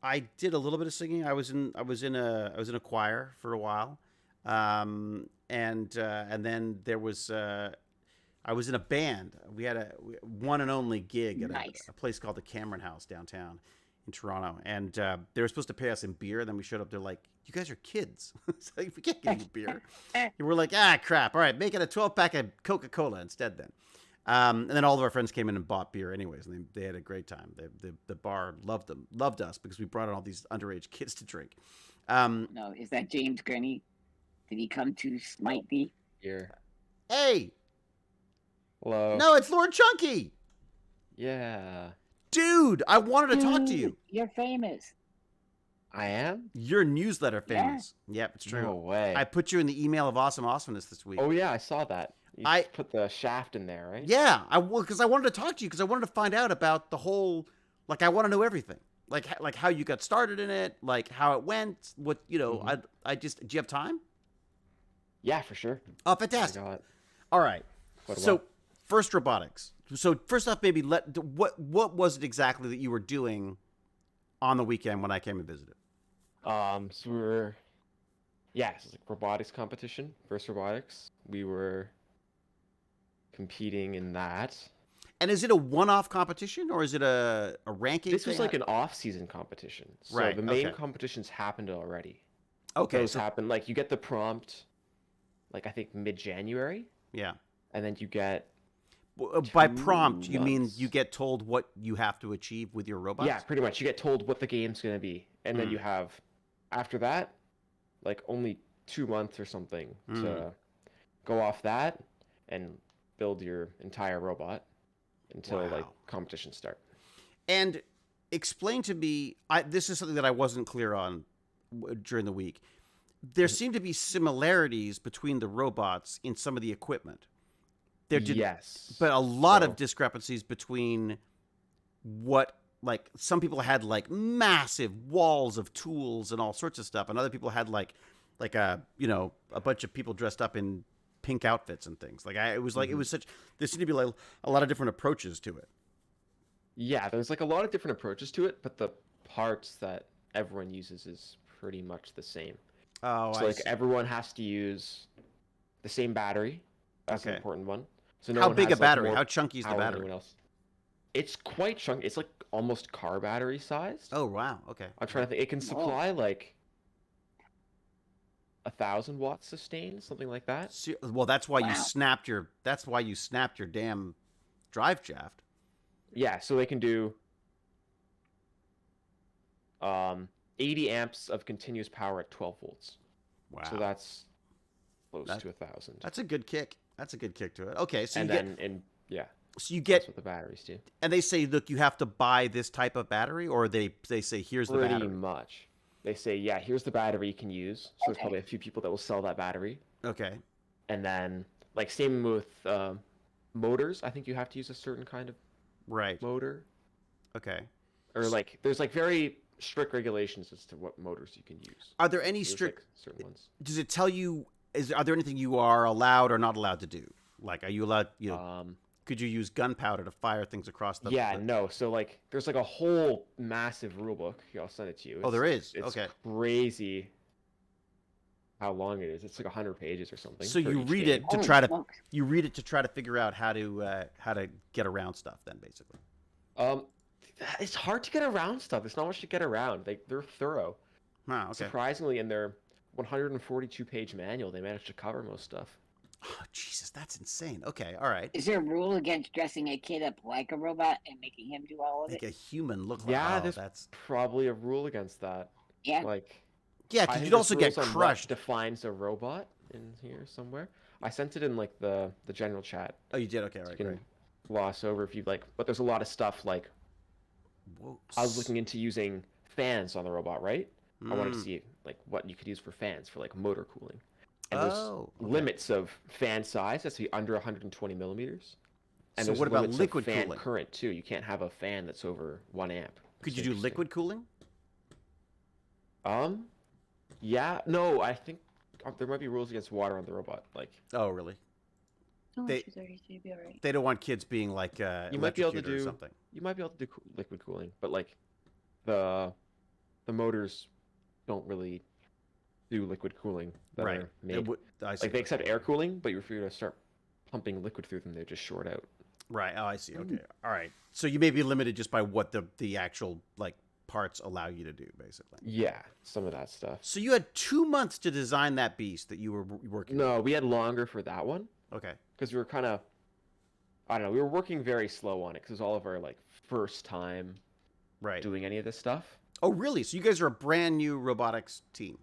I did a little bit of singing. I was in a choir for a while, and then there was I was in a band. We had a one and only gig at a place called the Cameron House downtown in Toronto, and they were supposed to pay us in beer. And then we showed up. They're like, "You guys are kids, so we can't give you beer." And we're like, crap. All right, make it a 12-pack of Coca-Cola instead then. And then all of our friends came in and bought beer anyways, and they had a great time. The bar loved us because we brought in all these underage kids to drink. No, is that James Gurney? Did he come to smite thee? Here. Hey! Hello. No, it's Lord Chunky! Yeah. Dude, I wanted to talk to you. You're famous. I am? You're newsletter famous. Yeah. Yep, it's true. No way. I put you in the email of awesomeness this week. Oh, yeah, I saw that. You put the shaft in there, right? Yeah, because I wanted to talk to you because I wanted to find out about the whole, I want to know everything. Like how you got started in it, like how it went, what, Mm-hmm. do you have time? Yeah, for sure. Oh, fantastic. All right. So, FirstRobotics. So, first off, maybe what was it exactly that you were doing on the weekend when I came and visited? So we were, it's like robotics competition, FirstRobotics. We were competing in that. And is it a one-off competition or is it a ranking? This was like an off-season competition. So right. The main competitions happened already. Okay. Those happen, you get the prompt, I think mid-January. Yeah. And then you get... By prompt, you mean you get told what you have to achieve with your robots? Yeah, pretty much. You get told what the game's going to be. And then you have, after that, only 2 months or something to go off that and build your entire robot until competitions start. And explain to me, this is something that I wasn't clear on during the week. There seem to be similarities between the robots in some of the equipment. Yes. But a lot of discrepancies between what like some people had like massive walls of tools and all sorts of stuff, and other people had like a a bunch of people dressed up in pink outfits and things. It was like it was such. There seemed to be like a lot of different approaches to it. Yeah, there's like a lot of different approaches to it, but the parts that everyone uses is pretty much the same. Oh, So I like see. everyone has to use the same battery. That's an Okay. important one. So no How one big a has, like, battery? more How chunky is the power than battery? anyone else. It's quite chunky. It's like almost car battery sized. Oh, wow. Okay. I'm trying to think. It can supply like 1,000 watts sustained, something like that. Well, that's why you Wow. snapped your. That's why you snapped your damn drive shaft. Yeah, so they can do 80 amps of continuous power at 12 volts. Wow. So that's close That- to 1,000. That's a good kick. That's a good kick to it. Okay, so And you then get. yeah, So you that's get, what the batteries do. and they say, look, you have to buy this type of battery, or they say, here's the Pretty battery. much. They say, yeah, here's the battery you can use. So there's Okay. probably a few people that will sell that battery. Okay. And then, like, same with motors. I think you have to use a certain kind of Right. motor. Okay. Or, like, there's, like, very strict regulations as to what motors you can use. Are there any There's, strict? like, certain ones. Does it tell you? Are there anything you are allowed or not allowed to do? Like, are you allowed? Could you use gunpowder to fire things across the? Yeah, no. So, like, there's, like, a whole massive rule book. Here, I'll send it to you. Oh, there is. It's Okay. crazy how long it is. It's like 100 pages or something. So for you each read game. it to Holy try to smokes. figure out how to get around stuff. Then basically. It's hard to get around stuff. There's not much to get around. They're thorough. Wow. Okay. Surprisingly, in their 142-page manual, they managed to cover most stuff. Oh, Jesus, that's insane. Okay. All right. Is there a rule against dressing a kid up like a robot and making him do all of Make it? a human look like. Yeah, Oh, there's that's. probably a rule against that. Yeah. Like, Yeah, I because think you'd there's also get rules on what crushed. defines a robot in here somewhere. I sent it in like the general chat. Oh, you did. Okay. All You right. can Great. gloss over if you'd like. But there's a lot of stuff like Whoa. I was looking into using fans on the robot, right? I wanted to Mm. see like what you could use for fans for like motor cooling. And there's Oh, okay. limits of fan size. That's to be under 120 millimeters. And So there's what about limits liquid of fan cooling? current too. You can't have a fan that's over 1 amp. Could It's you do interesting. liquid cooling? Yeah, no, I think there might be rules against water on the robot. Like Oh, really? Oh, They- she's already should be all right. They don't want kids being like You might be able to electrocuted or do- something. you might be able to do liquid cooling, but like the motors don't really do liquid cooling that Right. are made. I see. Like they accept air cooling, but if you were to start pumping liquid through them, they just short out. Right. Oh, I see. Okay. All right. So you may be limited just by what the actual like parts allow you to do, basically. Yeah, some of that stuff. So you had 2 months to design that beast that you were working. No, we had longer for that one On. Okay. because we were kind of, I don't know, we were working very slow on it because it was all of our like first time Right. doing any of this stuff. Oh, really? So you guys are a brand new robotics team.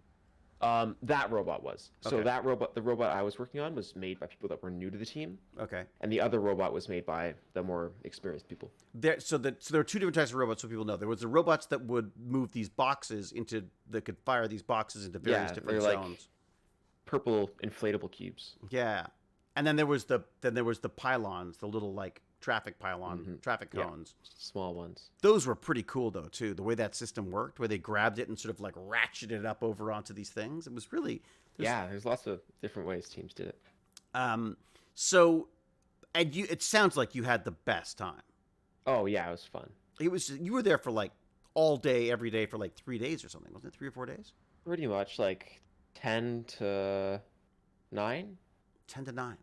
That robot was. So Okay. that robot, the robot I was working on, was made by people that were new to the team, Okay. and the other robot was made by the more experienced people. So there are two different types of robots, so people know. There was the robots that would move these boxes that could fire these boxes into various Yeah, different they're like- zones. Purple inflatable cubes. Yeah. And then there was the pylons, the little like traffic traffic Yeah. cones. Small ones. Those were pretty cool though too. The way that system worked, where they grabbed it and sort of like ratcheted it up over onto these things. It was really Yeah, there's lots of different ways teams did it. So, and it sounds like you had the best time. Oh yeah, it was fun. You were there for like all day, every day for like 3 days or something, wasn't it? 3 or 4 days? Pretty much like 10 to 9 10 to 9.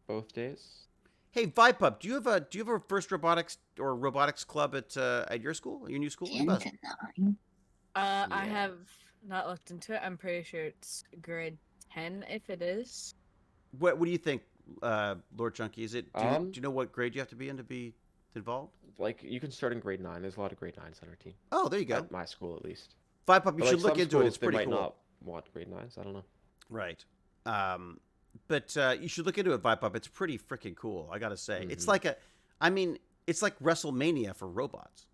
both days. Hey, ViPub, do you have a First Robotics or Robotics club at your school, your new school? 10 to 9? I Yeah. have not looked into it. I'm pretty sure it's grade 10 if it is. What do you think, Lord Chunky? Is it? Do Um, you know what grade you have to be in to be involved? Like you can start in grade 9. There's a lot of grade 9s on our team. Oh, there you go. At my school at least. ViPub, But, you like, should look some into it. It's schools, they pretty might cool. not want grade 9s. I don't know. Right. But you should look into it, ViPub. It's pretty freaking cool, I gotta say. It's Mhm. like it's like WrestleMania for robots.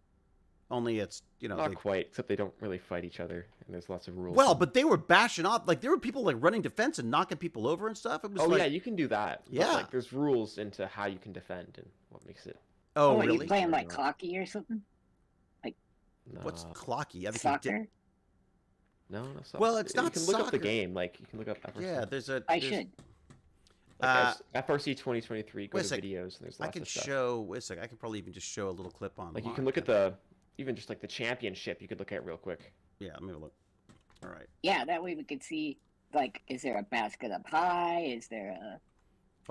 Only it's, Not quite, except they don't really fight each other, and there's lots of rules. well, but they were bashing off. Like, there were people, like, running defense and knocking people over and stuff. It was oh like, yeah, you can do that. but, Yeah. like there's rules into how you can defend and what makes it. oh, Are really? you playing Or like not. hockey or something? Like What's No. clocky? I think Soccer? No, no. Soccer. Well, it's not You can look up the soccer. game. Like you can look up FRC. Yeah, there's a. I there's- should. Like FRC 2023. Go wait a to sec. videos and there's I lots can of stuff. show. Wait a second. I can probably even just show a little clip on. Like you can look at the even just like the championship. You could look at real quick. Yeah, let me have a look. All right. Yeah, that way we could see, like, is there a basket up high? Is there a...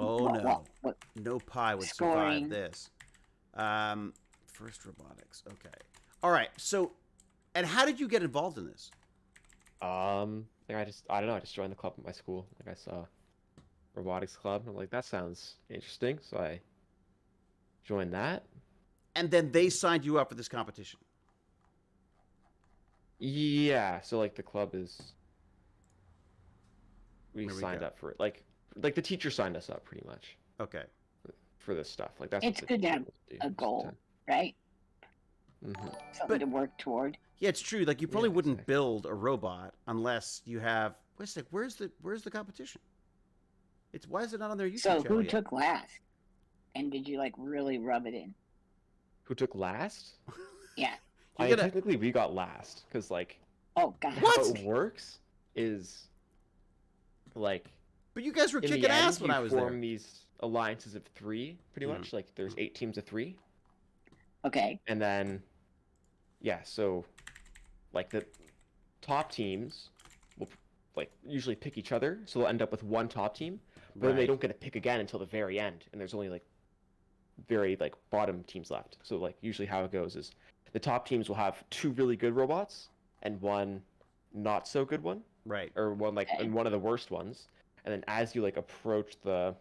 Oh no, what no pie would Scoring. survive this. FirstRobotics. Okay. All right. So, and how did you get involved in this? Like I don't know. I just joined the club at my school. Like I saw robotics club. I'm like, that sounds interesting. So I joined that. And then they signed you up for this competition. Yeah. So like the club is. We There we signed go. up for it. Like the teacher signed us up pretty much Okay. for this stuff. Like that's. It's what the good to have teacher will do a most of the goal, time. right? Mhm. Something But- to work toward. Yeah, it's true. Like you probably Yeah, wouldn't exactly. build a robot unless you have. Wait a sec. Where's the competition? It's why is it not on their YouTube So channel who yet? took last? And did you, like, really rub it in? Who took last? Yeah. You gotta- Technically we got last because like Oh, God. What? how it works is like But you guys were in kicking the end, ass when you I was form there. these alliances of three, pretty Mhm. much. Like there's 8 teams of 3, Okay. and then yeah, so like the top teams will like usually pick each other, so they'll end up with one top team, but then they Right. don't get to pick again until the very end, and there's only like very like bottom teams left. So like usually how it goes is the top teams will have 2 really good robots and 1 not so good one, Right. or one like Okay. and one of the worst ones, and then as you like approach the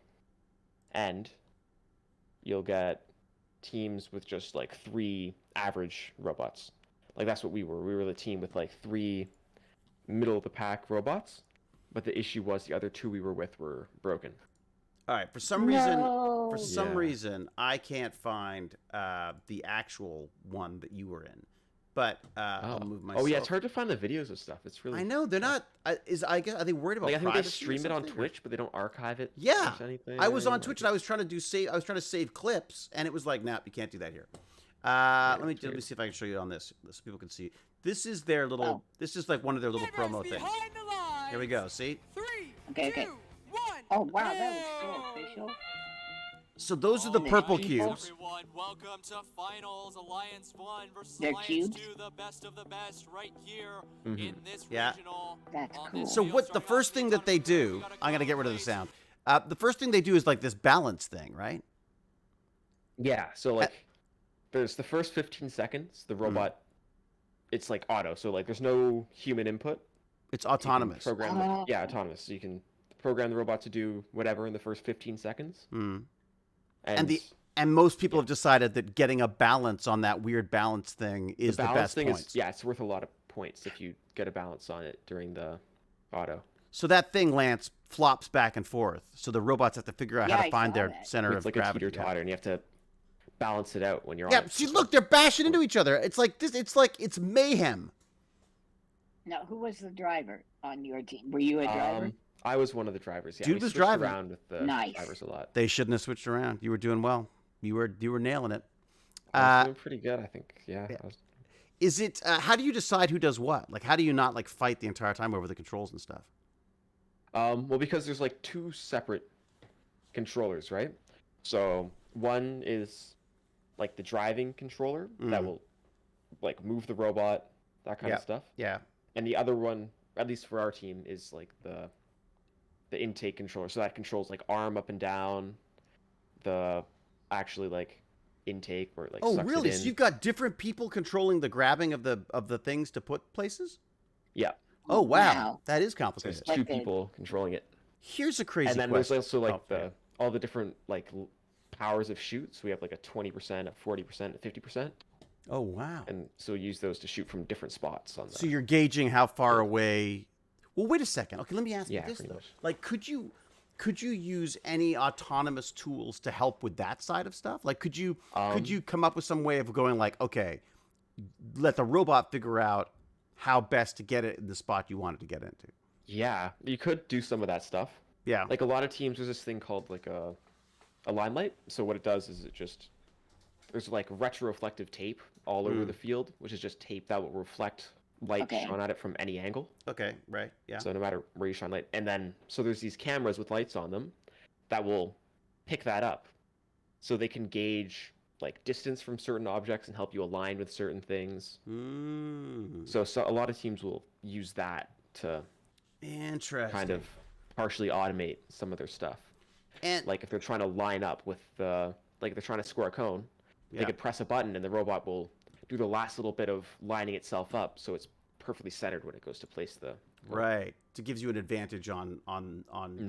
end, you'll get teams with just like 3 average robots. Like that's what we were. We were the team with like 3 middle of the pack robots, but the issue was the other 2 we were with were broken. All right. For some reason, No. for some Yeah. reason, I can't find the actual one that you were in. But I'll move myself. Oh yeah, it's hard to find the videos of stuff. It's really I know they're not. I guess are they worried about like I think they privacy or stream it on something, or- Twitch, but they don't archive it. Yeah. or anything. I was on Like, Twitch and I was trying to do save. I was trying to save clips, and it was like, "Nah, you can't do that here." Let me it's let me weird. see if I can show you on this, so people can see. This is their little. Oh. This is like one of their little promo things. Here we go. See. Okay, okay. Oh, wow, that was so official. So those are the Oh, purple people. cubes. Everyone, welcome to Finals Alliance 1 versus They're Alliance cubes? 2, the best of the best, right here Mhm. in this Yeah. regional. That's on cool. this So field. what the Starting off first with thing a that ton they of do? we got a I'm gonna get rid of the race. sound. The first thing they do is like this balance thing, right? Yeah, so like there's the first 15 seconds, the robot it's like auto, so like there's no human input. It's You can autonomous. Program Oh. yeah, autonomous. So you can program the robot to do whatever in the first 15 seconds. Mm. And, And most people have decided that getting a balance on that weird balance thing is the, balance best thing points. is yeah, it's worth a lot of points if you get a balance on it during the auto. So that thing, Lance, flops back and forth. So the robots have to figure out Yeah, how to I find saw their that. center It's of like a gravity. teeter totter, and you have to balance it out when you're Yeah, on it. see, So- look, they're bashing into each other. It's like this. It's like it's mayhem. Now, who was the driver on your team? Were you a driver? I was one of the drivers. Yeah, Dude we was switched driving. around with the Nice. drivers a lot. They shouldn't have switched around. You were doing well. You were nailing it. I was doing pretty good, I think. Yeah. yeah. I was- Is it? How do you decide who does what? Like, how do you not like fight the entire time over the controls and stuff? Well, because there's like 2 separate controllers, right? So one is like the driving controller that Mhm. will like move the robot, that kind Yeah. of stuff. Yeah. And the other one, at least for our team, is like the intake controller. So that controls like arm up and down, the actually like intake where it like Oh, sucks really? it in. So you've got different people controlling the grabbing of the things to put places? Yeah. Oh wow, Wow. that is So complicated. there's 2 Like the- people controlling it. Here's a crazy And then question. there's also like Oh, yeah. all the different like powers of shoot. So we have like a 20%, a 40%, a 50%, Oh wow. and so we use those to shoot from different spots on the. So you're gauging how far away. Well, wait a second. Okay, let me ask you Yeah, this pretty though. much. Like, could you use any autonomous tools to help with that side of stuff? Like, could you come up with some way of going like, okay, let the robot figure out how best to get it in the spot you want it to get into? Yeah, you could do some of that stuff. Yeah. Like a lot of teams, there's this thing called like a limelight. So what it does is there's like retroreflective tape all over the field, which is just tape that will reflect light shone at it from any angle. Okay, right, yeah. So no matter where you shine light. And then, so there's these cameras with lights on them that will pick that up. So they can gauge like distance from certain objects and help you align with certain things. So a lot of teams will use that to kind of partially automate some of their stuff. And like if they're trying to line up with like if they're trying to score a cone, they could press a button and the robot will do the last little bit of lining itself up so it's perfectly centered when it goes to place the right. It gives you an advantage on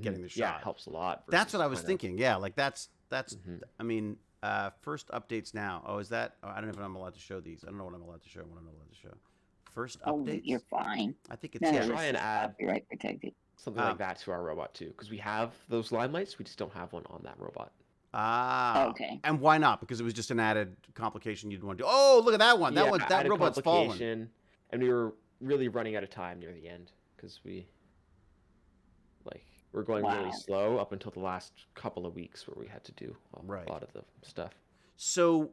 getting the shot. Yeah, it helps a lot. That's what I was thinking. Yeah, like that's I mean, first updates now. Oh, is that? Oh, I don't know if I'm allowed to show these. I don't know what I'm allowed to show. What I'm not allowed to show. First updates. You're fine. I think it's try and add copyright protected something like that to our robot too, because we have those limelights. We just don't have one on that robot. Okay. And why not? Because it was just an added complication you'd want to do. Oh, look at that one. That robot's fallen. And we were really running out of time near the end because we're going really slow up until the last couple of weeks where we had to do a lot of the stuff. So,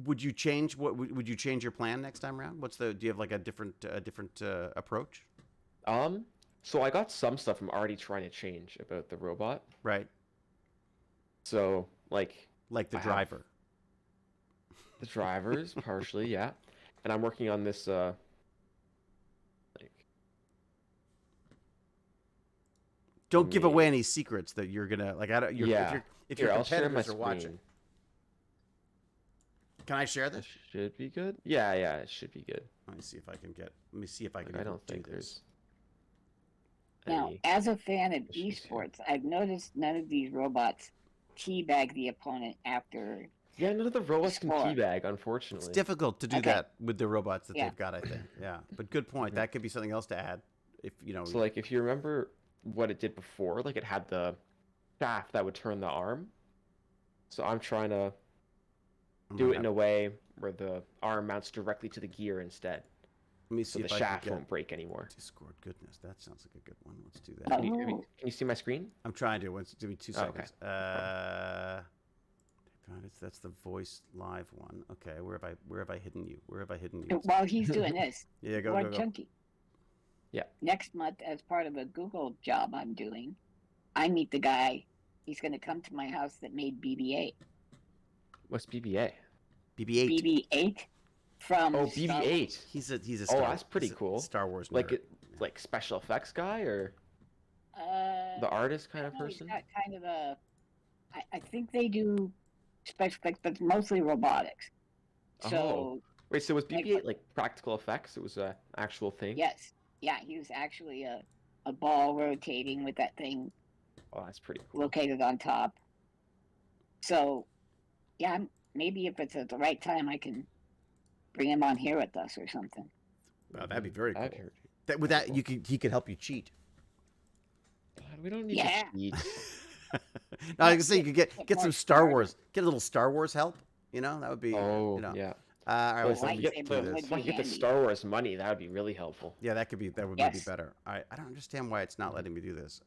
would you change would you change your plan next time around? Do you have like a different approach? So I got some stuff I'm already trying to change about the robot. Right. So like the driver. The drivers partially, yeah. And I'm working on this Don't give away any secrets that you're gonna like. If your competitors are watching. Can I share this? Should be good. Yeah, it should be good. Let me see if I can get. Let me see if I can. I don't think there's. Now, as a fan of esports, I've noticed none of these robots teabag the opponent after. Yeah, none of the robots can teabag, unfortunately. It's difficult to do that with the robots that they've got, I think. Yeah, but good point. That could be something else to add. If you know. So, like, if you remember what it did before, like it had the shaft that would turn the arm. So I'm trying to do it in a way where the arm mounts directly to the gear instead. Let me see so the shaft won't break anymore. Discord, goodness, that sounds like a good one. Let's do that. Can you see my screen? I'm trying to. Give me 2 seconds. Okay. That's the voice live one. Okay, where have I hidden you? Where have I hidden you? While he's doing this, go. Chunky. Yeah. Next month, as part of a Google job I'm doing, I meet the guy. He's going to come to my house that made BB-8. What's BB-8? BB-8. BB-8 from. Oh, BB-8. He's a. That's pretty cool. Star Wars nerd. Like special effects guy or the artist kind of person. He's got kind of a. I think they do special effects, but mostly robotics. So. Wait, so was BB-8 like practical effects? It was an actual thing? Yes. Yeah, he was actually a ball rotating with that thing. Oh, that's pretty cool. Located on top. So, yeah, maybe if it's at the right time, I can bring him on here with us or something. Wow, that'd be very cool. He could help you cheat. God, we don't need to cheat. No, I can say you could get some Star Wars, get a little Star Wars help. You know, that would be. Yeah. All right, if I get the Star Wars money, that would be really helpful. Yeah, that would be better. All right, I don't understand why it's not letting me do this.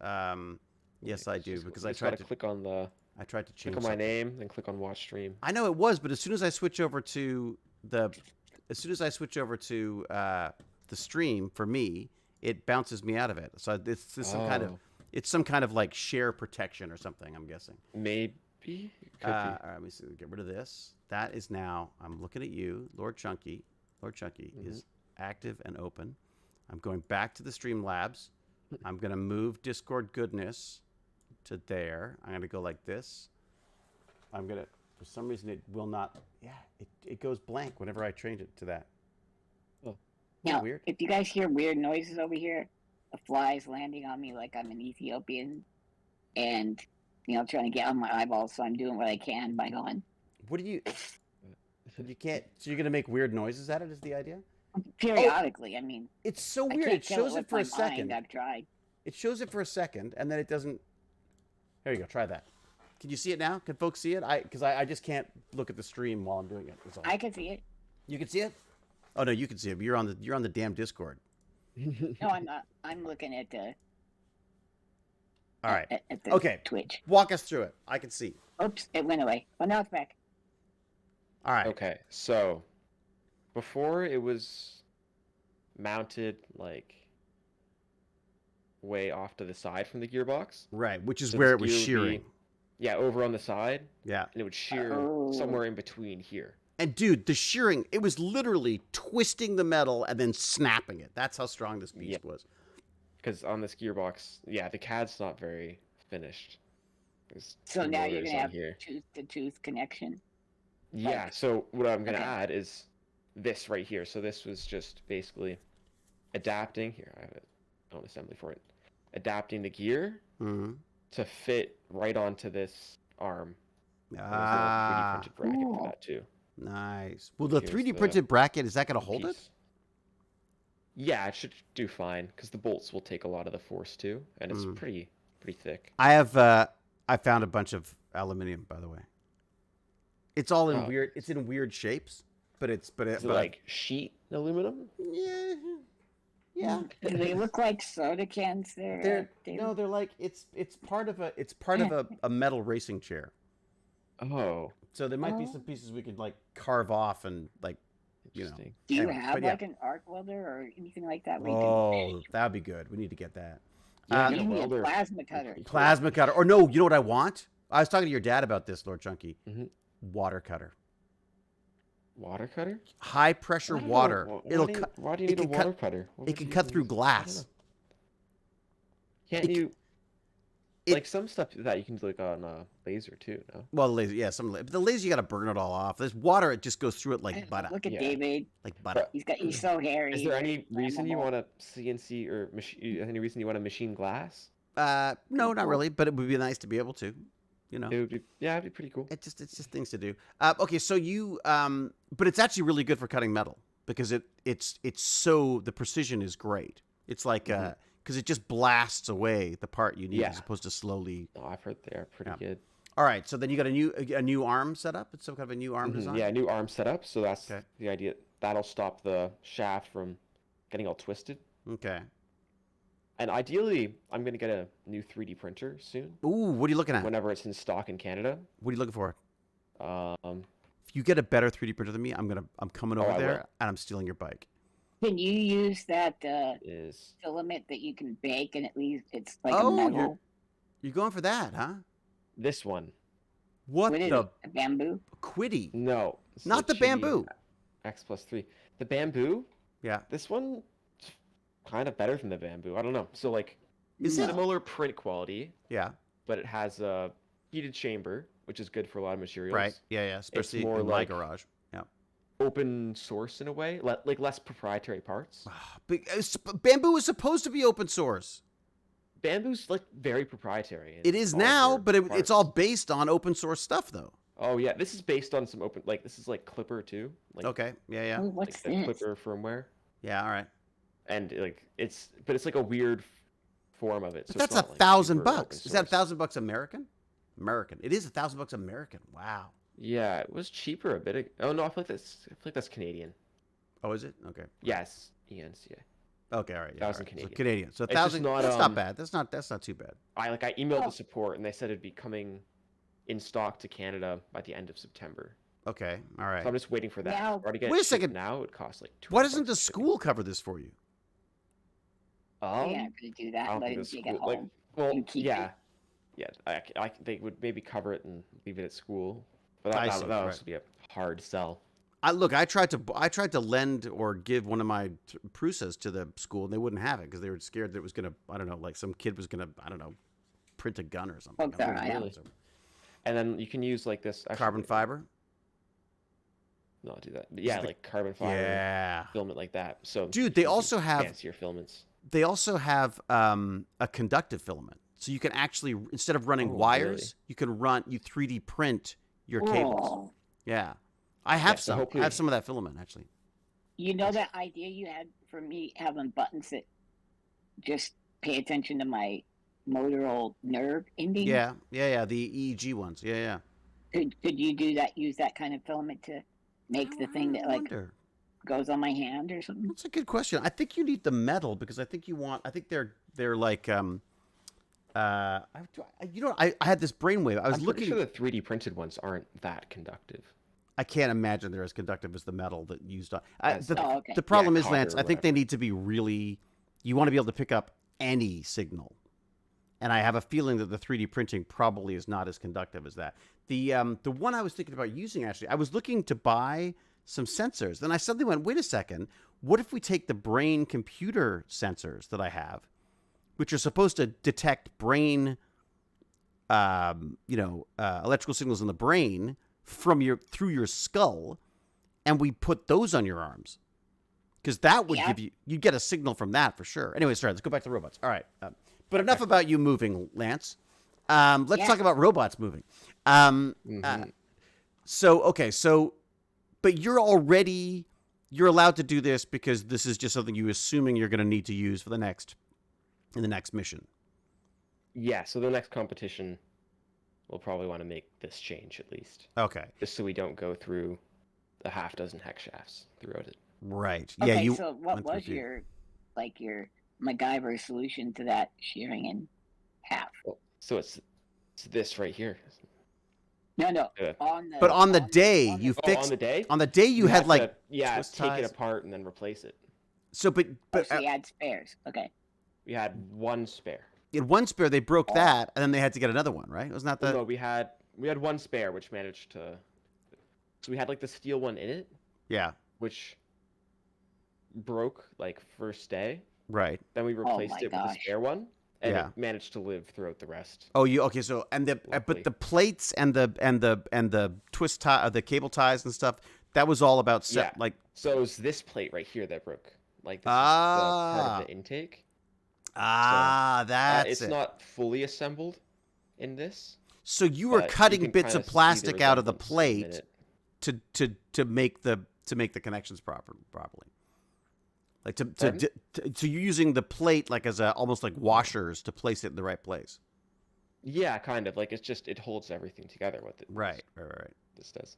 Yes, I do because I tried to click on the. I tried to change. Click on my name, then click on watch stream. I know it was, but as soon as I switch over to the stream for me, it bounces me out of it. So it's some kind of like share protection or something. I'm guessing. Maybe. All right, let me see. Get rid of this. That is now. I'm looking at you, Lord Chunky. Lord Chunky is active and open. I'm going back to the Streamlabs. I'm going to move Discord goodness to there. I'm going to go like this. I'm going to, for some reason, it will not. Yeah, it goes blank whenever I change it to that. Oh, now, weird. If you guys hear weird noises over here, a fly is landing on me like I'm an Ethiopian, and trying to get on my eyeballs. So I'm doing what I can by going. What do you? You can't. So you're gonna make weird noises at it? Is the idea? Periodically, I mean. It's so weird. It shows it for a second. I've tried. It shows it for a second, and then it doesn't. There you go. Try that. Can you see it now? Can folks see it? Because I just can't look at the stream while I'm doing it. I can see it. You can see it? Oh no, you can see it. But you're on the damn Discord. No, I'm not. I'm looking at the. All right. At the okay. Twitch. Walk us through it. I can see. Oops! It went away. Oh, now it's back. All right. Okay, so before it was mounted like way off to the side from the gearbox. Right, which is So where this it was gear would be- shearing. Yeah, over on the side, Yeah. and it would shear Oh. somewhere in between here. And dude, the shearing, it was literally twisting the metal and then snapping it. That's how strong this beast Yeah. was. Because on this gearbox, yeah, the CAD's not very finished. There's So two now you're motors gonna on have here. tooth-to-tooth connection. Yeah, like- so what I'm gonna Okay. add is this right here. So this was just basically adapting. Here, I have it on assembly for it. Adapting the gear Mm-hmm. to fit right onto this arm. And there's a little Ah, 3D printed bracket Cool. for that too. nice. Well, the Here's 3D the printed bracket, is that going to hold it? piece. Yeah, it should do fine because the bolts will take a lot of the force too, and it's Mm. pretty thick. I found a bunch of aluminum, by the way. It's all in Oh. it's in weird shapes, but Is it but like sheet aluminum? yeah, yeah. Do they look like soda cans there? They're David? no, they're like it's part of a metal racing chair. Oh, So there might be some pieces we could like carve off and like, you know. interesting. Do you Anyway, have but yeah. like an arc welder or anything like that? Where you Oh, that'd be good. We need to get that. Yeah, can... get a You need a welder. plasma cutter. Pretty cool. Plasma cutter, or no? You know what I want? I was talking to your dad about this, Lord Chunky. Mhm. Water cutter, Water cutter? high pressure Why do you water. need a- It'll why do you- cut. Why do you it need a can cut- water cutter? What It would can you cut through use? I don't glass. know. Can't It- you? it- Like some stuff that you can do like on a laser too, no? Well, the laser, yeah, but the laser you got to burn it all off. There's water; it just goes through it like Man, butter, Look at Yeah. David. like butter. He's so hairy. Is there any reason you flammable. want to CNC or any reason you want to machine glass? No, not cool. really, but it would be nice to be able to, you know. It would be, yeah, it'd be pretty cool. It's just things to do. Okay, so you but it's actually really good for cutting metal because it's so the precision is great. It's like because it just blasts away the part you need Yeah. as opposed to slowly. Oh, I've heard they are pretty Yeah. good. All right, so then you got a new arm set up. It's some kind of a new arm Mhm, design. yeah, new arm setup. So that's Okay. the idea. That'll stop the shaft from getting all twisted. Okay. And ideally, I'm gonna get a new 3D printer soon, Ooh, what are you looking at? whenever it's in stock in Canada. What are you looking for? Um, If you get a better 3D printer than me, I'm coming over I there will. and I'm stealing your bike. Can you use that is filament that you can bake and at least it's like Oh, a you're- metal? You're going for that, huh? this one? What What is the it? A bamboo? quiddy? No, it's Not the Chi bamboo. X+3. The bamboo. Yeah. This one, kind of better than the bamboo. I don't know. So like Is it? similar print quality, Yeah. but it has a heated chamber, which is good for a lot of materials. Right. Yeah. Especially more in my like- garage. Yeah. Open source in a way, like less proprietary parts. But bamboo is supposed to be open source. Bamboo's like very proprietary. in It is all now, their but it's parts. all based on open source stuff, though. Oh yeah, this is based on some open. Like this is like Clipper too. Like, Okay. Yeah. Yeah. Oh, like what's the this? Clipper firmware, Yeah. All right. and like but it's like a weird form of it. But So that's it's not, like, $1,000 super open bucks. Is that source. $1,000 American? American. It is $1,000 American. Wow. Yeah, it was cheaper a bit. Oh no, I feel like that's Canadian. Oh, is it? Okay. Yes, ENCA. Okay. All right. Yeah. 1,000 all right. So Canadian. Canadian. So It's just 1,000. not, That's not um, bad. That's not too bad. I emailed Oh. the support and they said it'd be coming in stock to Canada by the end of September. Okay. All So right. I'm just waiting for that. Now- If I were to get Wait a it shipped second. Now it costs like. Why 200 doesn't the bucks to ship it. school cover this for you? Oh, yeah, I'm gonna do I that. don't Let think him the take it school like. home. Well, and keep it. yeah, yeah. They would maybe cover it and leave it at school, but I that see, would right. also be a hard sell. I tried to lend or give one of my Prusas to the school, and they wouldn't have it because they were scared that it was gonna, I don't know, like some kid was gonna, I don't know, print a gun or something. Poke their I don't eye know. out. And then you can use like this actually, Carbon fiber. No, do that. Yeah, the- like carbon fiber Yeah. filament like that. So Dude, they you can also have fancier filaments. a conductive filament, so you can actually instead of running Oh, wires, you 3D print your cables. Oh. Yeah, I have Yeah, so some. I hopefully- have some of that filament actually. You know that idea you had for me having buttons that just pay attention to my motoral nerve ending? Yeah. The EEG ones. Yeah. Could you do that? Use that kind of filament to make the thing that I like wonder. goes on my hand or something? That's a good question. I think you need the metal because I think they're like I had this brainwave. I was I'm looking. pretty sure the 3D printed ones aren't that conductive. I can't imagine they're as conductive as the metal that used on. As, The, like, Oh, okay. the problem is, copper Lance, or I think they whatever. need to be really. You want to be able to pick up any signal, and I have a feeling that the 3D printing probably is not as conductive as that. The one I was thinking about using, actually, I was looking to buy some sensors. Then I suddenly went, wait a second. What if we take the brain computer sensors that I have, which are supposed to detect brain, electrical signals in the brain through your skull, and we put those on your arms, because that would give you'd get a signal from that for sure. Anyway, sorry, let's go back to robots. All right, but enough about you moving, Lance. Let's talk about robots moving. But you're allowed to do this because this is just something you're assuming you're going to need to use in the next mission. Yeah, so the next competition, we'll probably want to make this change at least. Okay. Just so we don't go through a half dozen hex shafts throughout it. Right. Okay, Yeah. You. so what went through a was few. your MacGyver solution to that shearing in half? Well, so it's this right here. No, Yeah. But on the day you Oh, fixed on the day? on the day you had have like to, twist take ties. it apart and then replace it. So but so you had spares. Okay. We had one spare. in one spare they broke that, and then they had to get another one, right? Wasn't that the? No, we had one spare which managed to. So we had like the steel one in it, Yeah. which broke like first day. Right. Then we replaced my it with the gosh. spare one, and Yeah. it managed to live throughout the rest. Oh, you okay? So but Luckily. the plates and the twist tie, the cable ties and stuff. That was all about set. Yeah. Like So it was this plate right here that broke. Like this is the part of the intake. that's It's it. not fully assembled in this. So you were but you cutting can bits kinda of see the plastic out of the resemblance in a plate minute. to make the connections properly. Like Pardon? so you're using the plate like as almost like washers to place it in the right place. Yeah, kind of. Like it holds everything together. Right. This does.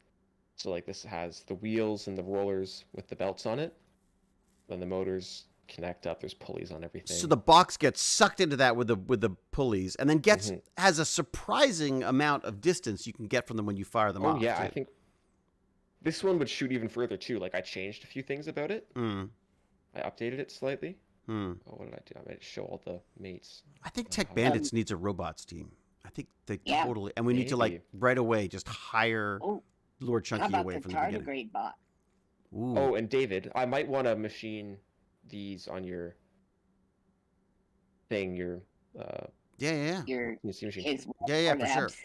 So like this has the wheels and the rollers with the belts on it. Then the motors connect up. There's pulleys on everything. So the box gets sucked into that with the pulleys, and then Mm-hmm. has a surprising amount of distance you can get from them when you fire them off. yeah, too. I think this one would shoot even further too. Like I changed a few things about it. Mm. I updated it slightly. Mm. Oh, what did I do? I made it show all the mates. I think Tech Bandits needs a robots team. I think they Yeah. totally, and we need to like Maybe. right away just hire Oh, Lord how Chunky about away the from the beginning. tardigrade bot? Ooh. Oh, and David, I might want to machine these on your thing. Your Yeah. Your CNC machine. his Yeah, Word for sure. apps.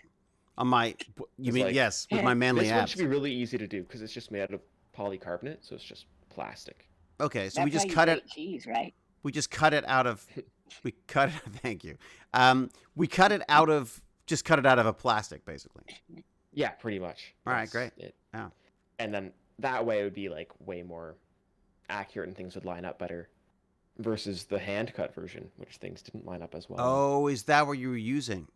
On my, you It's mean like- yes, with my manly This one abs. should be really easy to do because it's just made out of polycarbonate, so it's just plastic. Okay, so That's we just how you cut grate it. cheese, right? We just cut it out of. We cut it. Thank you. We cut it out of. Just cut it out of a plastic, basically. Yeah, pretty much. All right, That's great. it. Yeah. And then that way it would be like way more accurate and things would line up better versus the hand cut version, which things didn't line up as well. Oh, is that what you were using?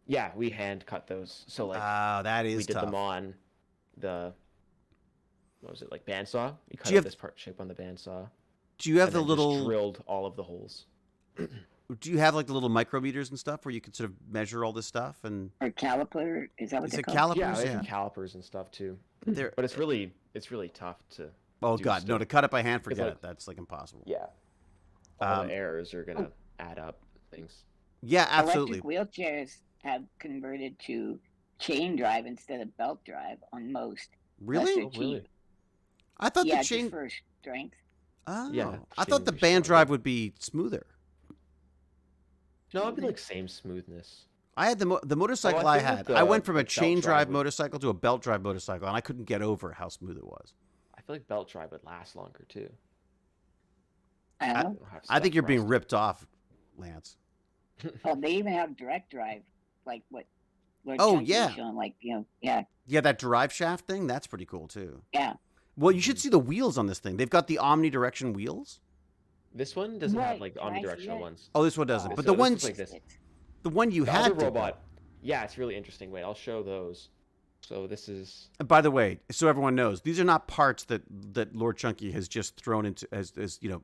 Yeah, we hand cut those. So like That is we did tough. them on the what was it, like bandsaw? You cut you out have- this part shape on the bandsaw. Do you have and the then just little? drilled all of the holes. Do you have like the little micrometers and stuff where you can sort of measure all this stuff and? Or caliper? Is that what Is they're it called? calipers? Yeah, Yeah. and calipers and stuff too. They're, But it's really tough to oh do god, no! stuff. To cut it by hand, It's forget like- it. That's like impossible. Yeah. All Um, the errors are gonna add up things. Yeah, absolutely. Electric wheelchairs have converted to chain drive instead of belt drive on most. Really? That's cheap. I thought Yeah, the chain. just for strength. Oh, Yeah, I thought the chains are band stronger. drive would be smoother. No, it'd be like same smoothness. I had the motorcycle I think had. with I the- went from a the belt chain drive drive would- motorcycle to a belt drive motorcycle, and I couldn't get over how smooth it was. I feel like belt drive would last longer too. I don't know. It'll have I think stuff you're being rust. ripped off, Lance. Oh, they even have direct drive, like what Lord Oh, Chunky was yeah. showing, like, yeah, Yeah, that drive shaft thing, that's pretty cool too. yeah. Well, you should see the wheels on this thing. They've got the omnidirection wheels. This one doesn't have Right, like can I see omnidirectional that? ones. Oh, this one doesn't. Oh, But so the this ones, is like this. the one you The had other did that. robot. Yeah, it's really interesting. Wait, I'll show those. So this is And by the way, so everyone knows, these are not parts that Lord Chunky has just thrown into as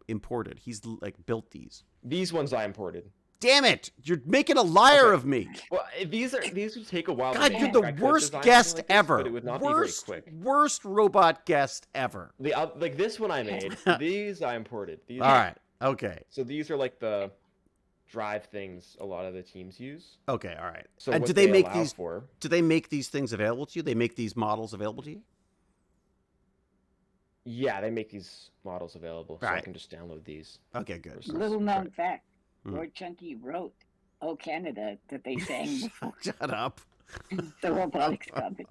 imported. He's like built these. these ones I imported. Damn it! You're making a liar Okay. of me. Well, these would take a while. God, to you're make. the I could worst design guest something like this, ever. but it would not Worst, be very quick. worst robot guest ever. Like this one I made. These I imported. These All right. Okay. So these are like the drive things a lot of the teams use. Okay. All right. So And what do they make allow these? for? Do they make these things available to you? They make these models available to you? Yeah, they make these models available, so I Right. can just download these. Okay. Good. Versus- Little known Right. fact: Hmm. Lord Chunky wrote "Oh Canada" that they sang before Shut up. the robotics company.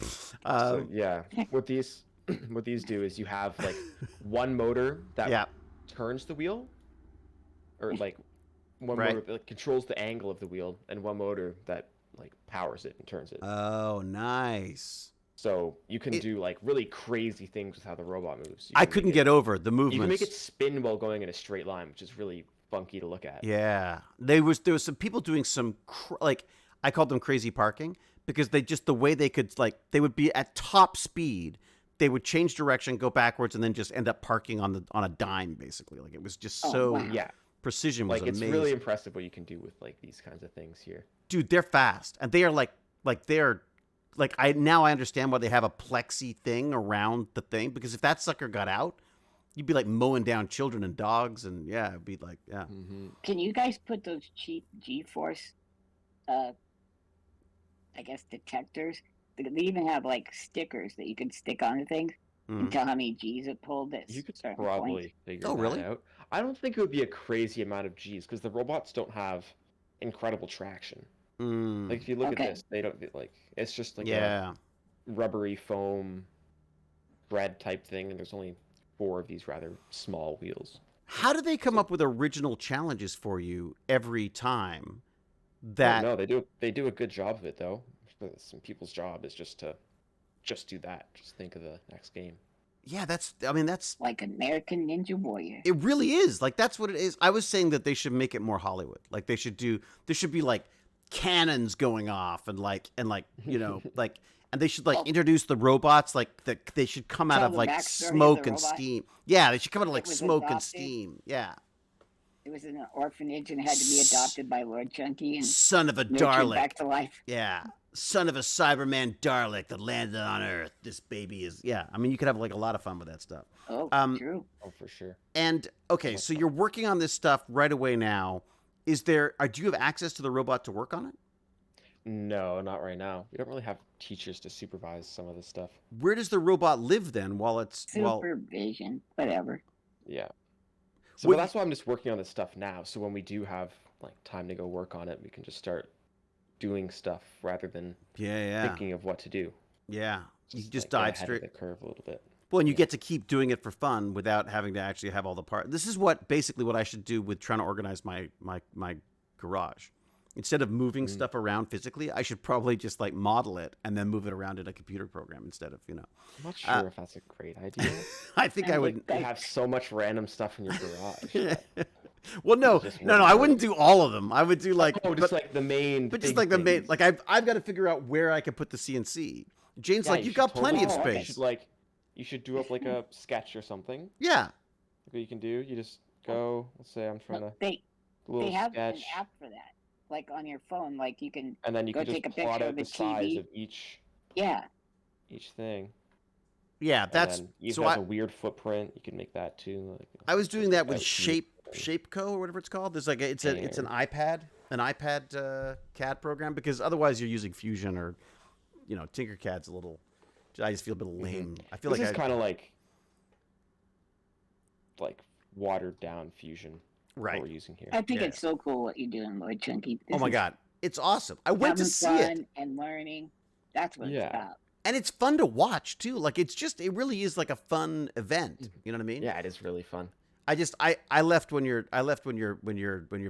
So yeah, what these do is you have like one motor that Yeah. turns the wheel, or like one Right. motor that controls the angle of the wheel, and one motor that like powers it and turns it. Oh, nice. So you can do like really crazy things with how the robot moves. You I can couldn't make get over the it, movements. You can make it spin while going in a straight line, which is really funky to look at. Yeah, there was some people doing some like I called them crazy parking because they just the way they could like they would be at top speed, they would change direction, go backwards, and then just end up parking on a dime basically. Like it was just Oh, so wow. Yeah, precision was like it's amazing. really impressive what you can do with like these kinds of things here. Dude, they're fast and they are like they're like I understand why they have a plexi thing around the thing because if that sucker got out, you'd be like mowing down children and dogs and yeah, it'd be like yeah. Mm-hmm. Can you guys put those cheap G-force, I guess detectors? They even have like stickers that you can stick onto things and tell how many G's it pulled. At You could certain probably points. figure Oh, that really? out. I don't think it would be a crazy amount of G's because the robots don't have incredible traction. Mm. Like if you look Okay. at this, they don't like it's just like Yeah. a rubbery foam bread type thing, and there's only 4 of these rather small wheels. How do they come up with original challenges for you every time? Oh, That no, they do a good job of it though. Some people's job is just to do that. Just think of the next game. yeah, that's Like American Ninja Warrior. it really is. Like that's what it is. I was saying that they should make it more Hollywood. Like there should be like cannons going off and like you know like and they should like Oh. introduce the robots like they should come out Tell of the like backstory of the smoke and robot. steam. Yeah, they should come out of like It was smoke and adopted. steam. Yeah. It was in an orphanage and had to be adopted by Lord Chunky and Son of a nurtured Dalek. back to life. Yeah. Son of a Cyberman Dalek that landed on Earth. This baby is yeah. I mean you could have like a lot of fun with that stuff. Oh, true. Oh, for sure. And okay, so you're working on this stuff right away now. Is there? Do you have access to the robot to work on it? No, not right now. We don't really have teachers to supervise some of this stuff. Where does the robot live then? While it's Supervision, whatever. Yeah. So What- that's why I'm just working on this stuff now. So when we do have like time to go work on it, we can just start doing stuff rather than yeah, thinking of what to do. yeah. You just like, get dive ahead of straight. the curve a little bit. Well, and you yeah. get to keep doing it for fun without having to actually have all the parts. This is what basically what I should do with trying to organize my garage. Instead of moving stuff around physically, I should probably just like model it and then move it around in a computer program instead of I'm not sure if that's a great idea. I think I And would. You have so much random stuff in your garage. Well, no, Just no, one I part. wouldn't do all of them. I would do like, Oh, just but, like the main. but just big like the main, things. like I've got to figure out where I can put the CNC. Jane's Yeah, like, you you've should got plenty of totally- space. You should do up like a sketch or something. Yeah, What you can do, you just go. Let's say I'm trying to They do a little have sketch, an app for that. Like on your phone, like you can and then you go can just take a plot picture out of the the size TV. of each thing. yeah. And That's then even so. has a weird footprint. You can make that too. Like, I was doing that with That would be- Shapeco or whatever it's called. There's like it's an Yeah. iPad CAD program because otherwise you're using Fusion or Tinkercad's a little. I just feel a bit lame. I feel this like is kind of like watered down Fusion. right. What we're using here. I think Yeah. it's so cool what you're doing, Lord Chunky. Oh my God, it's awesome. I went to Having see it. fun and learning. That's what Yeah. it's about. And it's fun to watch too. Like it really is like a fun event. You know what I mean? Yeah, it is really fun. I left when your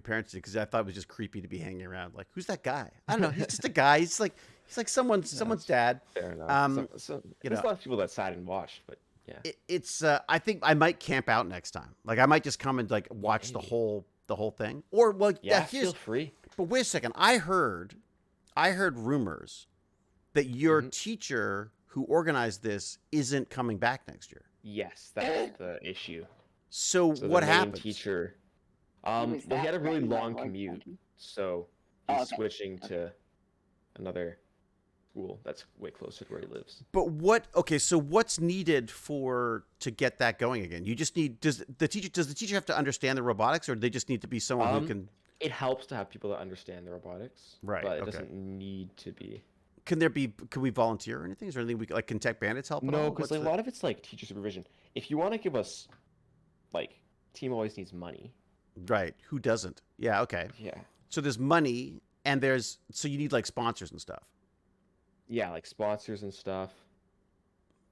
parents did because I thought it was just creepy to be hanging around. Like, who's that guy? I don't know. He's just a guy. He's like someone's dad. Fair enough. You There's know, a lot of people that sat and watched, but yeah. it's I think I might camp out next time. Like I might just come and like watch the Maybe. whole thing. Or well, Yeah, here's feel free. but wait a second. I heard rumors that your Mhm. teacher who organized this isn't coming back next year. Yes, that's the issue. So, So what the main happens? teacher, was Well, he that had a really written by long Lord commute, Franken? so Oh, he's okay. switching to another school that's way closer to where he lives. But what? Okay, so what's needed to get that going again? You just need does the teacher have to understand the robotics, or do they just need to be someone who can? It helps to have people that understand the robotics, Right, but it okay. doesn't need to be. Can we volunteer or anything? Is there anything like can Tech Bandits help at No, all? because What's a lot of it's like teacher supervision. If you want to give us, like, team always needs money. right? Who doesn't? Yeah, okay. Yeah. So there's money, and so you need like sponsors and stuff. Yeah, like sponsors and stuff.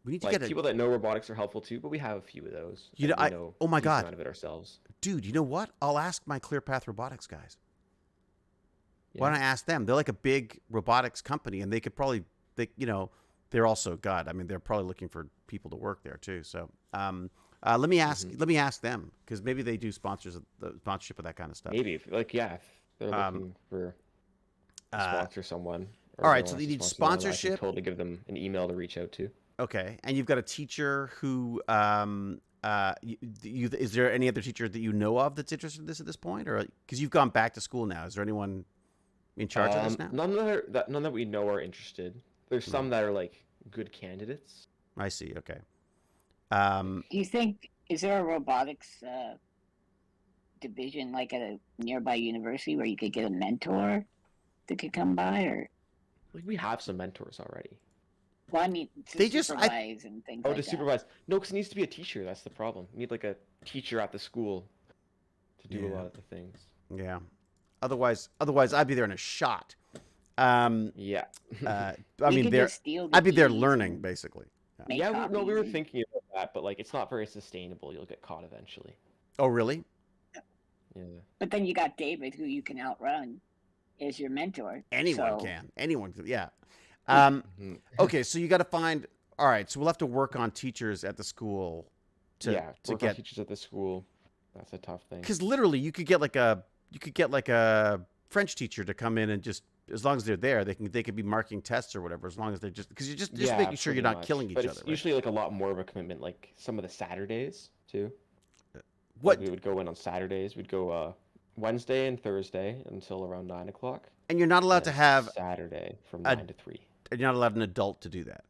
We need to Like get people that know robotics are helpful too, but we have a few of those. You know, and we know oh my a decent God. amount of it ourselves. dude. You know what? I'll ask my ClearPath Robotics guys. Why Yeah. don't I ask them? They're like a big robotics company, and they could probably, they're also God. I mean, they're probably looking for people to work there too. So, let me ask them because maybe they do the sponsorship of that kind of stuff. Maybe if they're looking for to sponsor someone. Or all they right, so want they us to need sponsor them, I can sponsorship. totally give them an email to reach out to. Okay, and you've got a teacher who, is there any other teacher that you know of that's interested in this at this point, or because you've gone back to school now? Is there anyone in charge of this now? None that we know are interested. There's some that are like good candidates. I see. Okay. Do you think is there a robotics division like at a nearby university where you could get a mentor that could come by, or Like we have some mentors already. well, I mean, They to just- supervise and things Oh, like to that. supervise? No, because it needs to be a teacher. That's the problem. You need like a teacher at the school to do a Yeah. lot of the things. Yeah. Otherwise, I'd be there in a shot. Yeah. I You mean, could there, just steal the I'd be there keys learning and basically. make We were copies. thinking about that, but like it's not very sustainable. You'll get caught eventually. Oh, really? Yeah. But then you got David, who you can outrun, as your mentor. Anyone so, can. Anyone can. Yeah. Mhm. Okay, so you got to find. All right, so we'll have to work on teachers at the school to work on get, teachers at the school. That's a tough thing. because literally you could get like a French teacher to come in and just as long as they're there, they could be marking tests or whatever. As long as they're because you're just making sure you're pretty not much. killing each But other. it's Right? usually like a lot more of a commitment. Like some of the Saturdays too. What? Like we would go in on Saturdays. We'd go Wednesday and Thursday until around 9 o'clock. And you're not allowed to and have. Saturday from a- 9 to 3. You're not allowed an adult to do that.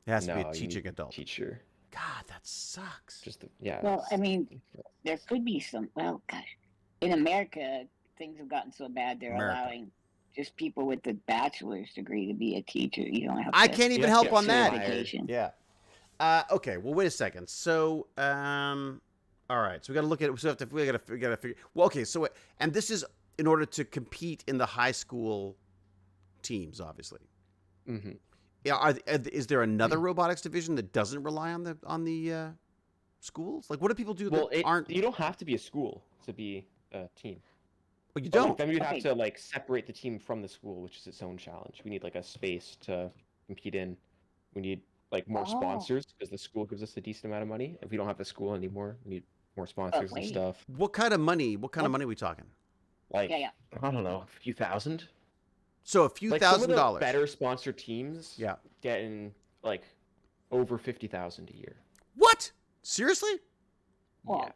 It has to be No, a you teaching need adult. Teacher. God, that sucks. Well, I mean, there could be some. Well, gosh, in America, things have gotten so bad they're America. allowing just people with a bachelor's degree to be a teacher. You don't have. I to can't even have to help get on that. certification. Yeah. Okay. Well, wait a second. So, all right. So we got to look at. We got to figure. Well, okay. So, and this is in order to compete in the high school teams, obviously. Mm-hmm. Yeah. Is there another robotics division that doesn't rely on the schools? Like, what do people do Well, that aren't? you don't have to be a school to be a team. Well, you But, like, don't. then we'd have Okay. to like separate the team from the school, which is its own challenge. We need like a space to compete in. We need like more Oh. sponsors because the school gives us a decent amount of money. If we don't have the school anymore, we need more sponsors and wait. stuff. What kind of money? What kind of money are we talking? Like Yeah. I don't know, a few thousand. So a few Like some of the $1,000s. better sponsor teams, Yeah. getting like over 50,000 a year. What? Seriously? Well, Yeah,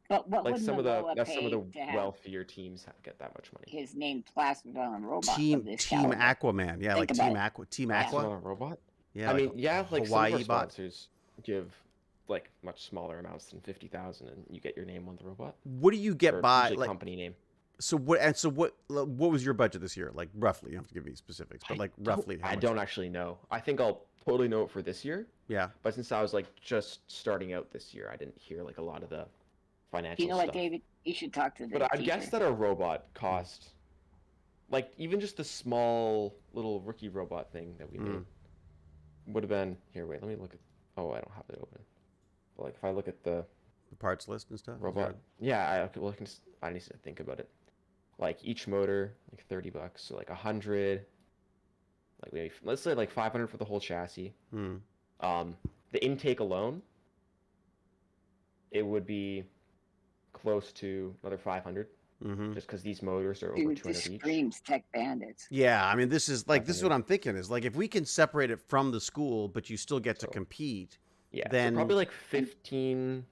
But what like would some of Noah the some of pay to the have wealthier teams get that much money. his name plastered on a robot Team of this Team caliber? Aquaman. Yeah, Think like about Team Yeah. So Aqua. on a robot? Yeah. I like mean, yeah, like Hawaii some of our bot. sponsors give like much smaller amounts than 50,000, and you get your name on the robot. What do you get Or by usually like? company name. So what was your budget this year? Like roughly, you don't have to give me specifics, but like roughly. How I much? don't actually know. I think I'll totally know it for this year, Yeah. but since I was like just starting out this year, I didn't hear like a lot of the financial You know stuff. what, David? You should talk to the But I'd teacher. guess that a robot cost, like even just the small little rookie robot thing that we made, would have been here. Wait, let me look at. Oh, I don't have it open. But like if I look at the The parts list and stuff. Is robot, there- yeah, I need to think about it. Like each motor, like $30, so like 100. Like maybe let's say like 500 for the whole chassis. Hmm. The intake alone, it would be close to another 500, Mm-hmm. just because these motors are over Dude, 200 this each. screams Tech Bandits. Yeah, I mean, this is what Definitely. I'm thinking is like if we can separate it from the school, but you still get to So- compete. Yeah, Then- so probably like 15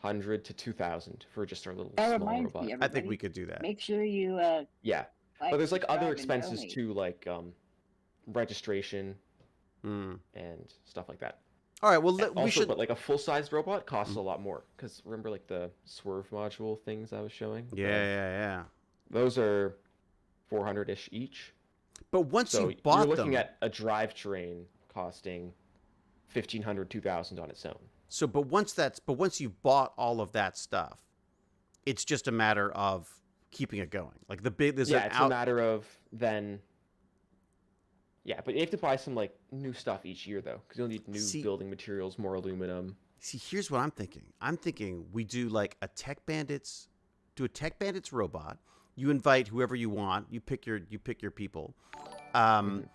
100 to 2,000 for just our little That small reminds robot. me, I think everybody, we could do that. make sure you Yeah, like, but there's like other subscribe, and expenses donate. too, like registration Mm. and stuff like that. All right. Well, And we also, should. but like a full-sized robot costs Mhm. a lot more because remember like the swerve module things I was showing? Yeah. Those are 400-ish each. But once So you bought you're looking them, at a drivetrain costing 1,500, 2,000 on its own. but once you bought all of that stuff, it's just a matter of keeping it going. Like there's Yeah, an it's out. a matter of then. Yeah, but you have to buy some like new stuff each year though, because you'll need new See- building materials, more aluminum. See, here's what I'm thinking. I'm thinking we do like a Tech Bandits, robot. You invite whoever you want. You pick your people, and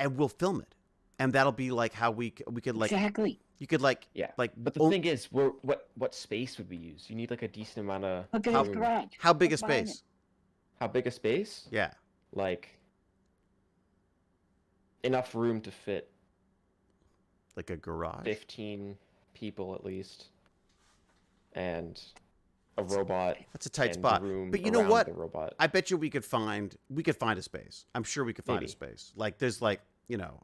we'll film it, and that'll be like how we could like Exactly. you could like Yeah, like but the thing is, what space would we use? You need like a decent amount of Look at How- his garage. how big a Look behind space? How big a space? Yeah, Like enough room to fit like a garage. 15 people at least, and a robot. That's a tight and spot. The room But you know around what? The robot. I bet you we could find a space. I'm sure we could find a Maybe. space. Like there's like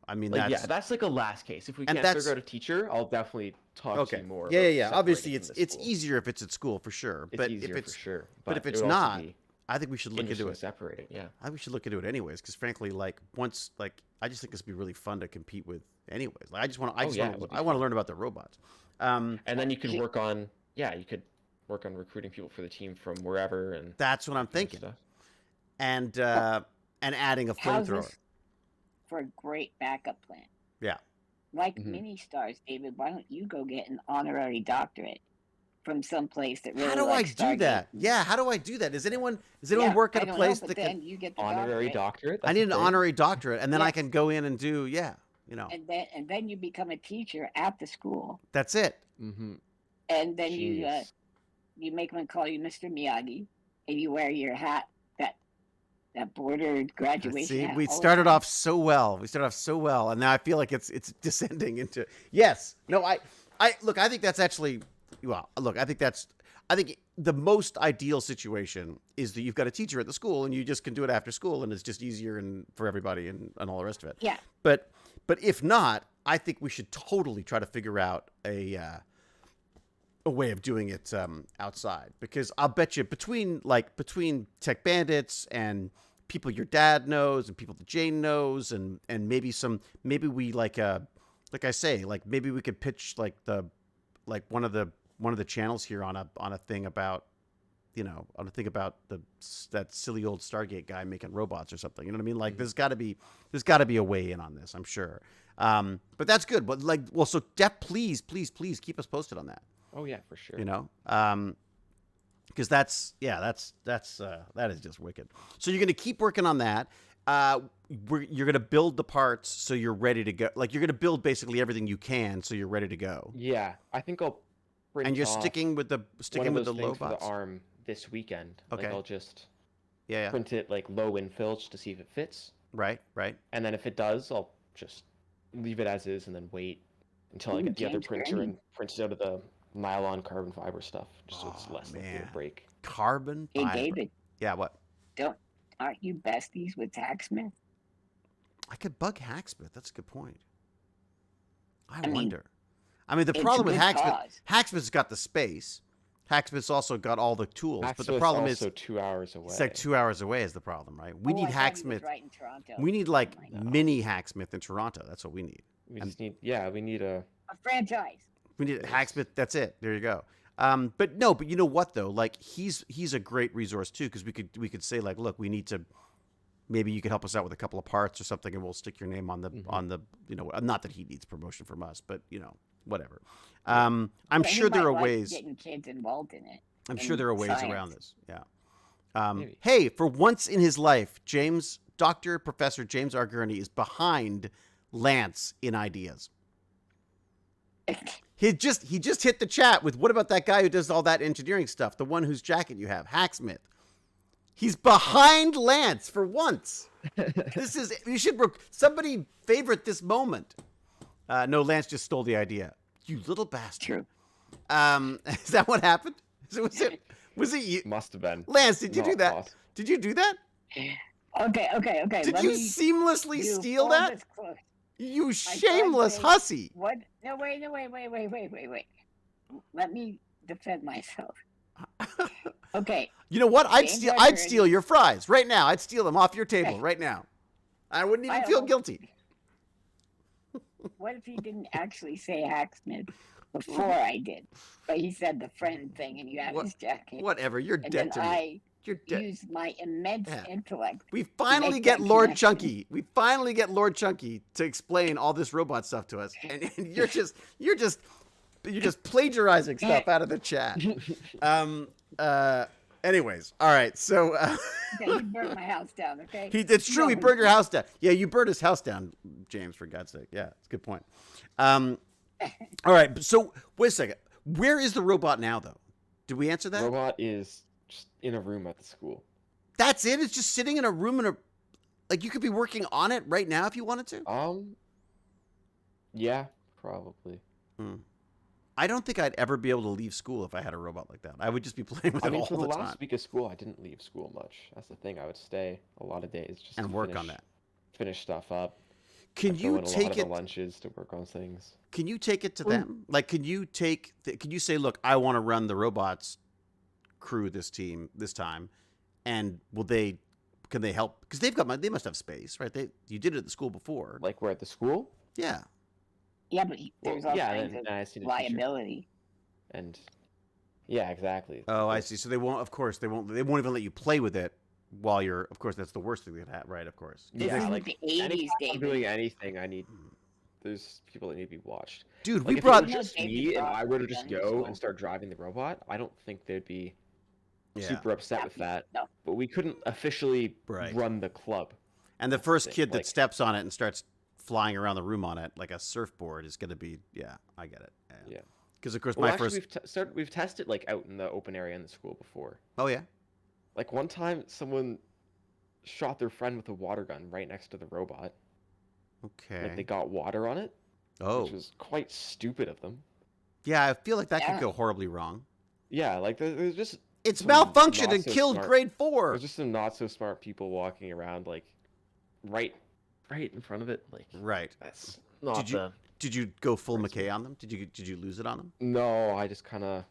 I mean Like, that's yeah, that's like a last case. If we And can't that's- figure out a teacher, I'll definitely talk to okay. you more. Yeah. about Yeah. Obviously, separating from it's the school. easier if it's at school for sure. It's but easier if it's for sure. but if it it's would also not, be I think we should look into interesting it. to separate it. Yeah. I think we should look into it anyways, because frankly, like once, like I just think this would be really fun to compete with, anyways. Like I just want to, it would be I want to learn about the robots. And then you could work on, you could work on recruiting people for the team from wherever and That's what I'm that kind of thinking, stuff. and adding a How's flamethrower. this for a great backup plan? Yeah. Like Mhm. mini stars, David, why don't you go get an honorary doctorate from some place that really How do I likes do Stargate? that? Yeah, how do I do that? Does anyone Yeah, work at I a don't place know, that but can? then you get the Honorary doctorate, doctorate. I that's need a an thing? honorary doctorate, and then I Yes. can go in and do and then you become a teacher at the school, that's it. Mhm. and then Genius. you make them call you Mr. Miyagi, and you wear your hat, that bordered graduation See, hat. we all the started time. off so well. And now I feel like it's descending into yes. No, I look. I think that's actually well. Look, I think the most ideal situation is that you've got a teacher at the school and you just can do it after school and it's just easier and for everybody and all the rest of it. Yeah. But if not, I think we should totally try to figure out a way of doing it outside, because I'll bet you between Tech Bandits and people your dad knows and people that Jane knows and maybe we like I say, like maybe we could pitch like one of the channels here on a thing about that silly old Stargate guy making robots or something. You know what I mean? Like there's got to be a way in on this, I'm sure. But that's good. But so please keep us posted on that. Oh yeah, for sure. Because that is just wicked. So you're going to keep working on that. You're going to build the parts so you're ready to go. Like you're going to build basically everything you can so you're ready to go. Yeah, I think I'll print And you're off sticking with the one of those low things for bots. the arm this weekend. Okay. Like I'll just Yeah. print it like low infill just to see if it fits, Right. and then if it does, I'll just leave it as is and then wait until I Ooh, get the other James printer Gurney. and print it out of the nylon carbon fiber stuff, just so it's Oh, less likely to man. break. Carbon Hey, fiber. David, Yeah. What? aren't you besties with Hacksmith? I could bug Hacksmith. That's a good point. I mean, wonder. I mean, the it's a problem with good Hacksmith, cause. Hacksmith's got the space. Hacksmith's also got all the tools. But the Hacksmith's problem is, also 2 hours away. it's like 2 hours away is the problem, right? We Oh, need I thought he was Hacksmith. right in Toronto. We need like Oh my God. mini Hacksmith in Toronto. That's what we need. We just need, we need a. A franchise. We need Yes. Hacksmith. That's it. There you go. But you know what though? Like he's a great resource too, because we could say like, look, we need to. Maybe you could help us out with a couple of parts or something, and we'll stick your name on the not that he needs promotion from us, but whatever. I'm But sure he there might are like ways. getting kids involved in it. I'm in sure there are ways science. around this. Yeah. Maybe. Hey, for once in his life, Professor James R. Gurney is behind Lance in ideas. He just hit the chat with, what about that guy who does all that engineering stuff? The one whose jacket you have, Hacksmith. He's behind Lance for once. Somebody favorite this moment. No, Lance just stole the idea. You little bastard. True. Is that what happened? Was it you? Must have been. Lance, did you do Not that? possible. Did you do that? Okay. Did let you me seamlessly do steal full that? disclosure. You tried shameless saying- hussy. What? No, wait. Let me defend myself. Okay. You know what? I'd James I'd Edward- steal your fries right now. I'd steal them off your table right now. I wouldn't even I feel almost- guilty. What if he didn't actually say hacksmith before I did? But he said the friend thing and you got What- his jacket. Whatever. You're And dead then to me. I You're dead. used my immense Yeah. intellect. We finally make get that Lord connection. Chunky. We finally get Lord Chunky to explain all this robot stuff to us, and you're just plagiarizing stuff out of the chat. Anyways, all right. So Okay, he burnt my house down, okay? it's true. He burned your house down. Yeah, you burned his house down, James. For God's sake. Yeah, it's a good point. All right. So wait a second. Where is the robot now, though? Did we answer that? Robot is just in a room at the school. That's it. It's just sitting in a room like you could be working on it right now if you wanted to. Yeah, probably. I don't think I'd ever be able to leave school if I had a robot like that. I would just be playing with I it mean, all for the the time last week of school, I didn't leave school much. That's the thing. I would stay a lot of days just and to work on finish- that. Finish stuff up. Can I'd go you in a lot take of the it? lunches to work on things? Can you take it to them? Like, can you say, look, I want to run the robots crew this time, and can they help? Because they must have space, right? You did it at the school before. Like we're at the school, Yeah. Yeah, but there's all kinds and of I seen a teacher. liability. And yeah, exactly. Oh, I see. So they won't. Of course, they won't even let you play with it while you're. Of course, that's the worst thing they had, right? Of course. This Yeah, is like, the 80s, anytime I'm David. doing anything, there's people that need to be watched. Dude, Like, we if brought. it was just David me and Frost I were to was just done in go school. and start driving the robot, I don't think they'd be Yeah. super upset with that. No. But we couldn't officially Right. run the club. And the first thing, kid that like- steps on it and starts flying around the room on it like a surfboard is going to be. Yeah, I get it. Yeah. Because of course Well, my actually, first. we've tested like out in the open area in the school before. Oh yeah. Like one time, someone shot their friend with a water gun right next to the robot. Okay. Like they got water on it, Oh. which was quite stupid of them. Yeah, I feel like that could Yeah. go horribly wrong. Yeah, like there's just It's some malfunctioned not and so killed smart- grade 4. There's just some not so smart people walking around like right in front of it. Like Right. that's not Did you- the. Did you go full Crazy. McKay on them? Did you lose it on them? No, I just kind of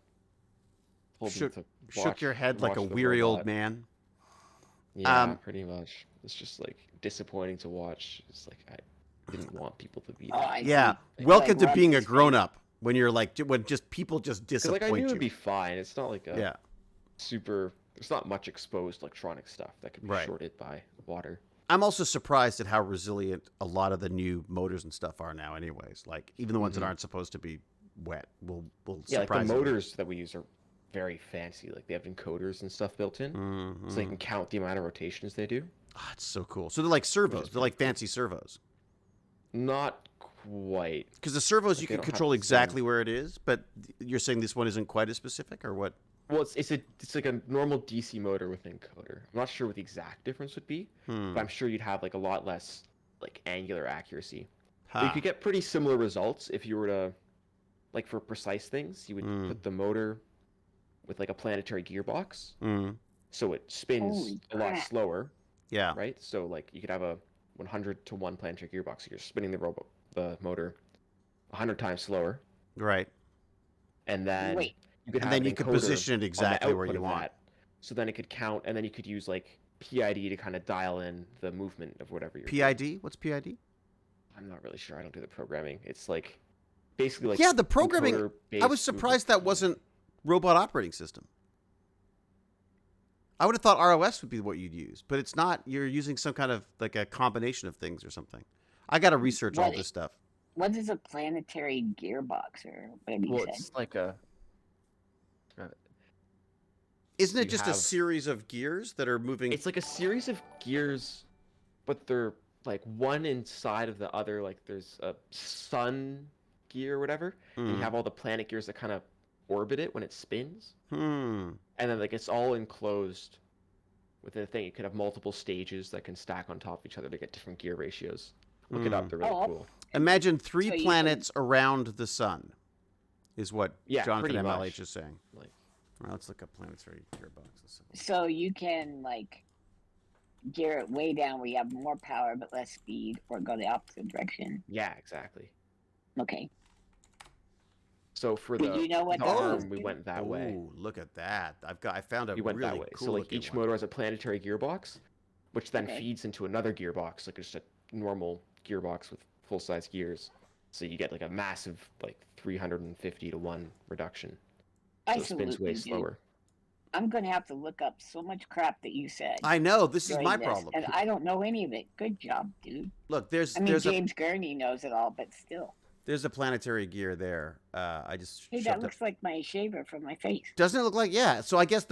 Shook your head like a watch the weary old robot. man. Yeah, pretty much. It's just like disappointing to watch. It's like I didn't want people to be Oh, there. I Yeah. see. Welcome Like to rub being a his grown up when you're like when just people just 'Cause, disappoint like I knew you. it'd be fine. It's not like a Yeah. super. There's not much exposed electronic stuff that could be Right. shorted by water. I'm also surprised at how resilient a lot of the new motors and stuff are now anyways. Like even the ones that Mhm. aren't supposed to be wet will Yeah, like the surprisingly- motors that we use are very fancy. Like they have encoders and stuff built in, so they Mhm. can count the amount of rotations they do. Ah, it's so cool. So they're like servos. They're like fancy servos. Not quite. Because the servos Like, you they can don't have control the same- exactly where it is, but you're saying this one isn't quite as specific, or what? Well, it's like a normal DC motor with an encoder. I'm not sure what the exact difference would be, Hmm. but I'm sure you'd have like a lot less like angular accuracy. But Ha. you could get pretty similar results if you were to, like for precise things, you would Mm. put the motor with like a planetary gearbox, Mm. so it spins Holy a lot crap. slower, Yeah. right? So like you could have a 100 to 1 planetary gearbox. So you're spinning the motor 100 times slower, Right. and then Wait. you could And have then an you could encoder position it on the exactly where output you of want. that. So then it could count, and then you could use like PID to kind of dial in the movement of whatever you're doing. PID? What's PID? I'm not really sure. I don't do the programming. It's like basically like Yeah, the programming. I encoder-based was surprised that movement. wasn't robot operating system. I would have thought ROS would be what you'd use, but it's not. You're using some kind of like a combination of things or something. I got to research all What- this stuff. What is a planetary gearbox or whatever you Well, said? it's like a. Isn't it you just a have- series of gears that are moving? It's like a series of gears, but they're like one inside of the other. Like there's a sun gear or whatever, and you Hmm. have all the planet gears that kind of orbit it when it spins, Hmm. and then like it's all enclosed within a thing. You could have multiple stages that can stack on top of each other to get different gear ratios. Look it Hmm. up; they're really Oh, cool. Imagine three So you planets around the sun. is what Yeah, Jonathan pretty MLH much. is saying. Like, All right, let's look up planetary gearboxes. So you can like gear it way down where you have more power but less speed, or go the opposite direction. yeah, exactly. Okay. So for Did the, you know what the that arm, was, we dude? went that way. Oh, look at that! I found a We went really that way. cool So like looking each one. motor has a planetary gearbox, which then Okay. feeds into another gearbox, like just a normal gearbox with full size gears. So you get like a massive like 350 to 1 reduction. I So it spins salute way you, dude. slower. I'm gonna have to look up so much crap that you said. I know this is during my this, problem. and I don't know any of it. Good job, dude. Look, there's I mean, there's James Gurney knows it all, but still. a planetary gear there. I just Hey, shoved that it. looks like my shaver from my face. Doesn't it look like? Yeah. So I guess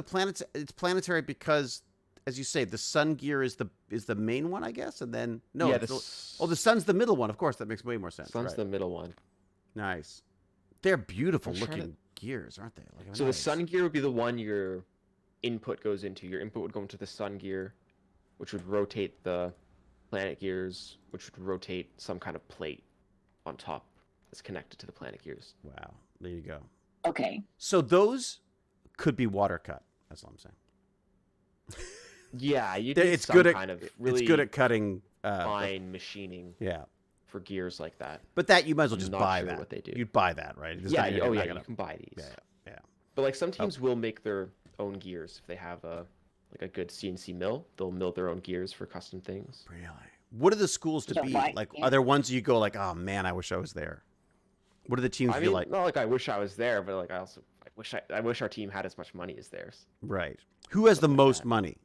it's planetary because, as you say, the sun gear is the main one, I guess, and then no. yeah, it's the sun's the middle one. Of course, that makes way more sense. sun's right. the middle one. Nice. They're beautiful I'm trying looking gears, aren't they? Like, So the nice. sun gear would be the one your input goes into. Your input would go into the sun gear, which would rotate the planet gears, which would rotate some kind of plate on top that's connected to the planet gears. Wow. There you go. Okay. So those could be water cut. That's all I'm saying. Yeah, you They- need it's some good at kind of really it's good at cutting. fine machining Yeah. for gears like that. But that you might as well just Not buy sure that. what they do. You'd buy that, right? There's Yeah, not- you're oh not yeah, gonna- you can buy these. Yeah, yeah. But like some teams will make their own gears if they have a good CNC mill. They'll mill their own gears for custom things. Really? What are the schools to So be? why Like, can't- are there ones you go like, oh man, I wish I was there? What are the teams I you mean, like? not like I wish I was there, but like I wish our team had as much money as theirs. Right. Who has the Something like most that. money?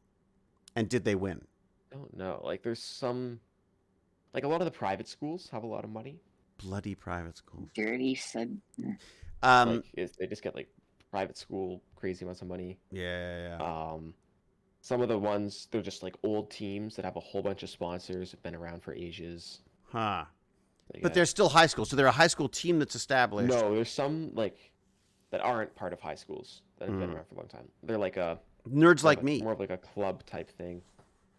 And did they win? I don't know. Like there's some, like a lot of the private schools have a lot of money. Bloody private schools. Dirty said. They just get like private school crazy amounts of money. Yeah, yeah. Some of the ones they're just like old teams that have a whole bunch of sponsors, have been around for ages. Huh. They But got- they're still high school, so they're a high school team that's established. no, there's some like that aren't part of high schools that have been Mm. around for a long time. They're like a Nerds like of a- me. more of like a club type thing.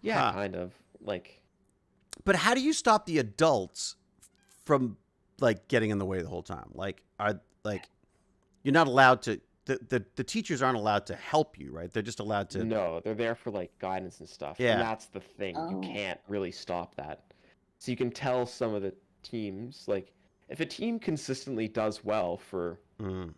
Yeah, Huh. kind of like. But how do you stop the adults from like getting in the way the whole time? Like, you're not allowed to. The teachers aren't allowed to help you, right? They're just allowed to. No, they're there for like guidance and stuff. Yeah. And that's the thing. Oh. You can't really stop that. So you can tell some of the teams, like, if a team consistently does well for Mm.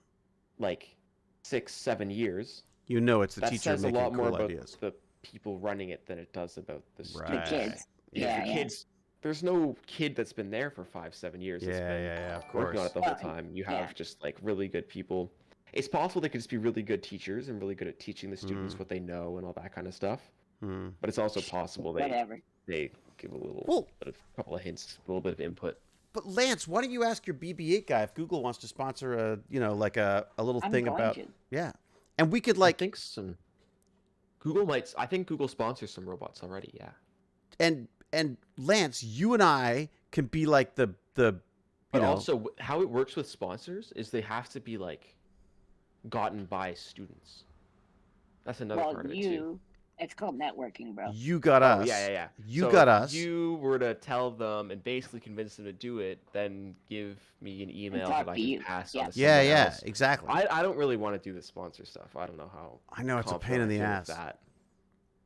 like 6-7 years, You know, it's the that teacher says a making lot more cool about ideas. the people running it than it does about the students. Right. The kids. If Yeah, the yeah. kids, there's no kid that's been there for 5-7 years. that's Yeah, been yeah, of working on course. it the whole Well, time. You yeah. have just like really good people. It's possible they could just be really good teachers and really good at teaching the students Mm. what they know and all that kind of stuff. Hmm. But it's also possible Whatever. they give a little Well- bit of, couple of hints, a little bit of input. But Lance, why don't you ask your BB-8 guy if Google wants to sponsor a, like a little I'm thing going about, to. yeah, and we could I like, think some Google might. I think Google sponsors some robots already. Yeah. and Lance, you and I can be like the But also, how it works with sponsors is they have to be like gotten by students. That's another Well, part of it too. it's called networking, bro. you got Oh, us. yeah. You So got if us. You were to tell them and basically convince them to do it, then give me an email talk that I to can you. pass Yeah. on to Yeah, someone yeah, else. exactly. I don't really want to do the sponsor stuff. I don't know how. I know it's a pain in the confident I ass. feel with that.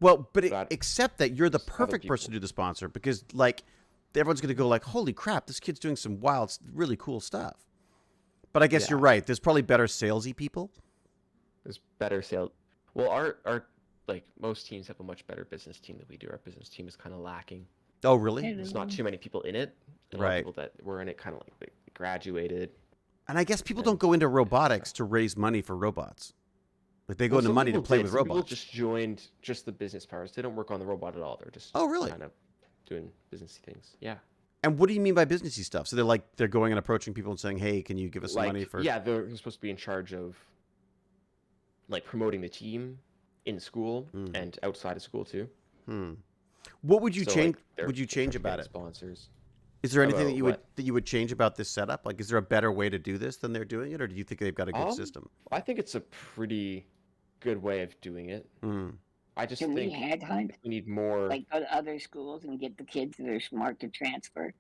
Well, but But except that you're the there's other perfect person to people. do the sponsor because like everyone's gonna go like, holy crap, this kid's doing some wild, really cool stuff. But I guess you're Yeah. right. There's probably better salesy people. There's better sales. Well, our like most teams have a much better business team than we do. Our business team is kind of lacking. Oh, really? Yeah. There's not too many people in it. And a lot of Right. people that were in it kind of like they graduated. And I guess people And don't go into stuff. robotics to raise money for robots. Like they go Well, into some money to people play did. with Some people robots. just joined just the business powers. They don't work on the robot at all. They're just Oh, really? kind of doing businessy things. Yeah. And what do you mean by businessy stuff? So they're going and approaching people and saying, "Hey, can you give us some money for?" Yeah, they're supposed to be in charge of like promoting the team in school Mm. and outside of school too. Hmm. What would you So, change? like, they're Would you change trying to get about it? Sponsors. Is there anything About that you what? would change about this setup? Like, is there a better way to do this than they're doing it, or do you think they've got a good Um, system? I think it's a pretty good way of doing it. Hmm. I just Can we think headhunt? we need more. Like go to other schools and get the kids that are smart to transfer?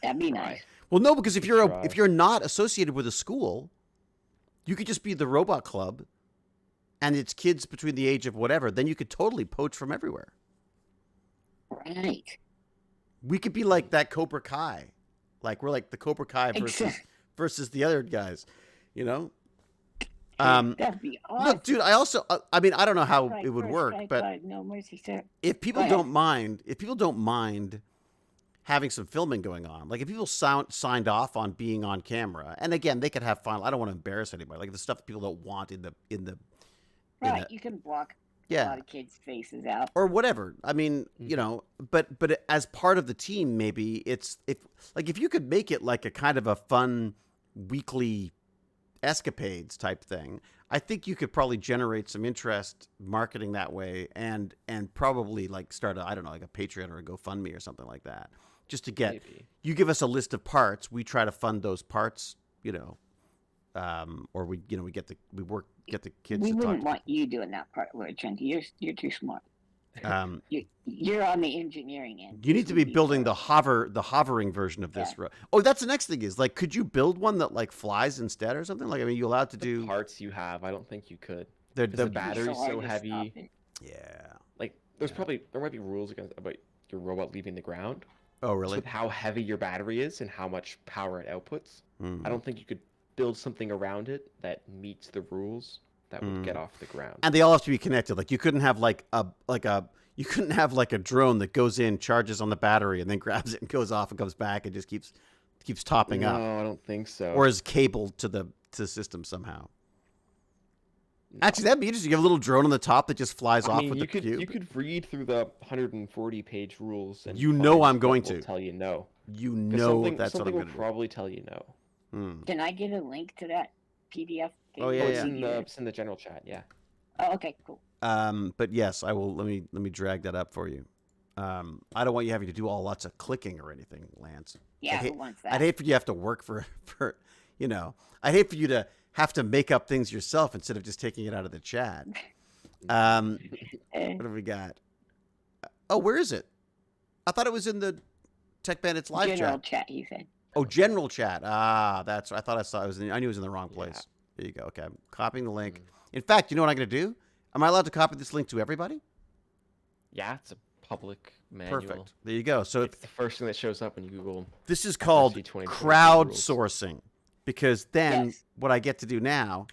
That'd be Try. nice. Well, no, because if We you're try. if you're not associated with a school, You could just be the robot club, and it's kids between the age of whatever. Then you could totally poach from everywhere. Right. We could be like that Cobra Kai. Like we're like the Cobra Kai versus the other guys, you know? That'd be awesome. Look, dude, I also I mean, I don't know how Right, it would first work, strike, but God, no mercy, sir. if people Go ahead. don't mind having some filming going on, like if people signed off on being on camera, and again, they could have fun. I don't want to embarrass anybody. Like the stuff that people don't want in the Right, you can block a lot of kids' faces out. or whatever. I mean, you know, but as part of the team, maybe if you could make it like a kind of a fun weekly escapades type thing, I think you could probably generate some interest marketing that way, and probably like start a, I don't know, like a Patreon or a GoFundMe or something like that, just to get you give us a list of parts, we try to fund those parts, you know, or we get the kids. We to wouldn't talk want you doing that part, Lord Chunky. You're too smart. You're on the engineering end. You need to be building the hovering version of this. Yeah. Oh, that's the next thing is like, could you build one that like flies instead or something? Like, I mean, you allowed to The do parts you have, I don't think you could. the The battery's hard so to heavy. stop it. yeah. Like, there might be rules about your robot leaving the ground. Oh, Just really? with how heavy your battery is and how much power it outputs. Mm. I don't think you could build something around it that meets the rules that would get off the ground. And they all have to be connected. Like you couldn't have you couldn't have like a drone that goes in, charges on the battery, and then grabs it and goes off and comes back and just keeps topping up. No, I don't think so. Or is cabled to the system somehow. Actually, that'd be interesting. You have a little drone on the top that just flies off with the cube. You could read through the 140-page rules, and You know find I'm going what will to. tell you no. You 'Cause know that's what something I'm will going to probably tell you no. do. Can I get a link to that PDF? Oh, yeah, It's in the general chat. Yeah. Oh, okay, cool. But yes, I will. Let me drag that up for you. I don't want you having to do lots of clicking or anything, Lance. Yeah, I'd who wants that? I'd hate for you to have to work for you know. I'd hate for you to have to make up things yourself instead of just taking it out of the chat. What have we got? Oh, where is it? I thought it was in the Tech Bandits live General chat. chat, he said. Oh, general chat. Ah, that's. I thought I saw. I knew it was in the wrong place. Yeah. There you go. Okay, I'm copying the link. In fact, you know what I'm going to do? Am I allowed to copy this link to everybody? Yeah, it's a public manual. Perfect. There you go. So It's the first thing that shows up when you Google. this is called FRC 2022 crowdsourcing, because then Yes. what I get to do now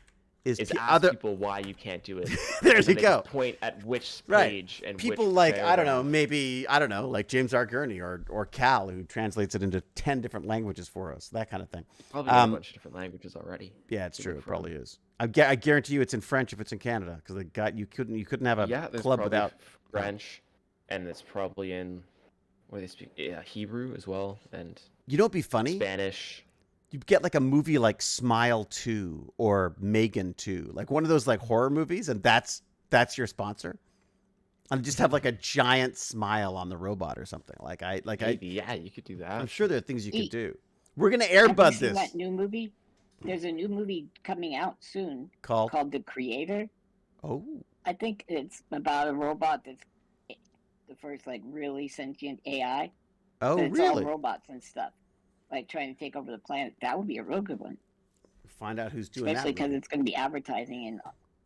is It's the ask other. people why you can't do it. There and you then they go. can point at which Right. page and People which like I don't know, paragraph. maybe I don't know, like James R. Gurney or Cal, who translates it into 10 different languages for us, that kind of thing. Probably in a bunch of different languages already. Yeah, it's to true. pick It from. probably is. I guarantee you, it's in French if it's in Canada, because you couldn't have a Yeah, there's club probably without. French, and it's probably in where they speak Hebrew as well, and You know, it'd be funny. Spanish. You get like a movie like Smile 2 or Megan 2, like one of those like horror movies, and that's your sponsor. And just have like a giant smile on the robot or something. Maybe, yeah, you could do that. I'm sure there are things you can Eat. do. We're gonna Have you airbud seen this. that new movie? There's a new movie coming out soon Called. called The Creator. Oh, I think it's about a robot that's the first like really sentient AI. oh, But it's really? all robots and stuff, like trying to take over the planet. That would be a real good one, Find out who's doing especially that. because movie. it's going to be advertising in.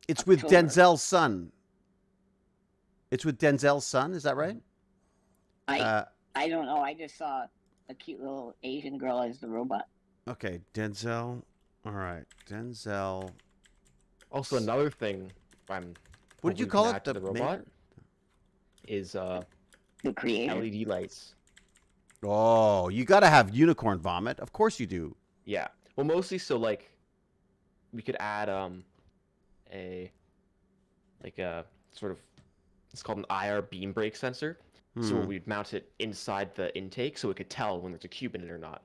It's with October. Denzel's son. It's with Denzel's son. Is that right? I don't know. I just saw a cute little Asian girl as the robot. Okay, Denzel. All right, Denzel. Also, another thing What did you hoping call can it? add to the robot is The Creator. LED lights. Oh, you got to have unicorn vomit. Of course you do. Yeah. Well, mostly so like we could add a sort of, it's called an IR beam break sensor. So Hmm. we'd mount it inside the intake so it could tell when there's a cube in it or not.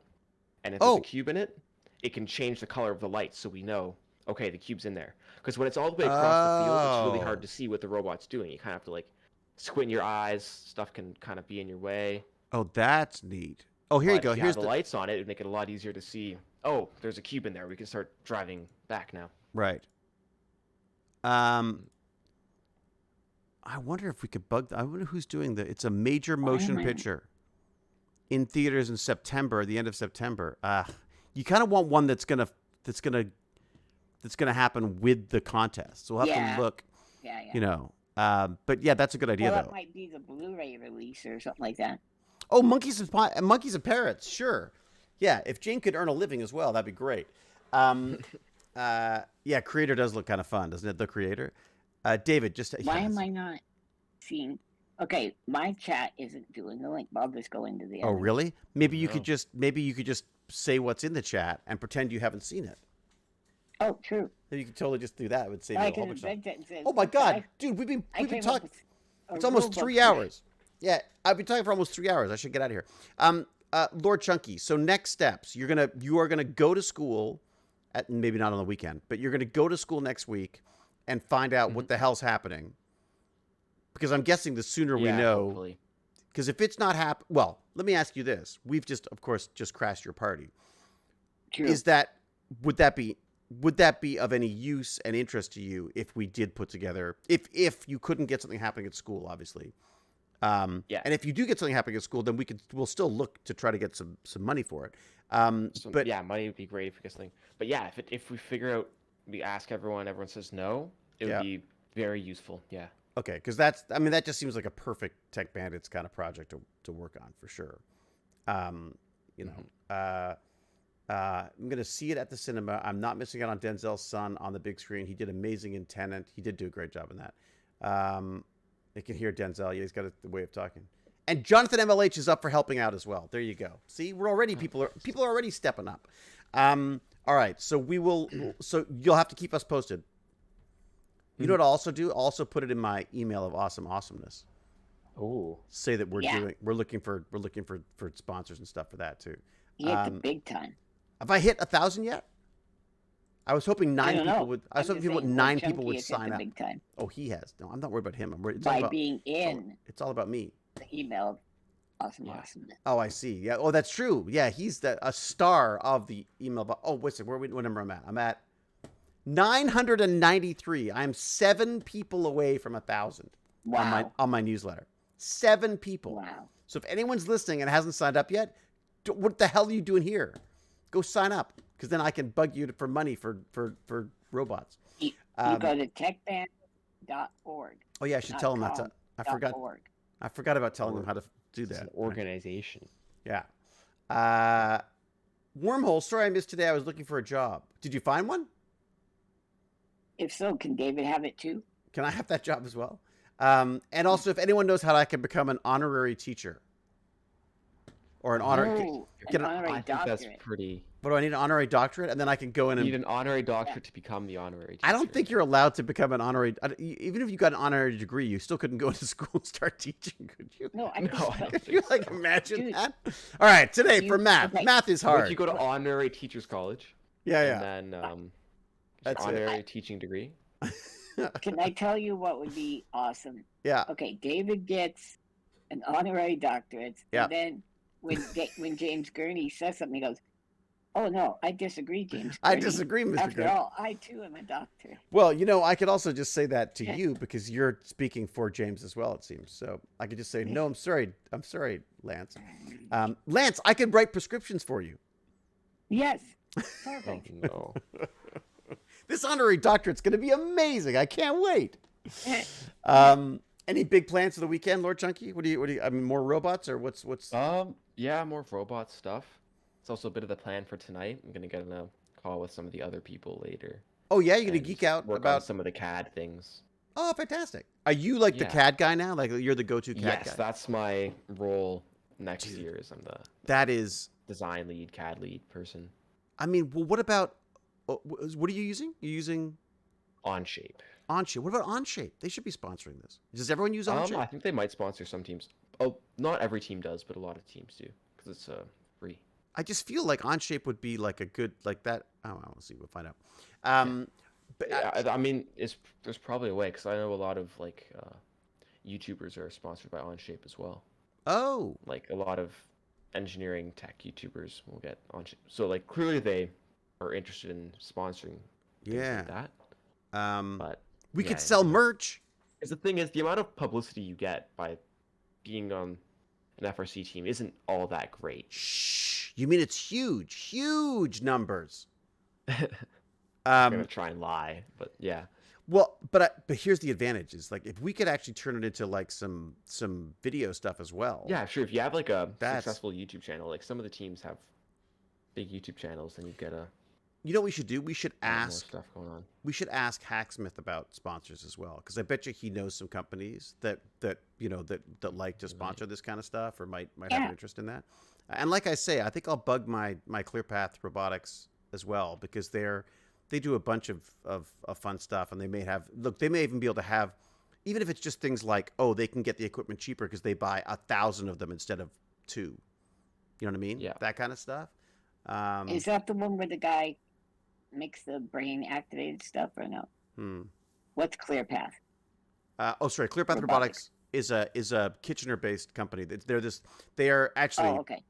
And if Oh. there's a cube in it, it can change the color of the light so we know, okay, the cube's in there. Because when it's all the way across the field, it's really Oh. hard to see what the robot's doing. You kind of have to like squint your eyes. Stuff can kind of be in your way. Oh, that's neat. Oh, here you But go. if you Here's have the lights on it, it'd make it a lot easier to see. Oh, there's a cube in there. We can start driving back now. right. I wonder if we could bug. I wonder who's doing the. It's a major motion my- picture in theaters in September, the end of September. You kind of want one that's gonna that's going to happen with the contest. So we'll have Yeah. to look, Yeah, yeah. you know. But yeah, that's a good idea Well, though. that might be the Blu-ray release or something like that. Oh, monkeys and parrots, sure. Yeah, if Jane could earn a living as well, that'd be great. Yeah, Creator does look kind of fun, doesn't it? The Creator. David, just Why am I not seeing? Okay, my chat isn't doing the link, but I'll just go into the. Oh, other. really? Maybe you No. could just say what's in the chat and pretend you haven't seen it. Oh, true. Then you could totally just do that. It would save you I a whole could bunch of time. invent it and say, Oh my okay, God, dude, we've been came up talking. with a It's almost rule 3 book for it. hours. Yeah, I've been talking for almost 3 hours. I should get out of here. Lord Chunky. So next steps, you are gonna go to school, maybe not on the weekend, but you're gonna go to school next week and find out what the hell's happening. Because I'm guessing the sooner we know. Hopefully. Because if it's not well, let me ask you this: we've of course, crashed your party. True. Would that be of any use and interest to you if we did put together if you couldn't get something happening at school, obviously? Yeah. And if you do get something happening at school, then we'll still look to try to get some money for it. But yeah, money would be great if we get something. But yeah, if we figure out, we ask everyone says no, it would be very useful. Yeah. okay, because that just seems like a perfect Tech Bandits kind of project to work on for sure. You know, I'm gonna see it at the cinema. I'm not missing out on Denzel's son on the big screen. He did amazing in Tenet. He did do a great job in that. You can hear Denzel. Yeah, he's got a way of talking. And Jonathan MLH is up for helping out as well. There you go. See, we're already people are already stepping up. All right, so we will. So you'll have to keep us posted. You know what I'll also do? I'll also put it in my email of awesomeness. Oh. Say that we're looking for sponsors and stuff for that too. You hit the big time. Have I hit 1,000 yet? I was hoping I 9 don't people know. would. I was I'm hoping just people, saying, 9 Lord people Chunky would has hit sign the up. big time. Oh, he has. No, I'm not worried about him. It's all By about, being in it's all about me. the email of awesomeness. Oh, I see. Yeah. Oh, that's true. Yeah, he's a star of the email. Oh, what's it? What number I'm at? I'm at 993. I'm 7 people away from 1,000 Wow. on my newsletter. 7 people. Wow. So if anyone's listening and hasn't signed up yet, what the hell are you doing here? Go sign up, because then I can bug you for money for robots. You go to techband.org. Oh yeah, I should tell them that. I forgot about telling them how to do It's that. an organization. Yeah. Wormhole. Sorry I missed today. I was looking for a job. Did you find one? If so, can David have it too? Can I have that job as well? And also, if anyone knows how I can become an honorary teacher or an honorary, Oh, get an an- honorary I think that's doctorate. pretty. what do I need? An honorary doctorate, and then I can go in You need and. an honorary doctorate to become the honorary teacher. I don't think you're allowed to become an honorary. Even if you got an honorary degree, you still couldn't go into school and start teaching, could you? No, I No, think I so. don't Could you think so. imagine Dude. that? All right, today for You- math. okay. Math is Like hard. you go to honorary teachers college. Yeah, yeah. And then That's it. honorary teaching degree. Can I tell you what would be awesome? Yeah. Okay, David gets an honorary doctorate, Yeah. and then when James Gurney says something, he goes, "Oh no, I disagree, James. I Gurney. disagree, Mr. After Gurney. all, I too am a doctor." Well, I could also just say that to you because you're speaking for James as well, it seems. So I could just say, no, I'm sorry, Lance. Lance, I could write prescriptions for you. Yes, Oh perfect. no. This honorary doctorate's going to be amazing. I can't wait. Any big plans for the weekend, Lord Chunky? What do you? I mean, more robots or what's? Yeah, more robot stuff. It's also a bit of the plan for tonight. I'm gonna get on a call with some of the other people later. Oh yeah, you're going to and geek out work on about some of the CAD things. Oh, fantastic. Are you like the Yeah. CAD guy now? Like you're the go-to CAD Yes, guy? that's my role next Dude. year. Is I'm the That is. design lead, CAD lead person. I mean, well, what about? What are you using? You're using Onshape. Onshape. What about Onshape? They should be sponsoring this. Does everyone use Onshape? I think they might sponsor some teams. Oh, not every team does, but a lot of teams do because it's free. I just feel like Onshape would be like a good like that. I don't know. We'll see. We'll find out. But Yeah, I mean, there's probably a way because I know a lot of like YouTubers are sponsored by Onshape as well. oh, Like a lot of engineering tech YouTubers will get Onshape. So like clearly they are interested in sponsoring things yeah. like that. But We yeah, could sell merch. because the thing is, the amount of publicity you get by being on an FRC team isn't all that great. Shh. You mean it's huge, huge numbers. I'm gonna try and lie, but yeah. Well, but here's the advantage: is like if we could actually turn it into like some video stuff as well. Yeah, sure. If you have like a That's- successful YouTube channel, like some of the teams have big YouTube channels, then you get a You know what we should do? We should lot more ask. stuff going on. We should ask Hacksmith about sponsors as well, because I bet you he knows some companies that like to sponsor this kind of stuff or might have an interest in that. And like I say, I think I'll bug my ClearPath Robotics as well, because they do a bunch of fun stuff, and they may even be able to have, even if it's just things like, oh, they can get the equipment cheaper because they buy 1,000 of them instead of 2. You know what I mean? Yeah. That kind of stuff. Is that the one where the guy makes the brain activated stuff or no? What's ClearPath? ClearPath Robotics is a Kitchener based company. They are actually okay.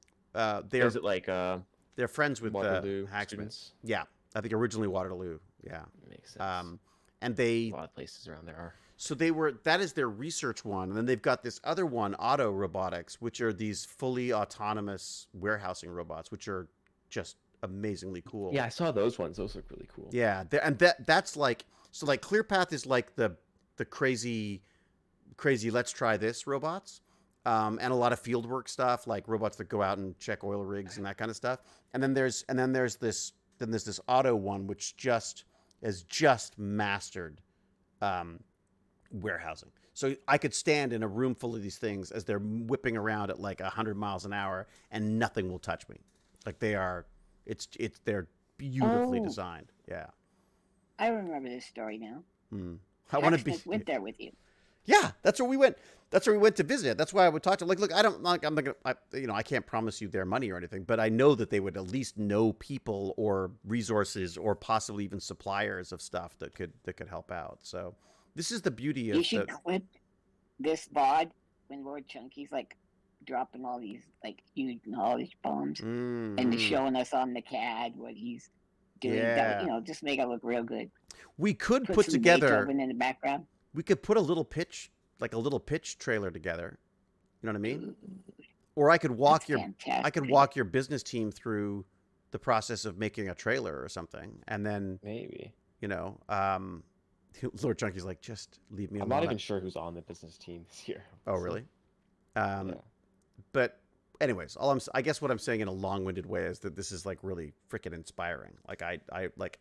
Is it like they're friends with Waterloo Hacksmith. students? Yeah, I think originally Waterloo. Yeah, Makes sense. and they a lot of places around there are. So that is their research one, and then they've got this other one, Auto Robotics, which are these fully autonomous warehousing robots, which are just amazingly cool. Yeah, I saw those ones. Those look really cool. Yeah, that's like, so like ClearPath is like the crazy let's try this robots, and a lot of field work stuff, like robots that go out and check oil rigs and that kind of stuff. And then there's this Auto one, which has just mastered warehousing. So I could stand in a room full of these things as they're whipping around at like 100 miles an hour, and nothing will touch me. Like they're beautifully designed. Yeah. I remember this story now. I want to be. Went there with you. Yeah, that's where we went. That's where we went to visit. That's why I would talk to. Like, look, I don't like. I'm not gonna. I can't promise you their money or anything, but I know that they would at least know people or resources or possibly even suppliers of stuff that could help out. So this is the beauty of. You should clip this VOD when Lord Chunky's like dropping all these like huge knowledge bombs and showing us on the CAD what he's doing. Yeah. That, just make it look real good. We could put some together. Beethoven in the background. We could put a little pitch trailer together. You know what I mean? Or I could walk Fantastic. your business team through the process of making a trailer or something, and then Maybe. Lord Chunky's like, just leave me alone. I'm not even sure who's on the business team this year. Oh, So, really? yeah. But anyways, I guess what I'm saying in a long-winded way is that this is like really freaking inspiring. Like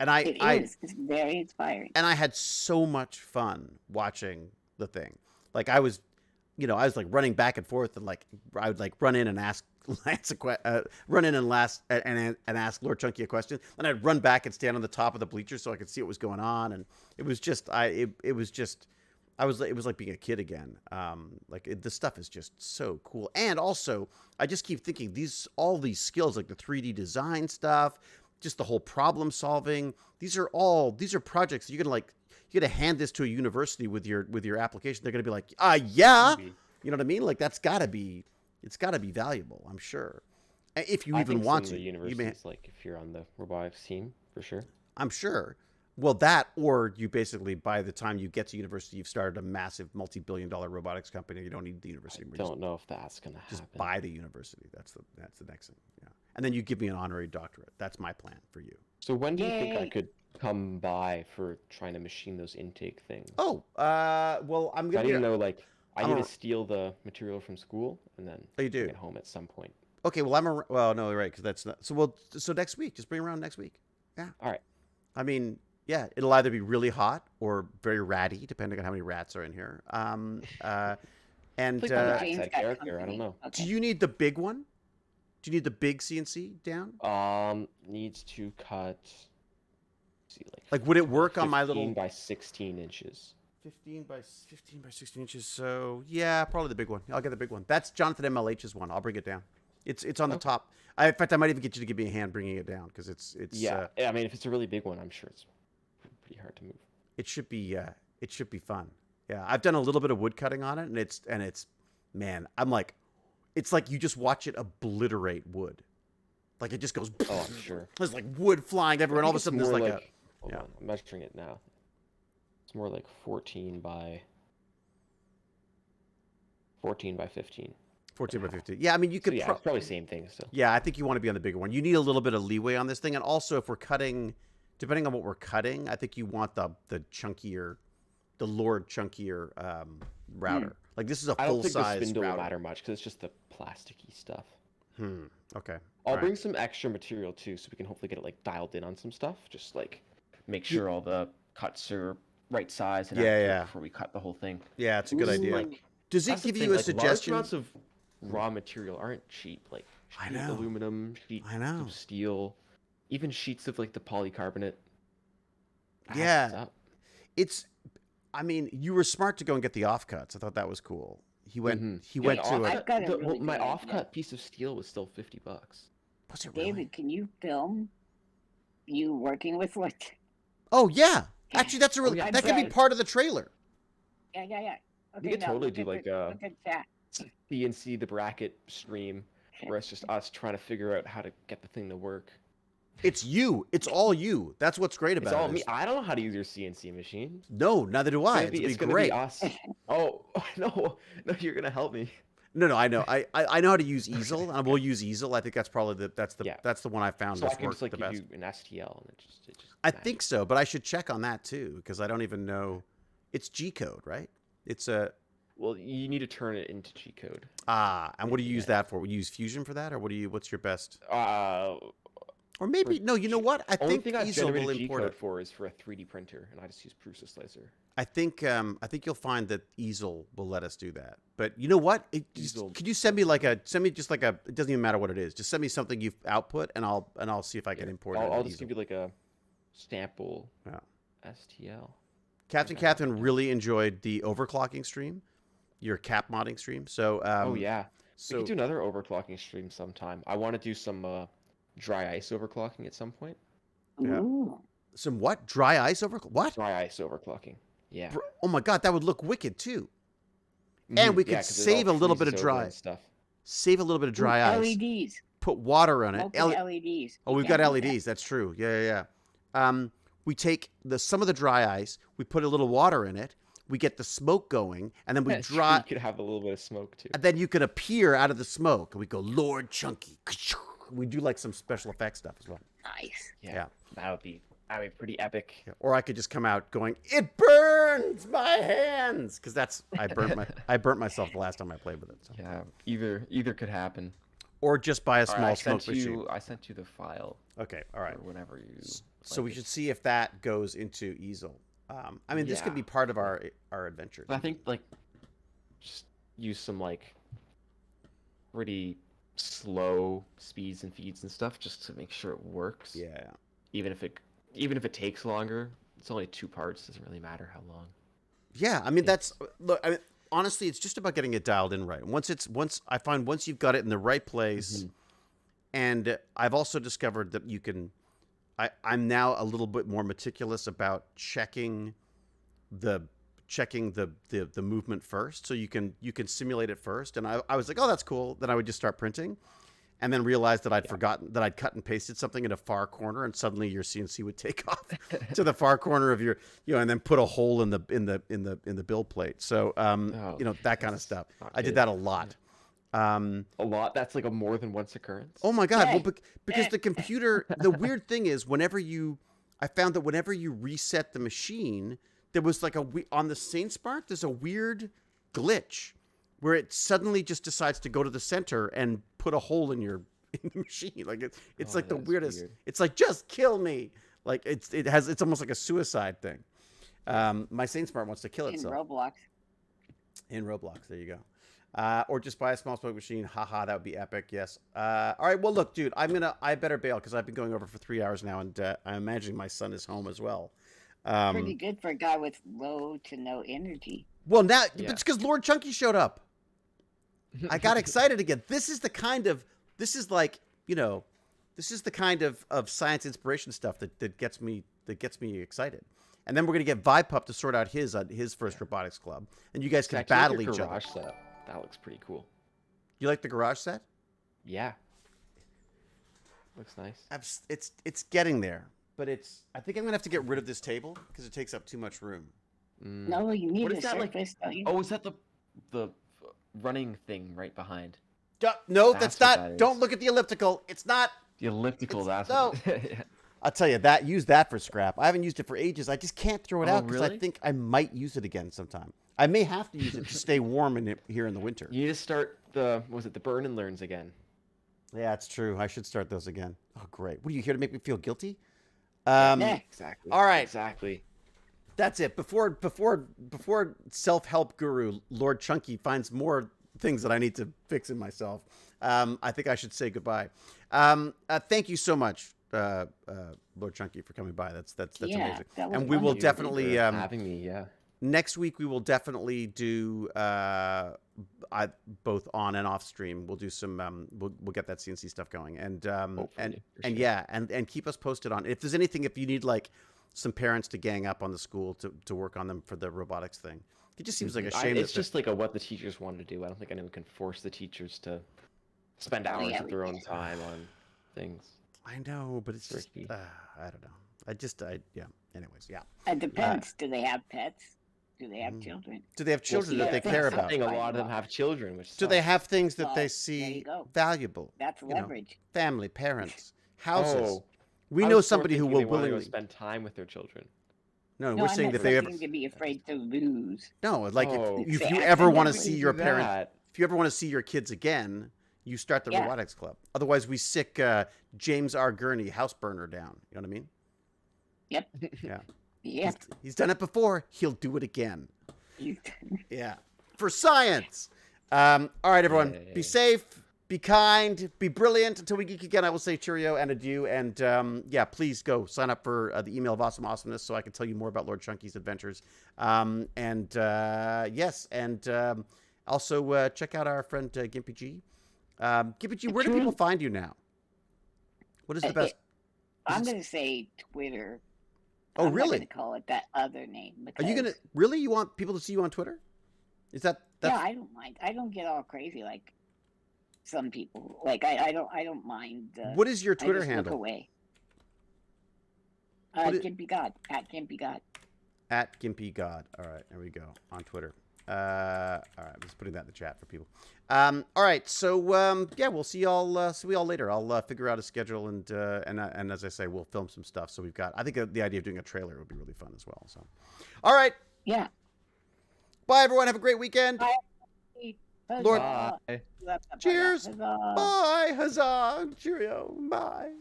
It's very inspiring. and I had so much fun watching the thing. Like I was like running back and forth, and like I would like run in and ask Lance and ask Lord Chunky a question. Then I'd run back and stand on the top of the bleachers so I could see what was going on, and it was like being a kid again. This stuff is just so cool. And also, I just keep thinking all these skills, like the 3D design stuff, just the whole problem solving. These are projects that you're gonna hand this to a university with your application. They're gonna be like, yeah, Maybe. you know what I mean? Like it's gotta be valuable, I'm sure. If you I even think want some to, of the universities, like if you're on the robotics team, for sure. I'm sure. Well, that, or you basically, by the time you get to university, you've started a massive multi-billion-dollar robotics company. You don't need the university. I don't know if that's gonna Just happen. buy the university. That's the next thing. Yeah, and then you give me an honorary doctorate. That's my plan for you. So when do you think I Yay. could come by for trying to machine those intake things? Oh, well, I'm 'Cause gonna. I didn't know, like, I I'm need a- to steal the material from school and then Oh, you do? bring it home at some point. Okay, well, well, no, right, because that's not. So next week, just bring around next week. Yeah. All right. I mean, yeah, it'll either be really hot or very ratty, depending on how many rats are in here. And Like James James got character, I company. don't know. Okay. do you need the big one? Do you need the big CNC down? Needs to cut. See, Like, would it work on my 15 little by 16 inches? 15 by 16 inches? So yeah, probably the big one. I'll get the big one. That's Jonathan MLH's one. I'll bring it down. It's on the top. In fact, I might even get you to give me a hand bringing it down because it's Yeah, I mean, if it's a really big one, I'm sure it's pretty hard to move. it should be fun. Yeah, I've done a little bit of wood cutting on it, and it's man, I'm like, it's like you just watch it obliterate wood. Like it just goes. Oh, I'm sure. There's like wood flying everywhere, and all of a sudden there's like a. Hold yeah. on, I'm measuring it now. It's more like 14 by 15. 14 by 15. Yeah, I mean you could. Yeah, it's probably same thing still. Yeah, I think you want to be on the bigger one. You need a little bit of leeway on this thing, and also if we're cutting depending on what we're cutting, I think you want the chunkier, the Lord chunkier router. Like this is a I don't full think the size spindle will router. matter much because it's just the plasticky stuff. Okay. I'll All bring some extra material too, so we can hopefully get it like dialed in on some stuff. Just like make sure all the cuts are right size and accurate before we cut the whole thing. Yeah, it's a good idea. Like, Does it that's the give thing, you a like, suggestion? Large amounts of raw material aren't cheap. Like I sheet know. aluminum, sheets I know. of steel, even sheets of like the polycarbonate. Yeah. Adds up. It's. I mean, you were smart to go and get the offcuts. I thought that was cool. He went. Mhm. He Yeah, went the to offcut- a. I've got a the- really my good idea. offcut piece of steel was still $50. Was it really? David, can you film you working with what? Oh yeah. Actually, that's a really. yeah, that could be right. part of the trailer. Yeah. We Okay, could now totally look do at like the, look at that. CNC the bracket stream, where it's just us trying to figure out how to get the thing to work. It's you. It's all you. That's what's great about It's all it. me. is- I don't know how to use your CNC machine. No, neither do I. It's It'd be gonna great. be us. Oh no, you're gonna help me. No, I know. I know how to use easel, and we'll use easel. I think that's probably that's the one I found So I that's can just worked like the give best. you an STL and it just. I think so, but I should check on that too because I don't even know. It's G code, right? It's a Well, you need to turn it into G code. and what do you use that for? Would you use Fusion for that, or what's your best? Or maybe no. You know what? I Only think thing I've easel will generated G import code it. for is for a 3D printer, and I just use Prusa Slicer. I think you'll find that easel will let us do that. But you know what? Easel. Could you send me just like a? It doesn't even matter what it is. Just send me something you've output, and I'll see if I can import it. I'll into just easel. give you like a sample Yeah. STL. Captain Catherine really enjoyed the overclocking stream, your cap modding stream. So Oh yeah. so We could do another overclocking stream sometime. I want to do some dry ice overclocking at some point. Yeah. Ooh. some what? Dry ice what? Dry ice overclocking. Yeah. Oh my god, that would look wicked too. And we could 'cause it save all a little bit of freezes over dry. and stuff. Save a little bit of dry ice. LEDs. Put water on it. Smoking LEDs. Oh, we've got LEDs. That's true. Yeah. We take some of the dry ice, we put a little water in it, we get the smoke going, and then we That's true, dry. You could have a little bit of smoke too. And then you could appear out of the smoke, and we go Lord Chunky. We do like some special effects stuff as well. Nice. Yeah. That would be pretty epic. Yeah. Or I could just come out going, "It burns my hands," because I burnt myself the last time I played with it. So. Yeah. Either could happen. Or just buy a All right, small smoke machine. I sent you the file. Okay, all right. Or whenever you. So we should see if that goes into easel. I mean, this could be Yeah. part of our adventure. I think like just use some like pretty slow speeds and feeds and stuff just to make sure it works. Yeah. Even if it takes longer, it's only 2 parts. Doesn't really matter how long. Yeah, I mean look. I mean, honestly, it's just about getting it dialed in right. Once you've got it in the right place, and I've also discovered that you can. I'm now a little bit more meticulous about checking the movement first, so you can simulate it first. And I was like, oh, that's cool. Then I would just start printing, and then realized that I'd forgotten that I'd cut and pasted something in a far corner, and suddenly your CNC would take off to the far corner of your, and then put a hole in the build plate. So that kind of stuff. I did that a lot. A lot. That's like a more than once occurrence. Oh my god! Well, because the computer. The weird thing is, I found that whenever you reset the machine, there was like on the Saint Spark. There's a weird glitch where it suddenly just decides to go to the center and put a hole in the machine. Like it's like the weirdest. Weird. It's like, just kill me. Like it's almost like a suicide thing. My Saint Spark wants to kill itself. In Roblox, there you go. Or just buy a small smoke machine. Haha, that would be epic. Yes. All right. Well, look, dude, I better bail because I've been going over for 3 hours now, and I'm imagining my son is home as well. Pretty good for a guy with low to no energy. Well, now it's because Lord Chunky showed up. I got excited again. This is the kind of science inspiration stuff that gets me excited. And then we're gonna get Vipup to sort out his first robotics club, and you guys can battle each other. Garage setup. That looks pretty cool. You like the garage set? Yeah. Looks nice. It's getting there, but I think I'm gonna have to get rid of this table because it takes up too much room. No, you need a surface, don't you? Oh, is that the running thing right behind? No, That's that's what not. that Don't is. look at the elliptical. It's not. The elliptical. It's- That's no. I'll tell you that. Use that for scrap. I haven't used it for ages. I just can't throw it Oh, out because I really? think I might use it again sometime. I may have to use it to stay warm here in the winter. You need to start the burn and learns again. Yeah, it's true. I should start those again. Oh, great. What are you here to make me feel guilty? Exactly. All right. Exactly. That's it. Before self-help guru Lord Chunky finds more things that I need to fix in myself, I think I should say goodbye. Thank you so much, Lord Chunky, for coming by. That's amazing. That was And we will wonderful. definitely Having me. Yeah. next week we will definitely do both on and off stream. We'll do some we'll get that CNC stuff going and Hopefully, for sure. yeah and keep us posted on if there's anything, if you need like some parents to gang up on the school to work on them for the robotics thing. It just seems like a shame. It's just like what the teachers want to do. I don't think anyone can force the teachers to spend hours of their own time on things. I know, but it's just Tricky. I don't know. Yeah. Anyways, yeah. It depends. Do they have pets? Do they have children? Do they have children that they care That's the about? thing, a lot of them have children, which Do they sucks. have things that Well, they there see you go. valuable? That's you know? leverage. Family, parents, houses. Oh, We I know was more somebody who thinking will they wanna go willingly. spend time with their children. No, No, we're I'm saying not that they ever. seem to be afraid to lose. No, like Oh. if Say you ever want to accidentally. see your Do parent, that. if you ever want to see your kids again, you start the Yeah. robotics club. Otherwise, we sick James R. Gurney house burner down. You know what I mean? Yep. Yeah. Yep. He's done it before. He'll do it again. Yeah. For science. All right, everyone. Be Yay. safe. Be kind. Be brilliant. Until we geek again, I will say cheerio and adieu. And yeah, please go sign up for the email of awesome awesomeness so I can tell you more about Lord Chunky's adventures. Yes, and also check out our friend Gimpy G. Gimpy G, where do people find you now? What is the best? I'm going to say Twitter. Oh, I'm really? not going to call it that other name. Are you gonna because- really? You want people to see you on Twitter? Is that? That's, Yeah, I don't mind. I don't get all crazy like some people. Like I don't mind. What is your I Twitter just look handle? away. What is- Gimpy God at Gimpy God. At Gimpy God. All right, there we go on Twitter. All right, I'm just putting that in the chat for people. All right, so yeah, we'll see y'all later. I'll figure out a schedule and as I say, we'll film some stuff. So we've got. I think the idea of doing a trailer would be really fun as well. So, all right, Yeah. bye everyone. Have a great weekend. Bye. Lord- Bye. Cheers. Huzzah. Bye. Huzzah. Cheerio. Bye.